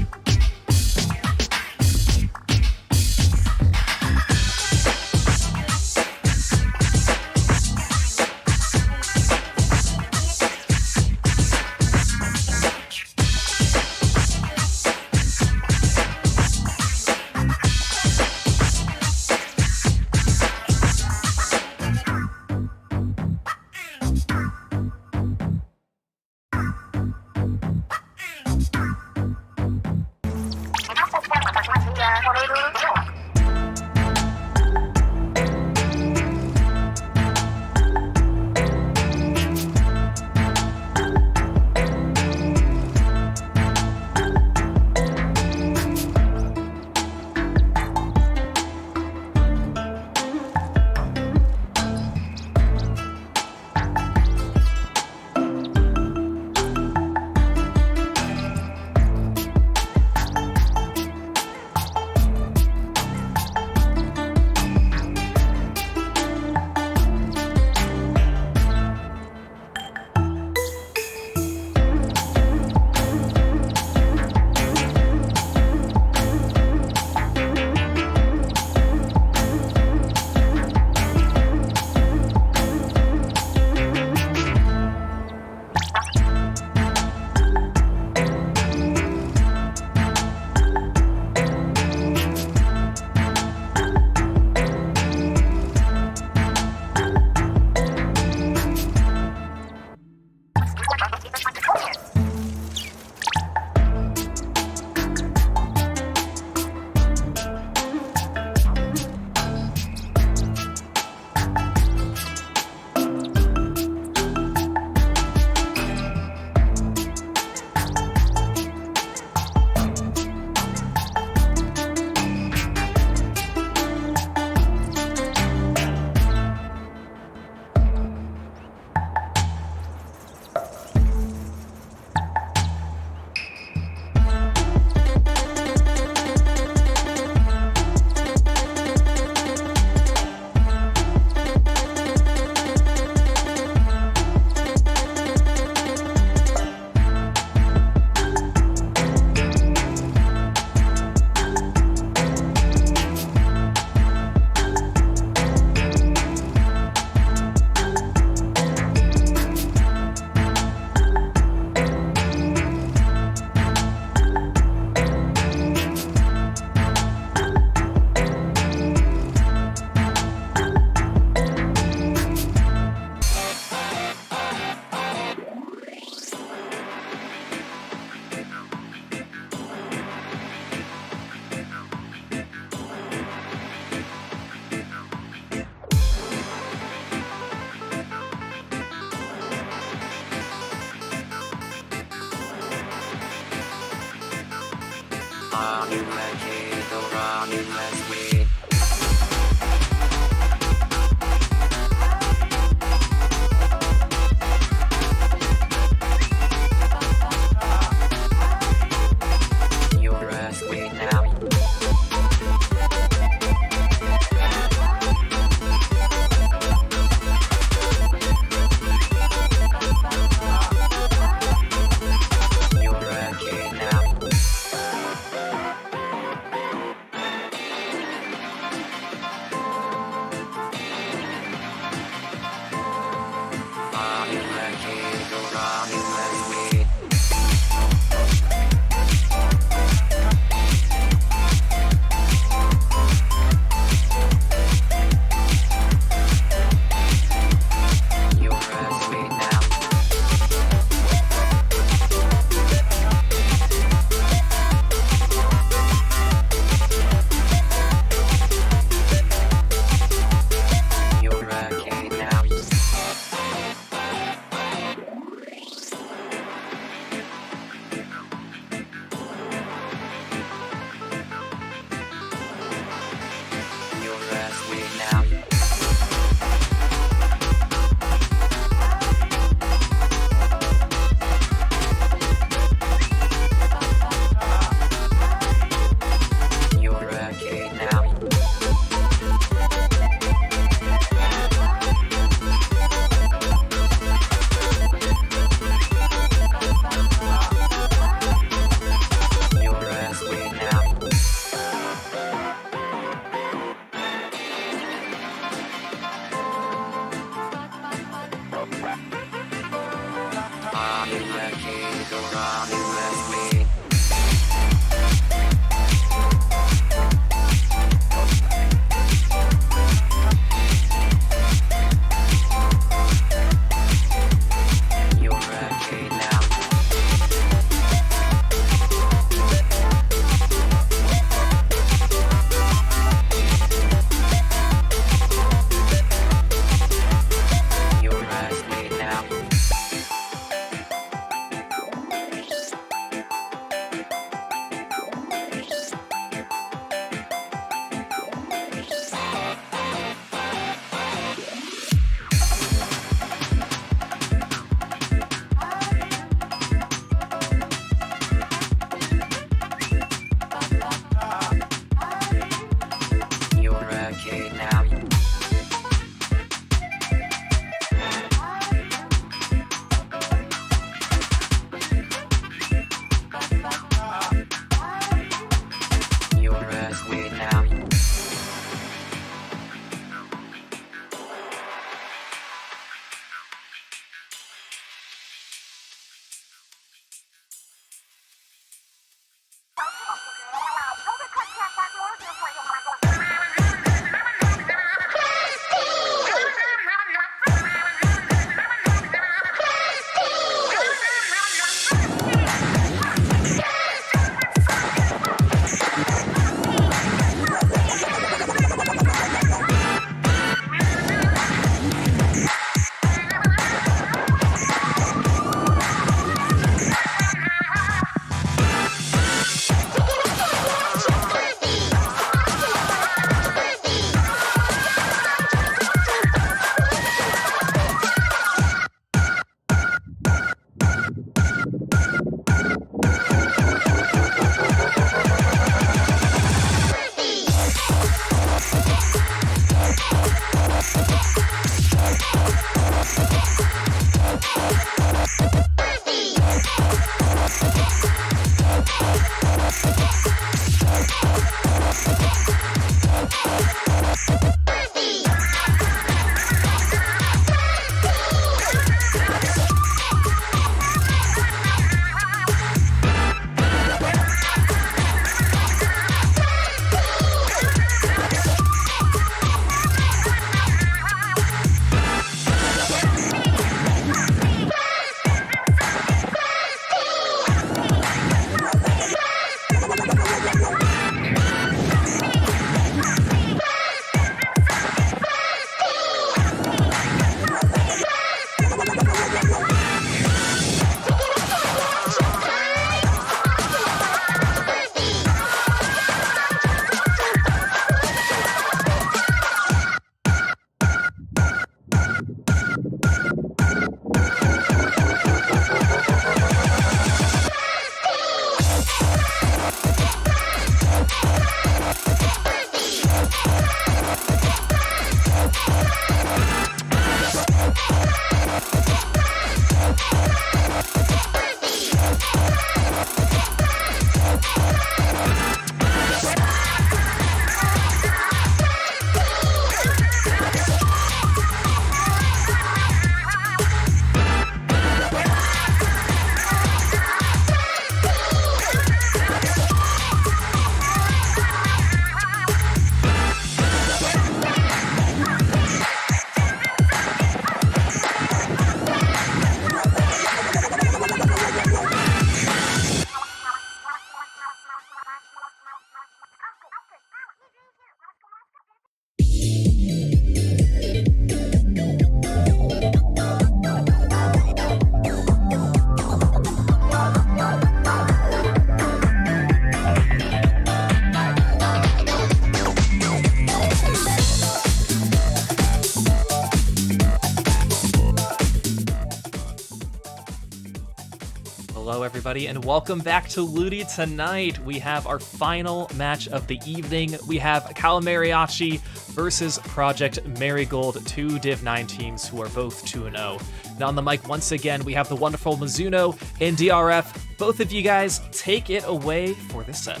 everybody, and welcome back to LUTI Tonight. We have our final match of the evening. We have Calamariachi versus Project Marigold, two Div 9 teams who are both 2-0. Now on the mic once again, we have the wonderful Mizuno and DRF. Both of you guys, take it away for this set.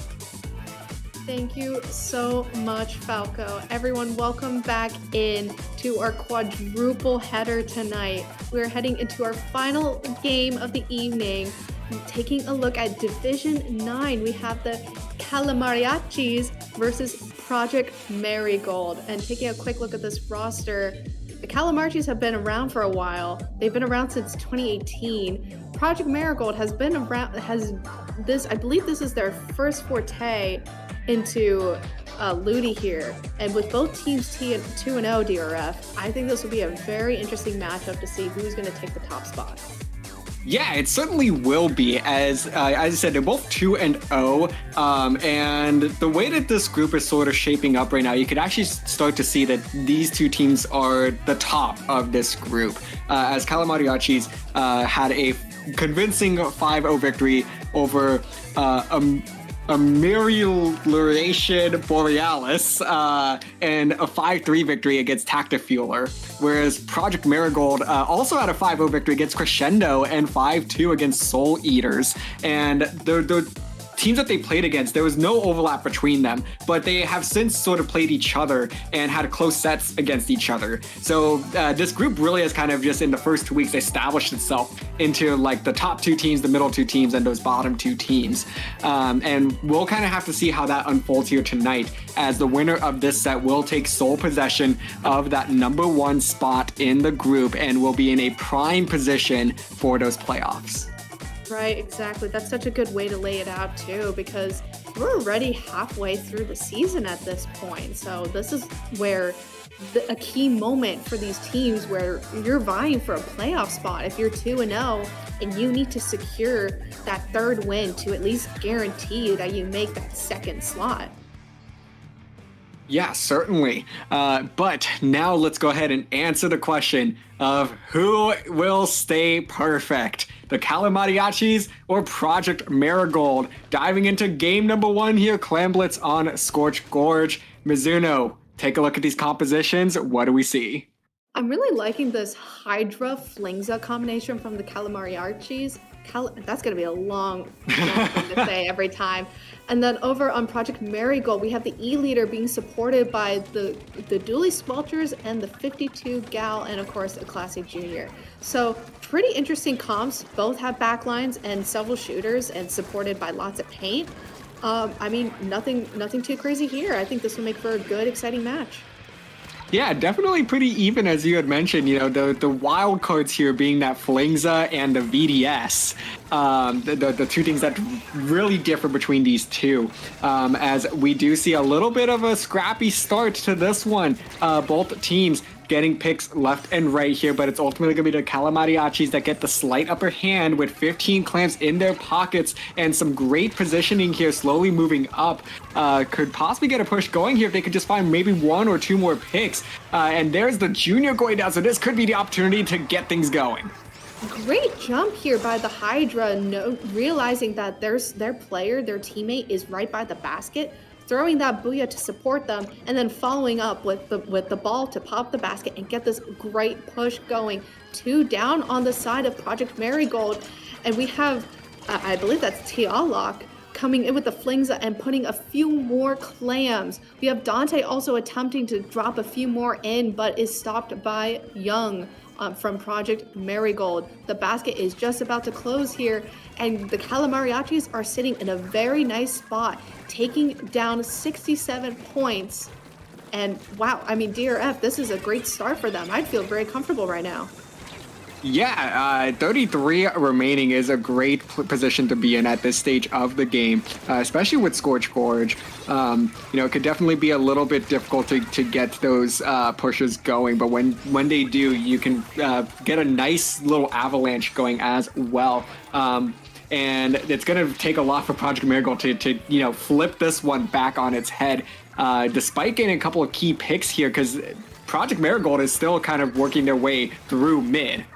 Thank you so much, Falco. Everyone, welcome back in to our quadruple header tonight. We're heading into our final game of the evening. Taking a look at Division 9, we have the Calamariachis versus Project Marigold. And taking a quick look at this roster, the Calamariachis have been around for a while. They've been around since 2018. Project Marigold has been around, I believe this is their first forte into LUTI here, and with both teams 2-0 DRF, I think this will be a very interesting matchup to see who's going to take the top spot. Yeah, it certainly will be. As I said, they're both 2-0, and the way that this group is sort of shaping up right now, you could actually start to see that these two teams are the top of this group. As Calamariachis had a convincing 5-0 victory over Amelioration Borealis and a 5-3 victory against Tactifueler, whereas Project Marigold also had a 5-0 victory against Crescendo and 5-2 against Soul Eaters. And the teams that they played against, there was no overlap between them, but they have since sort of played each other and had close sets against each other. So this group really has kind of just in the first 2 weeks established itself into like the top two teams, the middle two teams, and those bottom two teams. And we'll kind of have to see how that unfolds here tonight, as the winner of this set will take sole possession of that number one spot in the group and will be in a prime position for those playoffs. Right, exactly. That's such a good way to lay it out too, because we're already halfway through the season at this point. So this is where a key moment for these teams where you're vying for a playoff spot. If you're 2-0 and you need to secure that third win to at least guarantee that you make that second slot. Yeah, certainly. But now let's go ahead and answer the question of who will stay perfect, the Calamariachis or Project Marigold. Diving into game number one here, Clam Blitz on Scorched Gorge. Mizuno, take a look at these compositions. What do we see? I'm really liking this Hydra Flingza combination from the Calamariachis. That's going to be a long thing to say every time. And then over on Project Marigold, we have the E-Leader being supported by the Dually Swelters and the 52 Gal, and of course a Classic Junior. So pretty interesting comps. Both have backlines and several shooters and supported by lots of paint. I mean, nothing too crazy here. I think this will make for a good, exciting match. Yeah, definitely pretty even, as you had mentioned. You know, the wild cards here being that Flingza and the VDS, the two things that really differ between these two. As we do see a little bit of a scrappy start to this one. Both teams getting picks left and right here, but it's ultimately going to be the Calamariachis that get the slight upper hand with 15 clams in their pockets and some great positioning here, slowly moving up. Could possibly get a push going here if they could just find maybe one or two more picks. And there's the Junior going down, so this could be the opportunity to get things going. Great jump here by the Hydra, realizing that their teammate is right by the basket, throwing that booyah to support them, and then following up with the ball to pop the basket and get this great push going. 2 down on the side of Project Marigold, and we have, I believe that's Tialok, coming in with the Flingza and putting a few more clams. We have Dante also attempting to drop a few more in, but is stopped by Young from Project Marigold. The basket is just about to close here, and the Calamariachis are sitting in a very nice spot, taking down 67 points. And wow, I mean, DRF, this is a great start for them. I'd feel very comfortable right now. Yeah, 33 remaining is a great position to be in at this stage of the game, especially with Scorched Gorge. You know, it could definitely be a little bit difficult to get those pushes going, but when they do, you can get a nice little avalanche going as well. And it's going to take a lot for Project Marigold to you know, flip this one back on its head, despite getting a couple of key picks here, because Project Marigold is still kind of working their way through mid.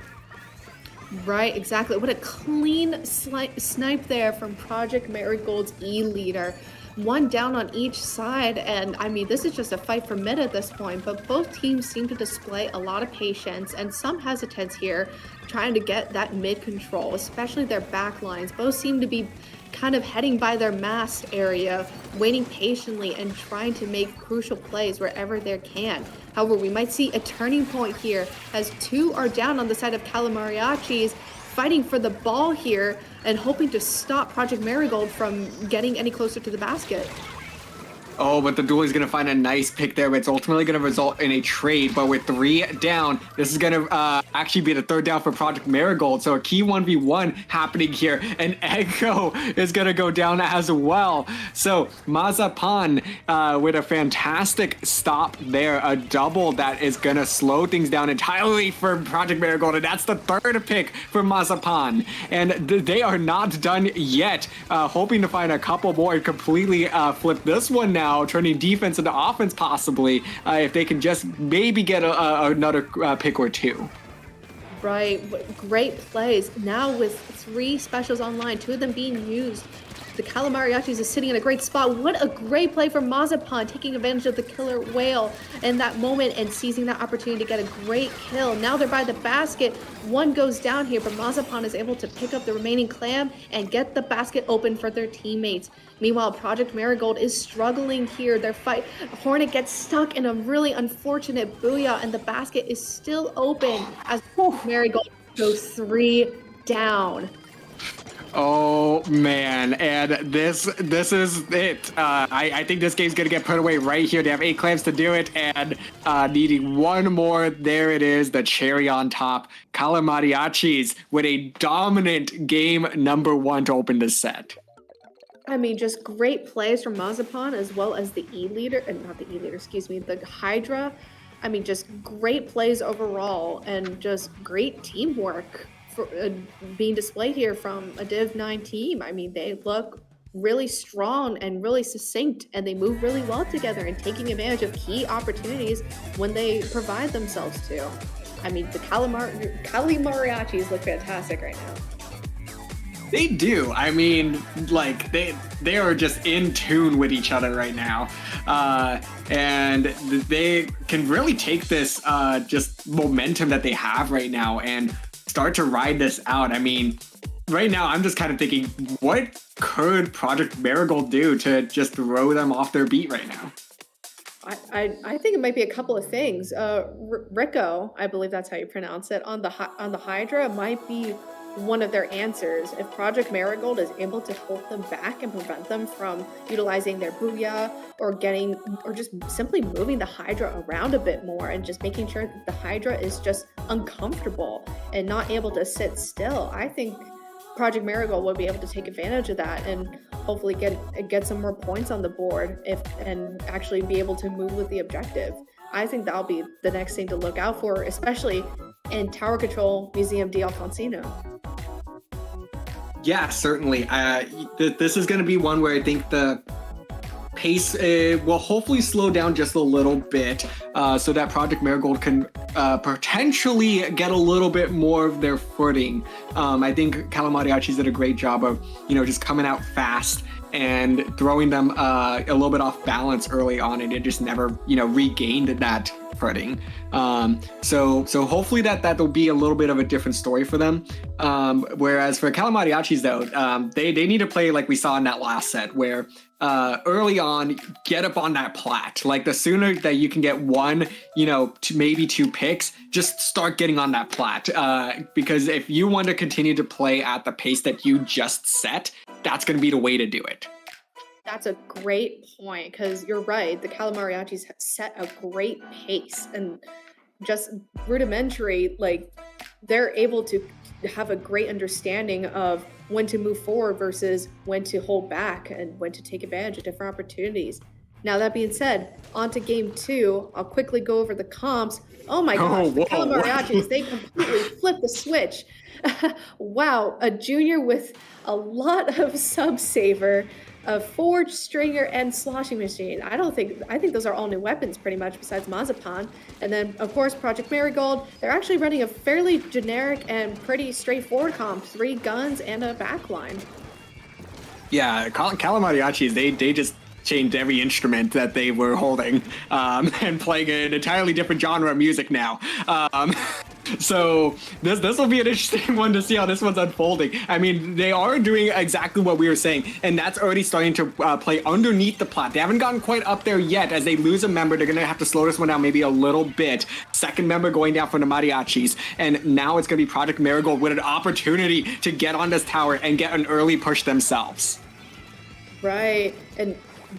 Right, exactly. What a clean snipe there from Project Marigold's E-leader. One down on each side, and I mean, this is just a fight for mid at this point, but both teams seem to display a lot of patience and some hesitance here, trying to get that mid control, especially their back lines. Both seem to be kind of heading by their mast area, waiting patiently and trying to make crucial plays wherever they can. However, we might see a turning point here as two are down on the side of Calamariachis, fighting for the ball here and hoping to stop Project Marigold from getting any closer to the basket. Oh, but the duel is going to find a nice pick there. It's ultimately going to result in a trade. But with 3 down, this is going to actually be the 3rd down for Project Marigold. So a key 1v1 happening here. And Echo is going to go down as well. So Mazapan with a fantastic stop there. A double that is going to slow things down entirely for Project Marigold. And that's the 3rd pick for Mazapan. And they are not done yet. Hoping to find a couple more and completely flip this one now. Turning defense into offense possibly, if they can just maybe get another pick or 2. Right, great plays. Now with 3 specials online, 2 of them being used, the Calamariachis is sitting in a great spot. What a great play from Mazapan, taking advantage of the killer whale in that moment and seizing that opportunity to get a great kill. Now they're by the basket. One goes down here, but Mazapan is able to pick up the remaining clam and get the basket open for their teammates. Meanwhile, Project Marigold is struggling here. Their fight, Hornet gets stuck in a really unfortunate booyah, and the basket is still open as Marigold goes 3 down. Oh man, and this is it. I think this game's gonna get put away right here. They have 8 clams to do it, and needing one more. There it is, the cherry on top. Calamariachis with a dominant game number 1 to open this set. I mean, just great plays from Mazapan as well as the E-leader, and not the E-leader, excuse me, the Hydra. I mean, just great plays overall and just great teamwork for, being displayed here from a Div 9 team. I mean, they look really strong and really succinct, and they move really well together and taking advantage of key opportunities when they provide themselves to. I mean, the Calamariachis look fantastic right now. They do. I mean, like they are just in tune with each other right now, and they can really take this just momentum that they have right now and start to ride this out. I mean, right now I'm just kind of thinking, what could Project Marigold do to just throw them off their beat right now? I think it might be a couple of things. Rico, I believe that's how you pronounce it, on the Hydra might be one of their answers. If Project Marigold is able to hold them back and prevent them from utilizing their booyah or just simply moving the Hydra around a bit more and just making sure that the Hydra is just uncomfortable and not able to sit still, I think Project Marigold would be able to take advantage of that and hopefully get some more points on the board and actually be able to move with the objective. I think that'll be the next thing to look out for, especially in Tower Control Museum d'Alfonsino. Yeah, certainly. This is going to be one where I think the pace will hopefully slow down just a little bit so that Project Marigold can potentially get a little bit more of their footing. I think Calamariachis did a great job of, just coming out fast and throwing them a little bit off balance early on, and it just never, regained that footing. So hopefully that will be a little bit of a different story for them. Whereas for Calamariachis, though, they need to play like we saw in that last set, where early on, get up on that plat. Like the sooner that you can get one, maybe 2 picks, just start getting on that plat. Because if you want to continue to play at the pace that you just set, that's going to be the way to do it. That's a great point, because you're right. The Calamariachis set a great pace, and just rudimentary, like they're able to have a great understanding of when to move forward versus when to hold back and when to take advantage of different opportunities. Now, that being said, on to game 2. I'll quickly go over the comps. Oh my gosh, the Calamariachis, they completely flipped the switch. Wow, a junior with a lot of sub-saver, a Forge, Stringer, and Sloshing Machine. I think those are all new weapons pretty much besides Mazapan. And then, of course, Project Marigold. They're actually running a fairly generic and pretty straightforward comp. 3 guns and a backline. Yeah, Calamariachis, they just changed every instrument that they were holding and playing an entirely different genre of music now. So this will be an interesting one to see how this one's unfolding. I mean, they are doing exactly what we were saying, and that's already starting to play underneath the plot. They haven't gotten quite up there yet. As they lose a member, they're going to have to slow this one down maybe a little bit. Second member going down for the Mariachis, and now it's going to be Project Marigold with an opportunity to get on this tower and get an early push themselves. Right, and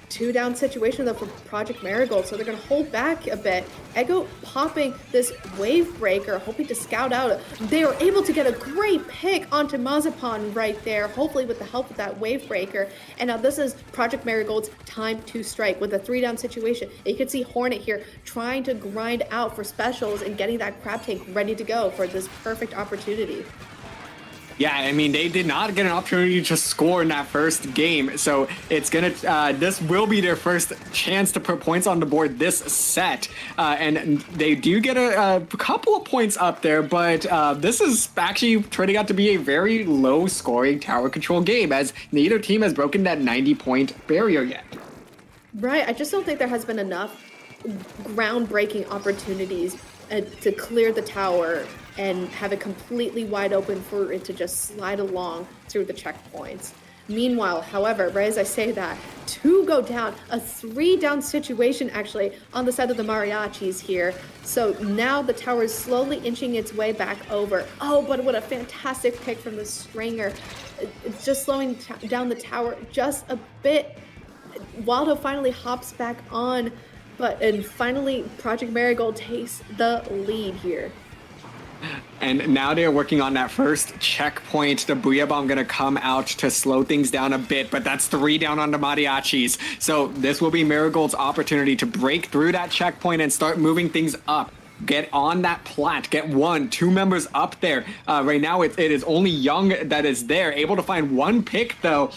2 down situation though for Project Marigold, so they're going to hold back a bit. Ego popping this wave breaker, hoping to scout out. They were able to get a great pick onto Mazapan right there, hopefully with the help of that wave breaker. And now this is Project Marigold's time to strike with a 3 down situation. And you can see Hornet here trying to grind out for specials and getting that crab tank ready to go for this perfect opportunity. Yeah, I mean, they did not get an opportunity to score in that first game, so it's gonna. This will be their first chance to put points on the board this set, and they do get a couple of points up there, but this is actually turning out to be a very low-scoring tower control game, as neither team has broken that 90-point barrier yet. Right, I just don't think there has been enough groundbreaking opportunities to clear the tower and have it completely wide open for it to just slide along through the checkpoints. Meanwhile, however, right as I say that, 2 go down, a 3 down situation actually on the side of the Mariachis here. So now the tower is slowly inching its way back over. Oh, but what a fantastic pick from the Stringer. Just slowing down the tower just a bit. Waldo finally hops back on, and finally Project Marigold takes the lead here. And now they're working on that first checkpoint. The Booyah Bomb going to come out to slow things down a bit, but that's 3 down on the Mariachis. So this will be Marigold's opportunity to break through that checkpoint and start moving things up. Get on that plat, get 1, 2 members up there. Right now, it is only Young that is there, able to find 1 pick, though,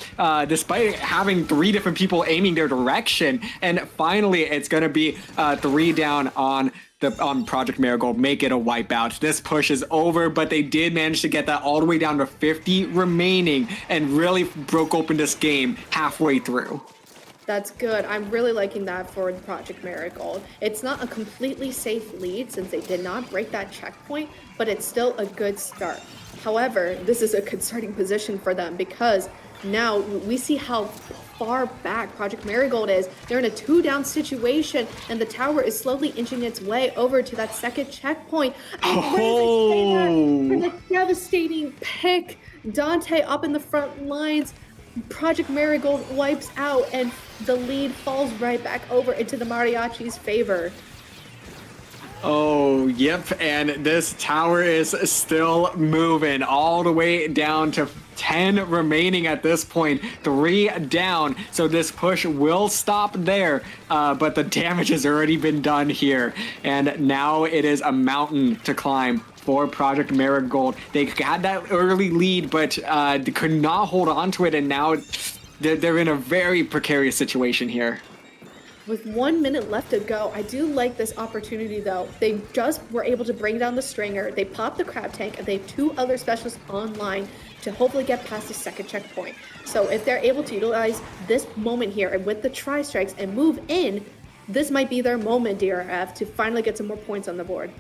despite having 3 different people aiming their direction. And finally, it's going to be 3 down on Project Marigold, make it a wipeout. This push is over, but they did manage to get that all the way down to 50 remaining and really broke open this game halfway through. That's good. I'm really liking that for Project Marigold. It's not a completely safe lead since they did not break that checkpoint, but it's still a good start. However, this is a concerning position for them because now we see how far back Project Marigold is. They're in a 2 down situation and the tower is slowly inching its way over to that second checkpoint. For the devastating pick, Dante up in the front lines. Project Marigold wipes out and the lead falls right back over into the Mariachi's favor. Oh, yep, and this tower is still moving all the way down to 10 remaining at this point, 3 down, so this push will stop there, but the damage has already been done here, and now it is a mountain to climb for Project Marigold. They had that early lead, but they could not hold on to it, and now they're in a very precarious situation here. With 1 minute left to go, I do like this opportunity though. They just were able to bring down the Stringer, they popped the crab tank, and they have 2 other specialists online to hopefully get past the second checkpoint. So if they're able to utilize this moment here and with the tri-strikes and move in, this might be their moment, DRF, to finally get some more points on the board.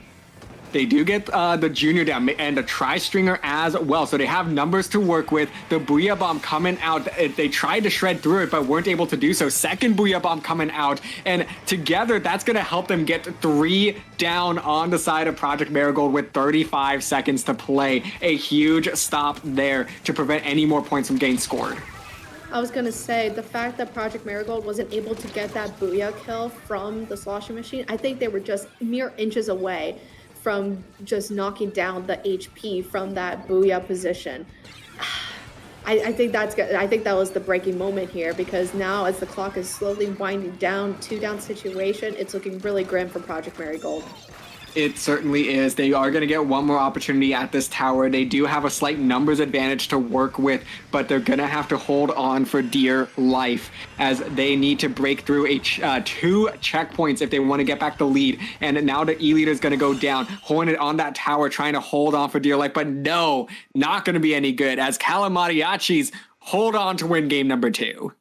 They do get the Junior down and the Tri-Stringer as well, so they have numbers to work with. The Booyah Bomb coming out, they tried to shred through it, but weren't able to do so. Second Booyah Bomb coming out, and together that's going to help them get 3 down on the side of Project Marigold with 35 seconds to play. A huge stop there to prevent any more points from getting scored. I was going to say, the fact that Project Marigold wasn't able to get that Booyah kill from the sloshing machine, I think they were just mere inches away from just knocking down the HP from that Booyah position. I think that's good. I think that was the breaking moment here because now as the clock is slowly winding down, 2 down situation, it's looking really grim for Project Marigold. It certainly is. They are going to get one more opportunity at this tower. They do have a slight numbers advantage to work with, but they're going to have to hold on for dear life as they need to break through 2 checkpoints if they want to get back the lead. And now the E-leader is going to go down, Hornet on that tower trying to hold on for dear life, but no, not going to be any good as Calamariachis hold on to win game number 2.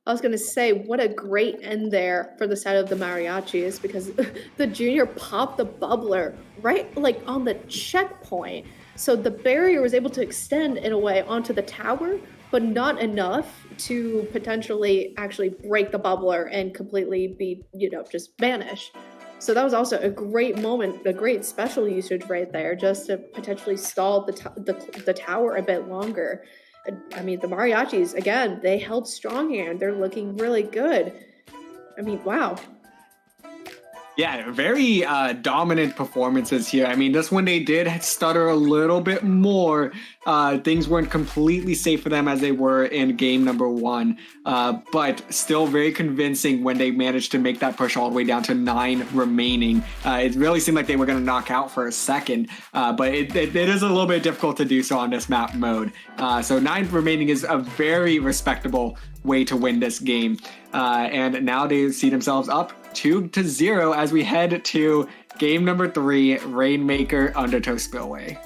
I was going to say, what a great end there for the side of the Mariachis, because the junior popped the bubbler right like on the checkpoint. So the barrier was able to extend in a way onto the tower, but not enough to potentially actually break the bubbler and completely be, just vanish. So that was also a great moment, a great special usage right there, just to potentially stall the tower a bit longer. I mean, the Mariachis, again, they held strong here and they're looking really good. I mean, wow. Yeah, very dominant performances here. I mean, this one they did stutter a little bit more. Things weren't completely safe for them as they were in game number 1, but still very convincing when they managed to make that push all the way down to 9 remaining. It really seemed like they were going to knock out for a second, but it is a little bit difficult to do so on this map mode. So 9 remaining is a very respectable way to win this game. And now they see themselves up 2-0 as we head to game number 3, Rainmaker Undertow Spillway.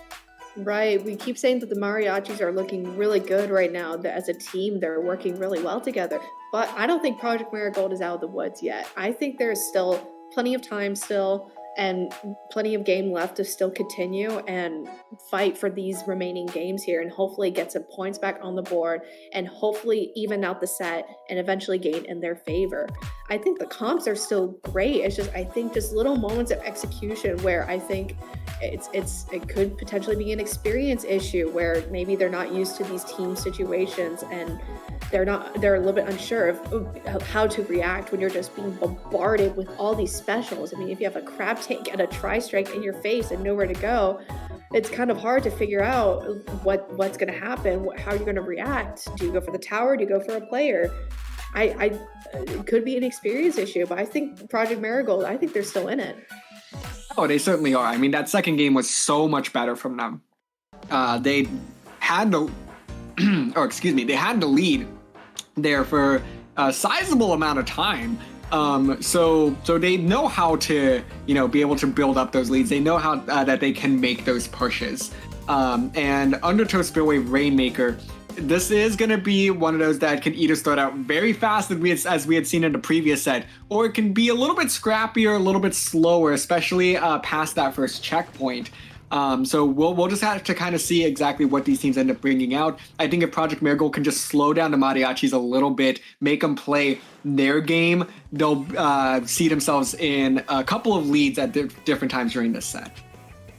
Right. We keep saying that the Mariachis are looking really good right now. That as a team, they're working really well together. But I don't think Project Marigold is out of the woods yet. I think there's still plenty of time still and plenty of game left to still continue and fight for these remaining games here and hopefully get some points back on the board and hopefully even out the set and eventually gain in their favor. I think the comps are still great. It's just, I think just little moments of execution where I think it could potentially be an experience issue where maybe they're not used to these team situations and they're a little bit unsure of how to react when you're just being bombarded with all these specials. I mean, if you have a crab tank and a tri-strike in your face and nowhere to go, it's kind of hard to figure out what's going to happen, how you're going to react. Do you go for the tower? Do you go for a player? It could be an experience issue, but I think Project Marigold, I think they're still in it. Oh, they certainly are. I mean, that second game was so much better from them. They had the, they had the lead there for a sizable amount of time. So they know how to, be able to build up those leads. They know how that they can make those pushes. And Undertow Spillway Rainmaker, this is going to be one of those that can either start out very fast as we had seen in the previous set, or it can be a little bit scrappier, a little bit slower, especially past that first checkpoint. So we'll just have to kind of see exactly what these teams end up bringing out. I think if Project Marigold can just slow down the Mariachis a little bit, make them play their game, they'll see themselves in a couple of leads at different times during this set.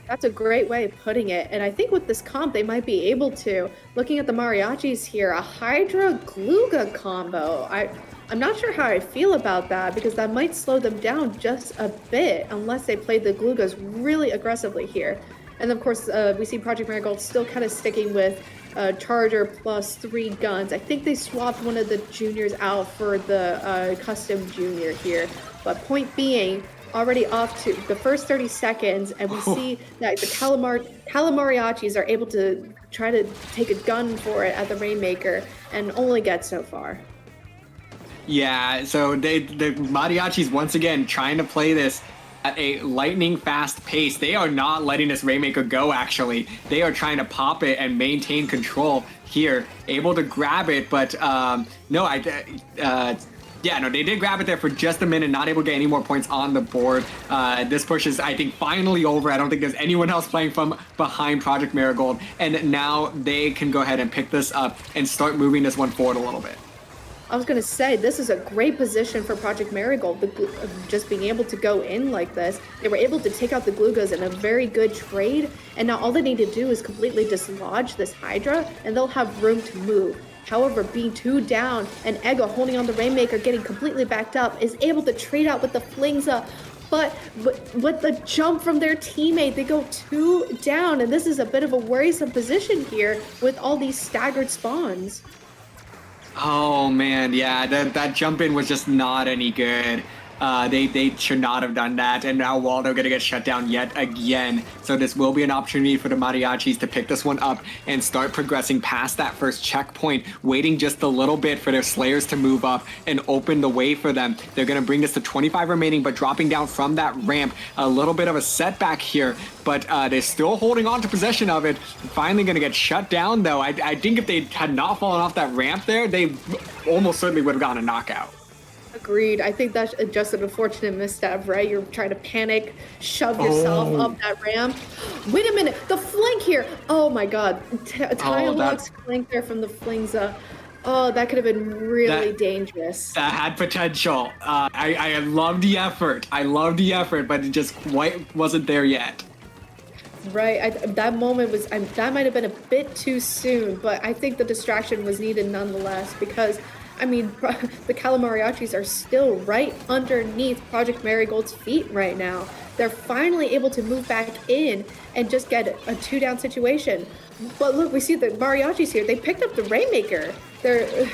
That's a great way of putting it. And I think with this comp, they might be able to, looking at the Mariachis here, a Hydra Gluga combo. I'm not sure how I feel about that because that might slow them down just a bit unless they play the Glugas really aggressively here. And of course, we see Project Marigold still kind of sticking with Charger plus 3 guns. I think they swapped one of the juniors out for the custom junior here. But point being, already off to the first 30 seconds, and we see that the Calamariachis are able to try to take a gun for it at the Rainmaker and only get so far. Yeah, so the Mariachis once again trying to play this at a lightning fast pace. They are not letting this Rainmaker go, actually. They are trying to pop it and maintain control here. Able to grab it, but they did grab it there for just a minute, not able to get any more points on the board. This push is, I think, finally over. I don't think there's anyone else playing from behind Project Marigold, and now they can go ahead and pick this up and start moving this one forward a little bit. I was going to say, this is a great position for Project Marigold, just being able to go in like this. They were able to take out the Glugas in a very good trade, and now all they need to do is completely dislodge this Hydra, and they'll have room to move. However, being 2 down and Ega holding on the Rainmaker, getting completely backed up, is able to trade out with the Flingza, but with the jump from their teammate, they go 2 down, and this is a bit of a worrisome position here with all these staggered spawns. Oh man, yeah, that jump in was just not any good. They should not have done that, and now Waldo gonna get shut down yet again. So this will be an opportunity for the Mariachis to pick this one up and start progressing past that first checkpoint, waiting just a little bit for their Slayers to move up and open the way for them. They're gonna bring this to 25 remaining, but dropping down from that ramp, a little bit of a setback here, but they're still holding on to possession of it. Finally gonna get shut down though. I think if they had not fallen off that ramp there, they almost certainly would have gotten a knockout. Agreed. I think that's just an unfortunate misstep, right? You're trying to panic, shove yourself up that ramp. Wait a minute, the flank here. Oh my God, Tylock's flank there from the Flingza. Oh, that could have been really dangerous. That had potential. I love the effort. But it just quite wasn't there yet. Right, that moment was, that might have been a bit too soon, but I think the distraction was needed nonetheless because, I mean, the Calamariachis are still right underneath Project Marigold's feet right now. They're finally able to move back in and just get a 2-down situation. But look, we see the Mariachis here. They picked up the Rainmaker. They're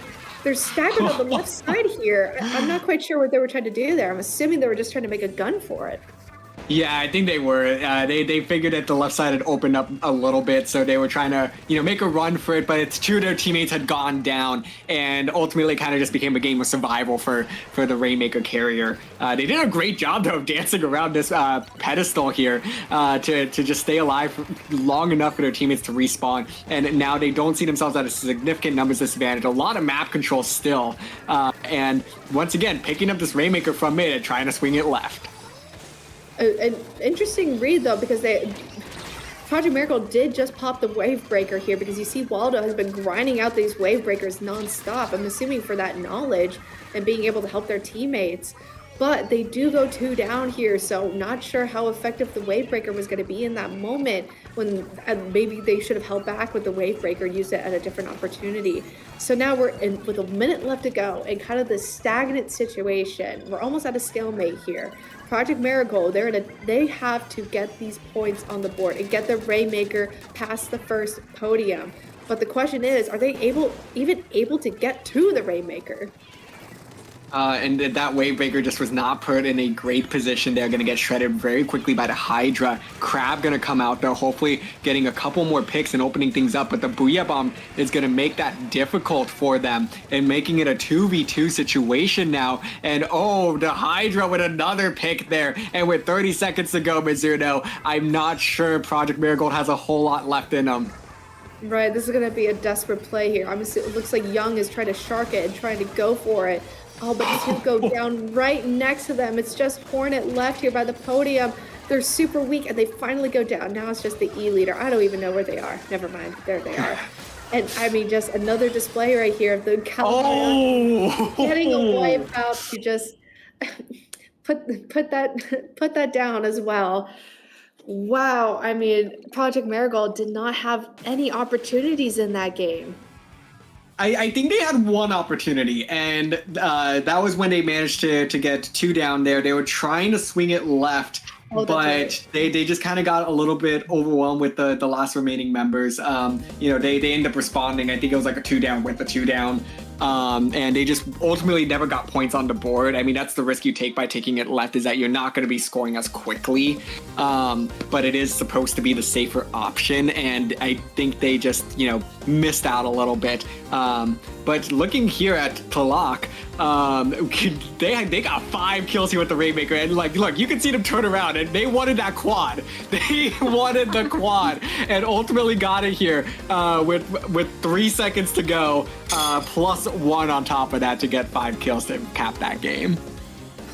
staggered on the left side here. I'm not quite sure what they were trying to do there. I'm assuming they were just trying to make a gun for it. Yeah, I think they were. They figured that the left side had opened up a little bit, so they were trying to, make a run for it. But it's two of their teammates had gone down, and ultimately it kind of just became a game of survival for the Rainmaker carrier. They did a great job though of dancing around this pedestal here to just stay alive long enough for their teammates to respawn. And now they don't see themselves at a significant numbers disadvantage. A lot of map control still, and once again picking up this Rainmaker from mid and trying to swing it left. An interesting read though, because Project Marigold did just pop the wave breaker here because you see Waldo has been grinding out these wave breakers nonstop. I'm assuming for that knowledge and being able to help their teammates. But they do go 2 down here, so not sure how effective the wave breaker was going to be in that moment when maybe they should have held back with the wave breaker, used it at a different opportunity. So now we're in with a minute left to go in kind of this stagnant situation. We're almost at a stalemate here. Project Marigold, they have to get these points on the board and get the Rainmaker past the first podium. But the question is, are they even able to get to the Rainmaker? And that wave breaker just was not put in a great position. They're going to get shredded very quickly by the Hydra. Crab going to come out though, hopefully getting a couple more picks and opening things up. But the Booyah Bomb is going to make that difficult for them and making it a 2v2 situation now. And the Hydra with another pick there. And with 30 seconds to go, Mizuno, I'm not sure Project Marigold has a whole lot left in them. Right, this is going to be a desperate play here. It looks like Young is trying to shark it and trying to go for it. Oh, but he's going to go down right next to them. It's just Hornet left here by the podium. They're super weak, and they finally go down. Now it's just the E-leader. I don't even know where they are. Never mind. There they are. And, I mean, just another display right here of the California getting a wipe out to just put that down as well. Wow. I mean, Project Marigold did not have any opportunities in that game. I think they had one opportunity, and that was when they managed to get 2 down there. They were trying to swing it left, but right. they just kind of got a little bit overwhelmed with the last remaining members. They ended up responding. I think it was like a 2 down with the 2 down. And they just ultimately never got points on the board. I mean, that's the risk you take by taking it left, is that you're not going to be scoring as quickly. But it is supposed to be the safer option, and I think they just, missed out a little bit. But looking here at Talak, they got 5 kills here with the Rainmaker, and look, you can see them turn around, and they wanted that quad. They wanted the quad, and ultimately got it here with 3 seconds to go, plus 1 on top of that to get 5 kills to cap that game.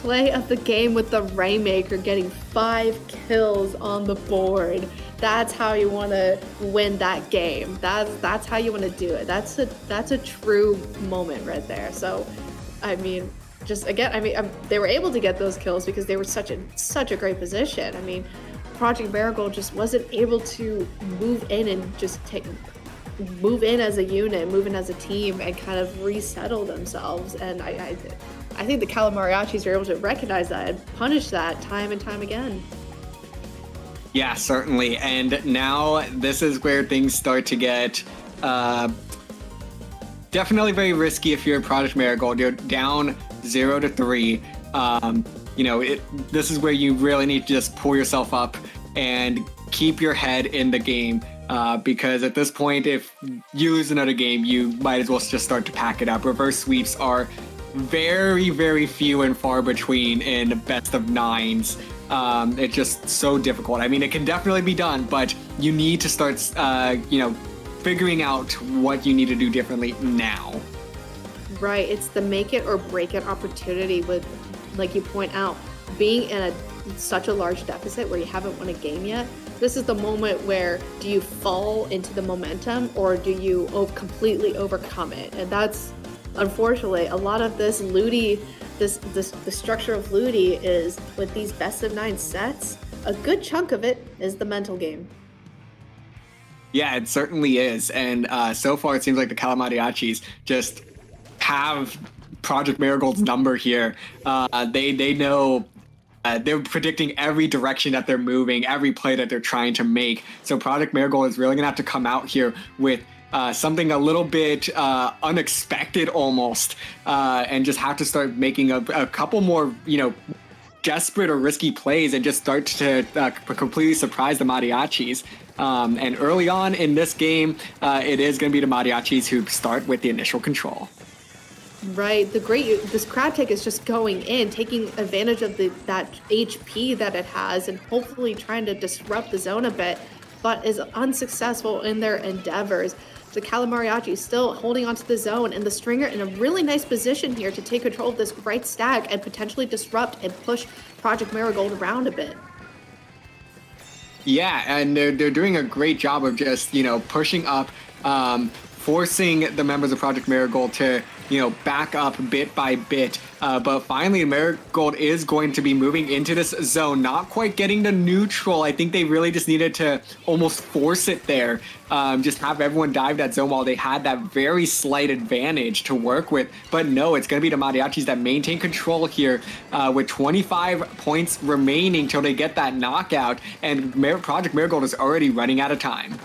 Play of the game with the Rainmaker getting 5 kills on the board. That's how you want to win that game. That's how you want to do it. That's a true moment right there. So, I mean, they were able to get those kills because they were such a great position. I mean, Project Marigold just wasn't able to move in and just move in as a unit, move in as a team, and kind of resettle themselves. And I think the Calamariachis are able to recognize that and punish that time and time again. Yeah, certainly. And now this is where things start to get definitely very risky if you're Project Marigold. You're down 0-3. this is where you really need to just pull yourself up and keep your head in the game. Because at this point, if you lose another game, you might as well just start to pack it up. Reverse sweeps are very, very few and far between in best of nines. It's just so difficult. I mean, it can definitely be done, but you need to start, figuring out what you need to do differently now. Right, it's the make it or break it opportunity with, like you point out, being in such a large deficit where you haven't won a game yet. This is the moment where do you fall into the momentum or do you completely overcome it? And that's, unfortunately, a lot of this LUTI, the structure of LUTI is with these best of 9 sets, a good chunk of it is the mental game. Yeah, it certainly is. And so far, it seems like the Calamariachis just have Project Marigold's number here. They know they're predicting every direction that they're moving, every play that they're trying to make. So Project Marigold is really going to have to come out here with something a little bit unexpected almost, and just have to start making a couple more, desperate or risky plays and just start to completely surprise the Mariachis. And early on in this game, it is going to be the Mariachis who start with the initial control. Right, this crab take is just going in, taking advantage of that HP that it has, and hopefully trying to disrupt the zone a bit, but is unsuccessful in their endeavors. The Calamariachi still holding onto the zone, and the Stringer in a really nice position here to take control of this right stack and potentially disrupt and push Project Marigold around a bit. Yeah, and they're doing a great job of just, pushing up, forcing the members of Project Marigold to, back up bit by bit. But finally, Marigold is going to be moving into this zone, not quite getting to neutral. I think they really just needed to almost force it there. Just have everyone dive that zone while they had that very slight advantage to work with. But no, it's going to be the Mariachis that maintain control here with 25 points remaining till they get that knockout. And Project Marigold is already running out of time.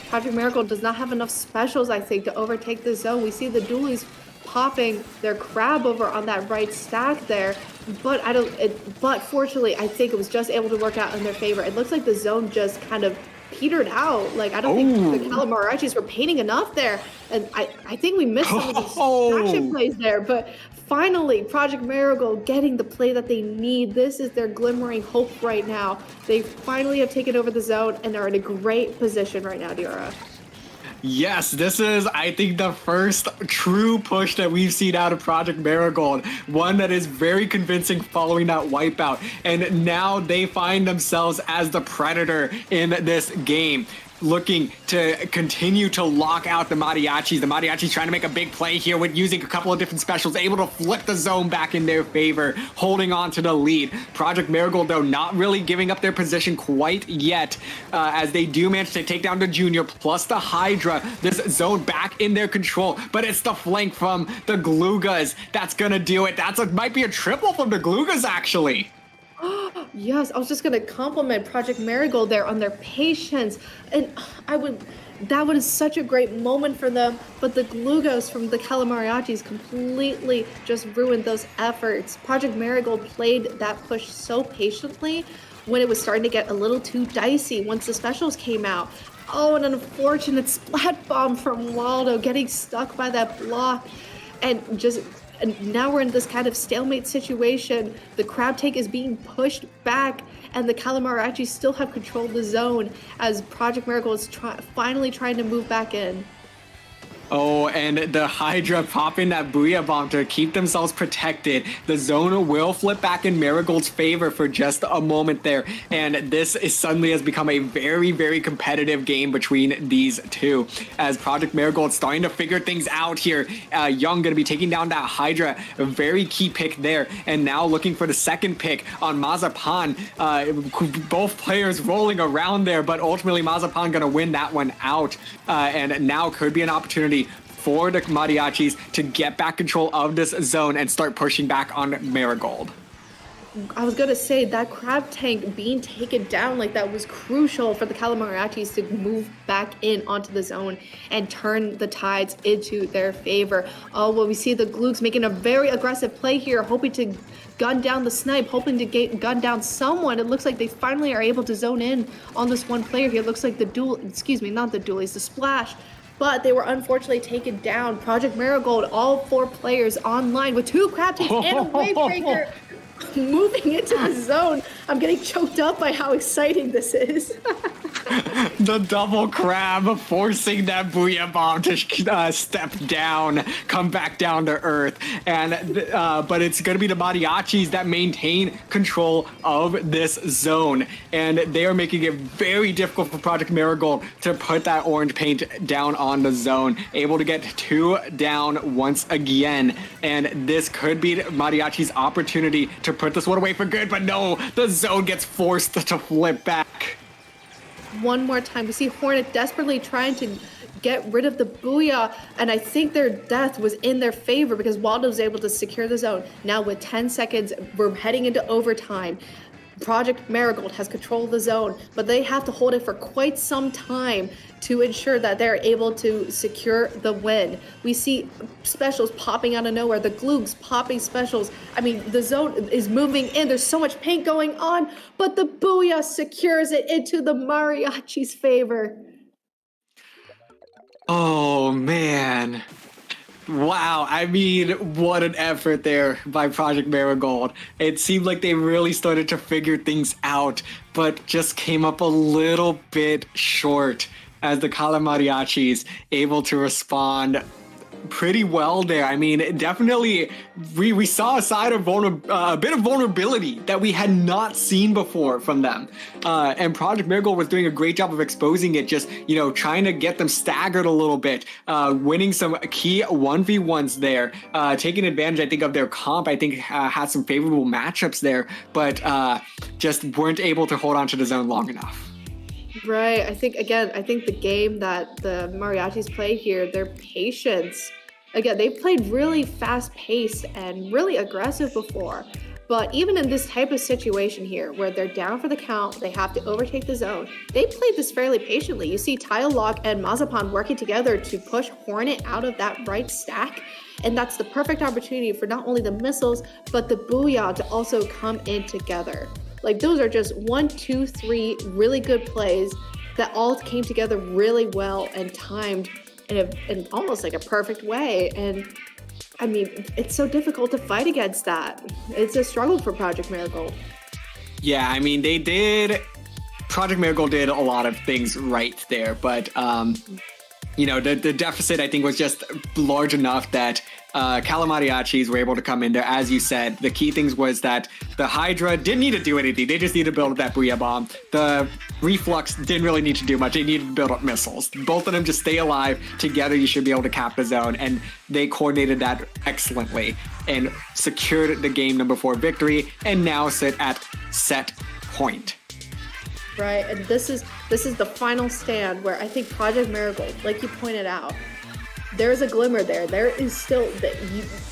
Project Marigold does not have enough specials, I think, to overtake the zone. We see the dualies popping their crab over on that right stack there, but fortunately, I think it was just able to work out in their favor. It looks like the zone just kind of petered out. Like, I don't think the Calamariachis were painting enough there, and I think we missed some of the distraction plays there, but finally, Project Marigold getting the play that they need. This is their glimmering hope right now. They finally have taken over the zone and are in a great position right now, Diora. Yes, this is, I think, the first true push that we've seen out of Project Marigold. One that is very convincing following that wipeout. And now they find themselves as the predator in this game, looking to continue to lock out the Mariachis. The Mariachis trying to make a big play here with using a couple of different specials, able to flip the zone back in their favor, holding on to the lead. Project Marigold, though, not really giving up their position quite yet, as they do manage to take down the Junior plus the Hydra. This zone back in their control, but it's the flank from the Glugas that's gonna do it. Might be a triple from the Glugas, actually. Yes, I was just going to compliment Project Marigold there on their patience. And that was such a great moment for them. But the Glugos from the Calamariachis completely just ruined those efforts. Project Marigold played that push so patiently when it was starting to get a little too dicey once the specials came out. Oh, an unfortunate splat bomb from Waldo getting stuck by that block. And now we're in this kind of stalemate situation. The crab take is being pushed back, and the Calamariachis still have control of the zone as Project Marigold is finally trying to move back in. Oh, and the Hydra popping that Booyah Bomb to keep themselves protected. The zone will flip back in Marigold's favor for just a moment there. And this suddenly has become a very, very competitive game between these two. As Project Marigold starting to figure things out here. Young going to be taking down that Hydra. A very key pick there. And now looking for the second pick on Mazapan. Both players rolling around there, but ultimately Mazapan going to win that one out. And now could be an opportunity for the Mariachis to get back control of this zone and start pushing back on Marigold. I was gonna say that crab tank being taken down like that was crucial for the Calamariachis to move back in onto the zone and turn the tides into their favor. Oh, well, we see the Glooks making a very aggressive play here, hoping to gun down the snipe, hoping to gun down someone. It looks like they finally are able to zone in on this one player here. It looks like not the dualies, the splash. But they were unfortunately taken down. Project Marigold, all 4 players online with 2 crab tanks and a wave breaker. Moving into the zone. I'm getting choked up by how exciting this is. The double crab forcing that Booyah Bomb to step down, come back down to earth. And but it's going to be the Mariachis that maintain control of this zone. And they are making it very difficult for Project Marigold to put that orange paint down on the zone. Able to get 2 down once again. And this could be Mariachi's opportunity to put this one away for good. But no, the zone gets forced to flip back. One more time, we see Hornet desperately trying to get rid of the Booyah, and I think their death was in their favor because Waldo was able to secure the zone. Now with 10 seconds, we're heading into overtime. Project Marigold has control of the zone, but they have to hold it for quite some time to ensure that they're able to secure the win. We see specials popping out of nowhere, the Glooks popping specials. I mean, the zone is moving in. There's so much paint going on, but the Booyah secures it into the Mariachi's favor. Oh, man. Wow, I mean, what an effort there by Project Marigold. It seemed like they really started to figure things out, but just came up a little bit short as the Calamariachis able to respond pretty well there. I mean, definitely we saw a side of a bit of vulnerability that we had not seen before from them. And Project Marigold was doing a great job of exposing it, just, trying to get them staggered a little bit, winning some key 1v1s there, taking advantage, I think, of their comp. I think had some favorable matchups there, but just weren't able to hold on to the zone long enough. Right. I think the game that the Mariachis play here, their patience. Again, they've played really fast-paced and really aggressive before. But even in this type of situation here, where they're down for the count, they have to overtake the zone, they played this fairly patiently. You see Tile Lock and Mazapan working together to push Hornet out of that right stack. And that's the perfect opportunity for not only the missiles, but the Booyah to also come in together. Like, those are just 1, 2, 3 really good plays that all came together really well and timed in almost like a perfect way. And I mean, it's so difficult to fight against that. It's a struggle for Project Marigold. Yeah, I mean, Project Marigold did a lot of things right there, but the deficit, I think, was just large enough that Calamariachis were able to come in there. As you said, the key things was that the Hydra didn't need to do anything. They just needed to build up that Booyah Bomb. The Reflux didn't really need to do much. They needed to build up missiles. Both of them just stay alive. Together, you should be able to cap the zone. And they coordinated that excellently and secured the game number 4 victory and now sit at set point. Right, and this is the final stand where I think Project Marigold, like you pointed out, there's a glimmer there. There is still,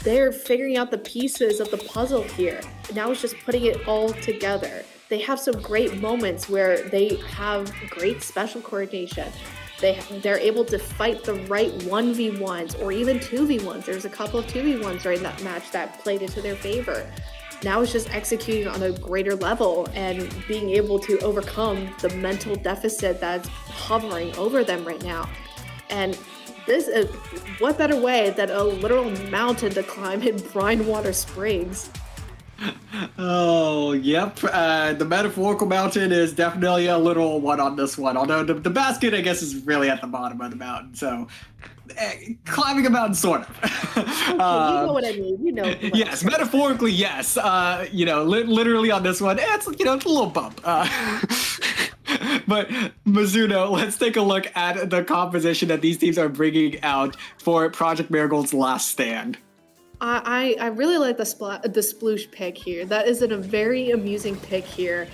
they're figuring out the pieces of the puzzle here. Now it's just putting it all together. They have some great moments where they have great special coordination. They're able to fight the right 1v1s or even 2v1s. There's a couple of 2v1s during that match that played into their favor. Now it's just executing on a greater level and being able to overcome the mental deficit that's hovering over them right now. And this is, what better way than a literal mountain to climb in Brinewater Springs? Oh, yep. The metaphorical mountain is definitely a literal one on this one. Although the basket, I guess, is really at the bottom of the mountain. So climbing a mountain, sort of. You know what I mean. You know. Yes, metaphorically, yes. Literally on this one, it's a little bump. But Mizuno, let's take a look at the composition that these teams are bringing out for Project Marigold's last stand. I really like the sploosh pick here. That is a very amusing pick here.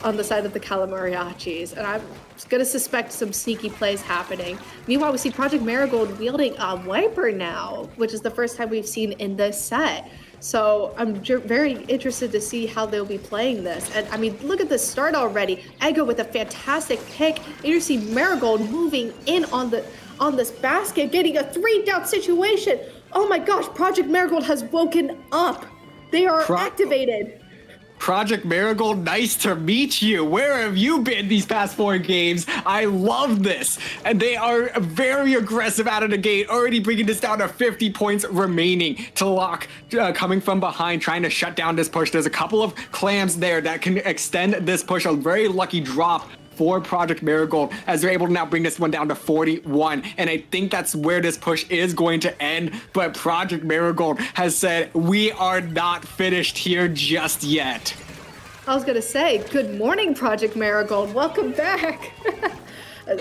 on the side of the Calamariachis, and I'm going to suspect some sneaky plays happening. Meanwhile, we see Project Marigold wielding a Wiper now, which is the first time we've seen in this set. So I'm very interested to see how they'll be playing this. And I mean, look at the start already. Ego with a fantastic pick. And you see Marigold moving in on this basket, getting a 3-down situation. Oh my gosh, Project Marigold has woken up. They are activated. Project Marigold, nice to meet you. Where have you been these past 4 games? I love this. And they are very aggressive out of the gate, already bringing this down to 50 points remaining. Talak coming from behind, trying to shut down this push. There's a couple of clams there that can extend this push. A very lucky drop for Project Marigold as they're able to now bring this one down to 41. And I think that's where this push is going to end. But Project Marigold has said, we are not finished here just yet. I was going to say, good morning, Project Marigold. Welcome back.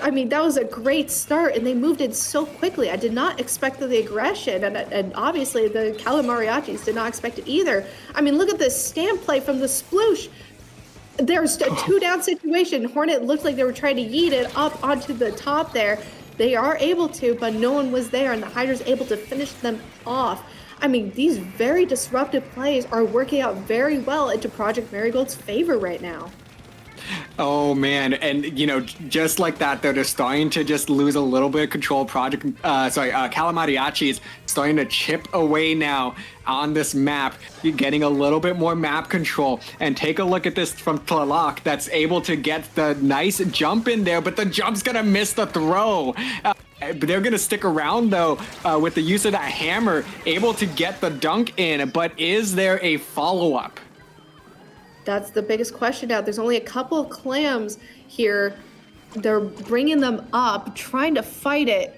I mean, that was a great start, and they moved in so quickly. I did not expect the aggression, and obviously the Calamariachis did not expect it either. I mean, look at this stand play from the sploosh. There's a 2-down situation. Hornet looked like they were trying to yeet it up onto the top there. They are able to, but no one was there, and the Hydra's able to finish them off. I mean, these very disruptive plays are working out very well into Project Marigold's favor right now. Oh man, and you know, just like that, they're starting to just lose a little bit of control. Calamariachi is starting to chip away now on this map, getting a little bit more map control. And take a look at this from Tlalak, that's able to get the nice jump in there, but the jump's gonna miss the throw. But they're gonna stick around though with the use of that hammer, able to get the dunk in. But is there a follow-up? That's the biggest question now. There's only a couple of clams here. They're bringing them up, trying to fight it.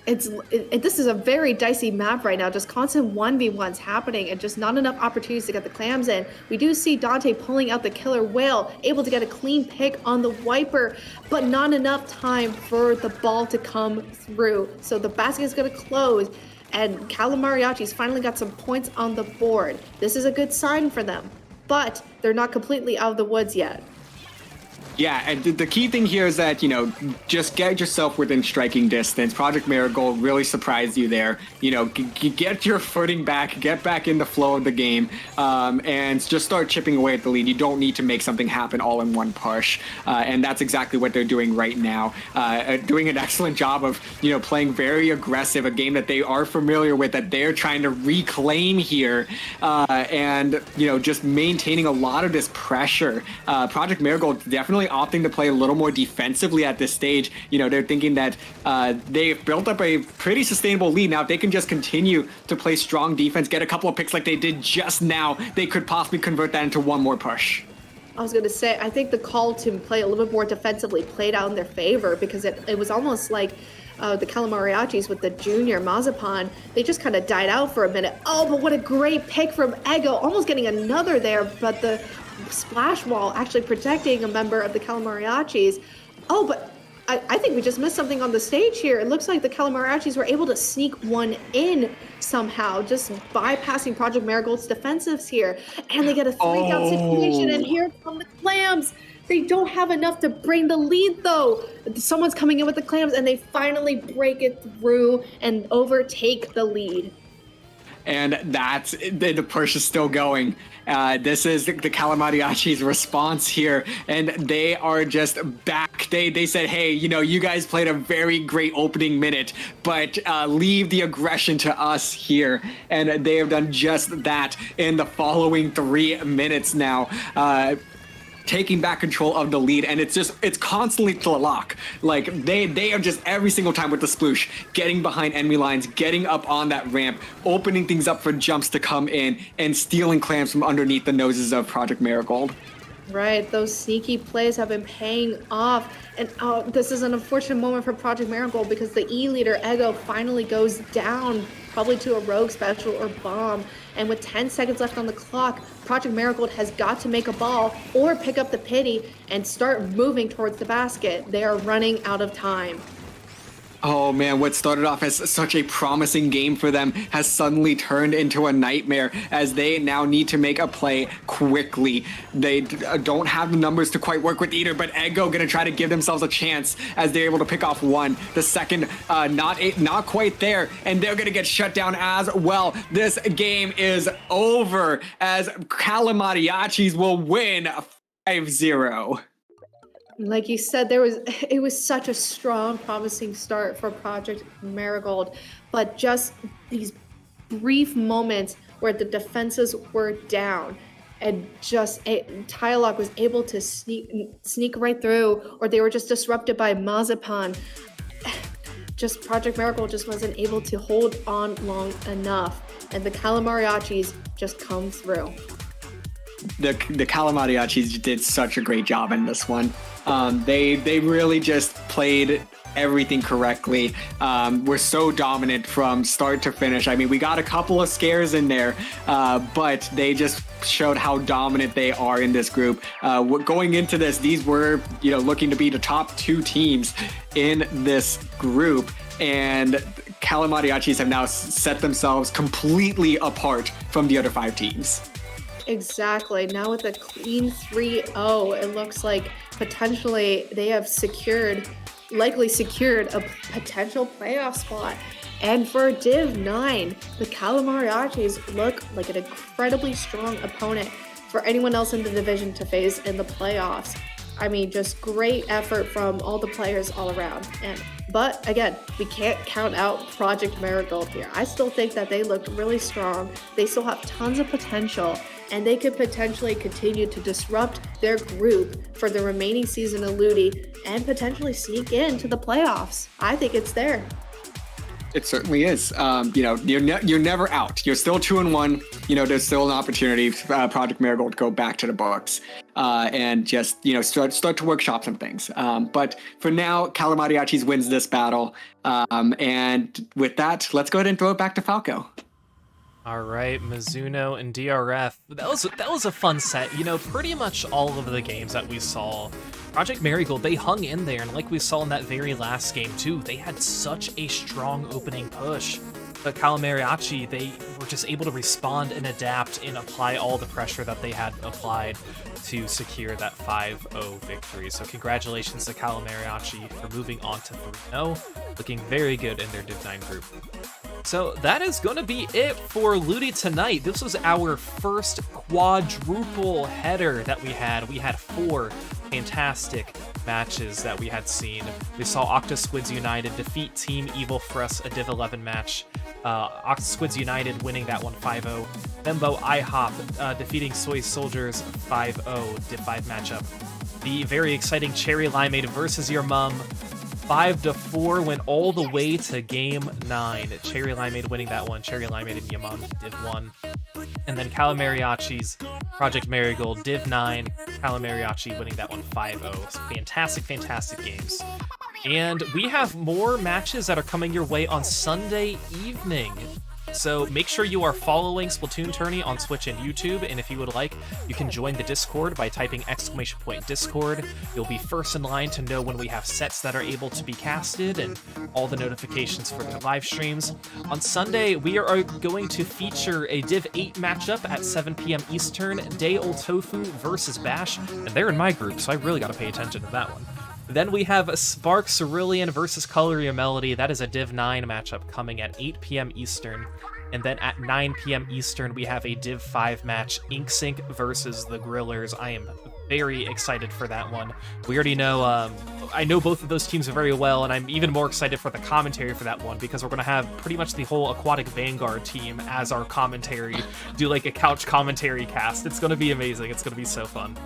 This is a very dicey map right now. Just constant 1v1s happening and just not enough opportunities to get the clams in. We do see Dante pulling out the killer whale, able to get a clean pick on the Wiper, but not enough time for the ball to come through. So the basket is going to close, and Calamariachi's finally got some points on the board. This is a good sign for them, but they're not completely out of the woods yet. Yeah, and the key thing here is that, you know, just get yourself within striking distance. Project Marigold really surprised you there. You know, get your footing back, get back in the flow of the game, and just start chipping away at the lead. You don't need to make something happen all in one push, and that's exactly what they're doing right now. Doing an excellent job of, you know, playing very aggressive, a game that they are familiar with, that they're trying to reclaim here, and, you know, just maintaining a lot of this pressure. Project Marigold definitely opting to play a little more defensively at this stage. You know, they're thinking that they've built up a pretty sustainable lead. Now, if they can just continue to play strong defense, get a couple of picks like they did just now, they could possibly convert that into one more push. I was going to say, I think the call to play a little bit more defensively played out in their favor, because it was almost like the Calamariachis with the junior Mazapan, they just kind of died out for a minute. Oh, but what a great pick from Ego, almost getting another there, but the splash wall actually protecting a member of the Calamariachis. Oh, but I think we just missed something on the stage here. It looks like the Calamariachis were able to sneak one in somehow, just bypassing Project Marigold's defensives here. And they get a 3-down situation, and here come the clams. They don't have enough to bring the lead, though. Someone's coming in with the clams, and they finally break it through and overtake the lead. And the push is still going. This is the Calamariachi's response here, and they are just back. They said, hey, you know, you guys played a very great opening minute, but leave the aggression to us here. And they have done just that in the following 3 minutes now. Taking back control of the lead, and it's constantly Tlalak. Like they are just every single time with the sploosh, getting behind enemy lines, getting up on that ramp, opening things up for jumps to come in, and stealing clams from underneath the noses of Project Marigold. Right, those sneaky plays have been paying off. And this is an unfortunate moment for Project Marigold, because the E leader, Ego, finally goes down, probably to a rogue special or bomb. And with 10 seconds left on the clock, Project Marigold has got to make a ball or pick up the pity and start moving towards the basket. They are running out of time. Oh man, what started off as such a promising game for them has suddenly turned into a nightmare as they now need to make a play quickly. They don't have the numbers to quite work with either, but Eggo gonna try to give themselves a chance as they're able to pick off one. The second, not quite there, and they're gonna get shut down as well. This game is over as Calamariachis will win 5-0. Like you said, it was such a strong, promising start for Project Marigold, but just these brief moments where the defenses were down and just Tylock was able to sneak right through, or they were just disrupted by Mazepan. Just Project Marigold just wasn't able to hold on long enough, and the Calamariachis just come through. The Calamariachis did such a great job in this one. They really just played everything correctly. We're so dominant from start to finish. I mean, we got a couple of scares in there, but they just showed how dominant they are in this group. Going into this, these were looking to be the top 2 teams in this group, and Calamariachis have now set themselves completely apart from the other 5 teams. Exactly. Now with a clean 3-0, it looks like potentially they have likely secured a potential playoff spot. And for Div 9, the Calamariachis look like an incredibly strong opponent for anyone else in the division to face in the playoffs. I mean, just great effort from all the players all around. But again, we can't count out Project Marigold here. I still think that they look really strong. They still have tons of potential, and they could potentially continue to disrupt their group for the remaining season of LUTI and potentially sneak into the playoffs. I think it's there. It certainly is. You're never out. You're still 2-1. There's still an opportunity for Project Marigold to go back to the books and just start to workshop some things. But for now, Calamariachis wins this battle. And with that, let's go ahead and throw it back to Falco. All right, Mizuno and DRF. That was a fun set. Pretty much all of the games that we saw, Project Marigold, they hung in there, and like we saw in that very last game too, they had such a strong opening push. But Calamariachi, they were just able to respond and adapt and apply all the pressure that they had applied to secure that 5-0 victory. So congratulations to Calamariachi for moving on to 3-0, looking very good in their Div 9 group. So that is going to be it for LUTI tonight. This was our first quadruple header that we had. We had 4 fantastic matches that we had seen. We saw Octosquids United defeat Team Evil Frus, a Div 11 match. Octosquids United winning that one 5-0. Bembo IHOP defeating Soy Soldiers 5-0 Div 5 matchup. The very exciting Cherry Limeade versus Your Mum 5-4 went all the way to game 9. Cherry Limeade winning that one. Cherry Limeade and Yamam Div 1. And then Calamariachi's Project Marigold Div 9. Calamariachi winning that one 5-0. Fantastic games. And we have more matches that are coming your way on Sunday evening. So make sure you are following Splatoon Tourney on Twitch and YouTube, and if you would like, you can join the Discord by typing !Discord. You'll be first in line to know when we have sets that are able to be casted and all the notifications for the live streams. On Sunday, we are going to feature a Div 8 matchup at 7 p.m. Eastern, Day Old Tofu versus Bash, and they're in my group, so I really got to pay attention to that one. Then we have Spark Cerulean versus Coloria Melody. That is a Div 9 matchup coming at 8 p.m. Eastern. And then at 9 p.m. Eastern, we have a Div 5 match, InkSync versus the Grillers. I am very excited for that one. We already know, I know both of those teams very well, and I'm even more excited for the commentary for that one, because we're going to have pretty much the whole Aquatic Vanguard team as our commentary, do like a couch commentary cast. It's going to be amazing. It's going to be so fun.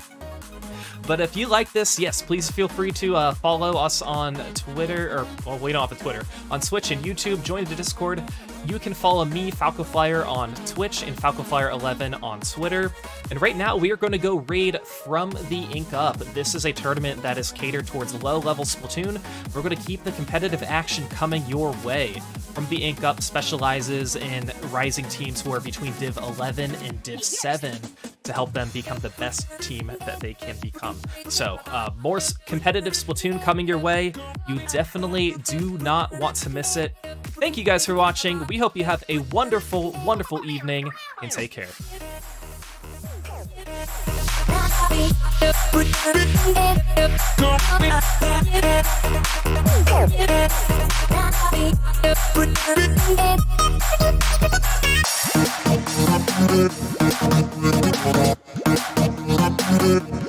But if you like this, yes, please feel free to follow us on Twitter, or, well, we don't have a Twitter, on Twitch and YouTube, join the Discord, you can follow me, FalcoFlyer, on Twitch and FalcoFlyer11 on Twitter. And right now, we are going to go raid From the Ink Up. This is a tournament that is catered towards low-level Splatoon. We're going to keep the competitive action coming your way. From the Ink Up specializes in rising teams who are between Div 11 and Div 7 to help them become the best team that they can become. So, more competitive Splatoon coming your way. You definitely do not want to miss it. Thank you guys for watching. We hope you have a wonderful, wonderful evening, and take care. Go.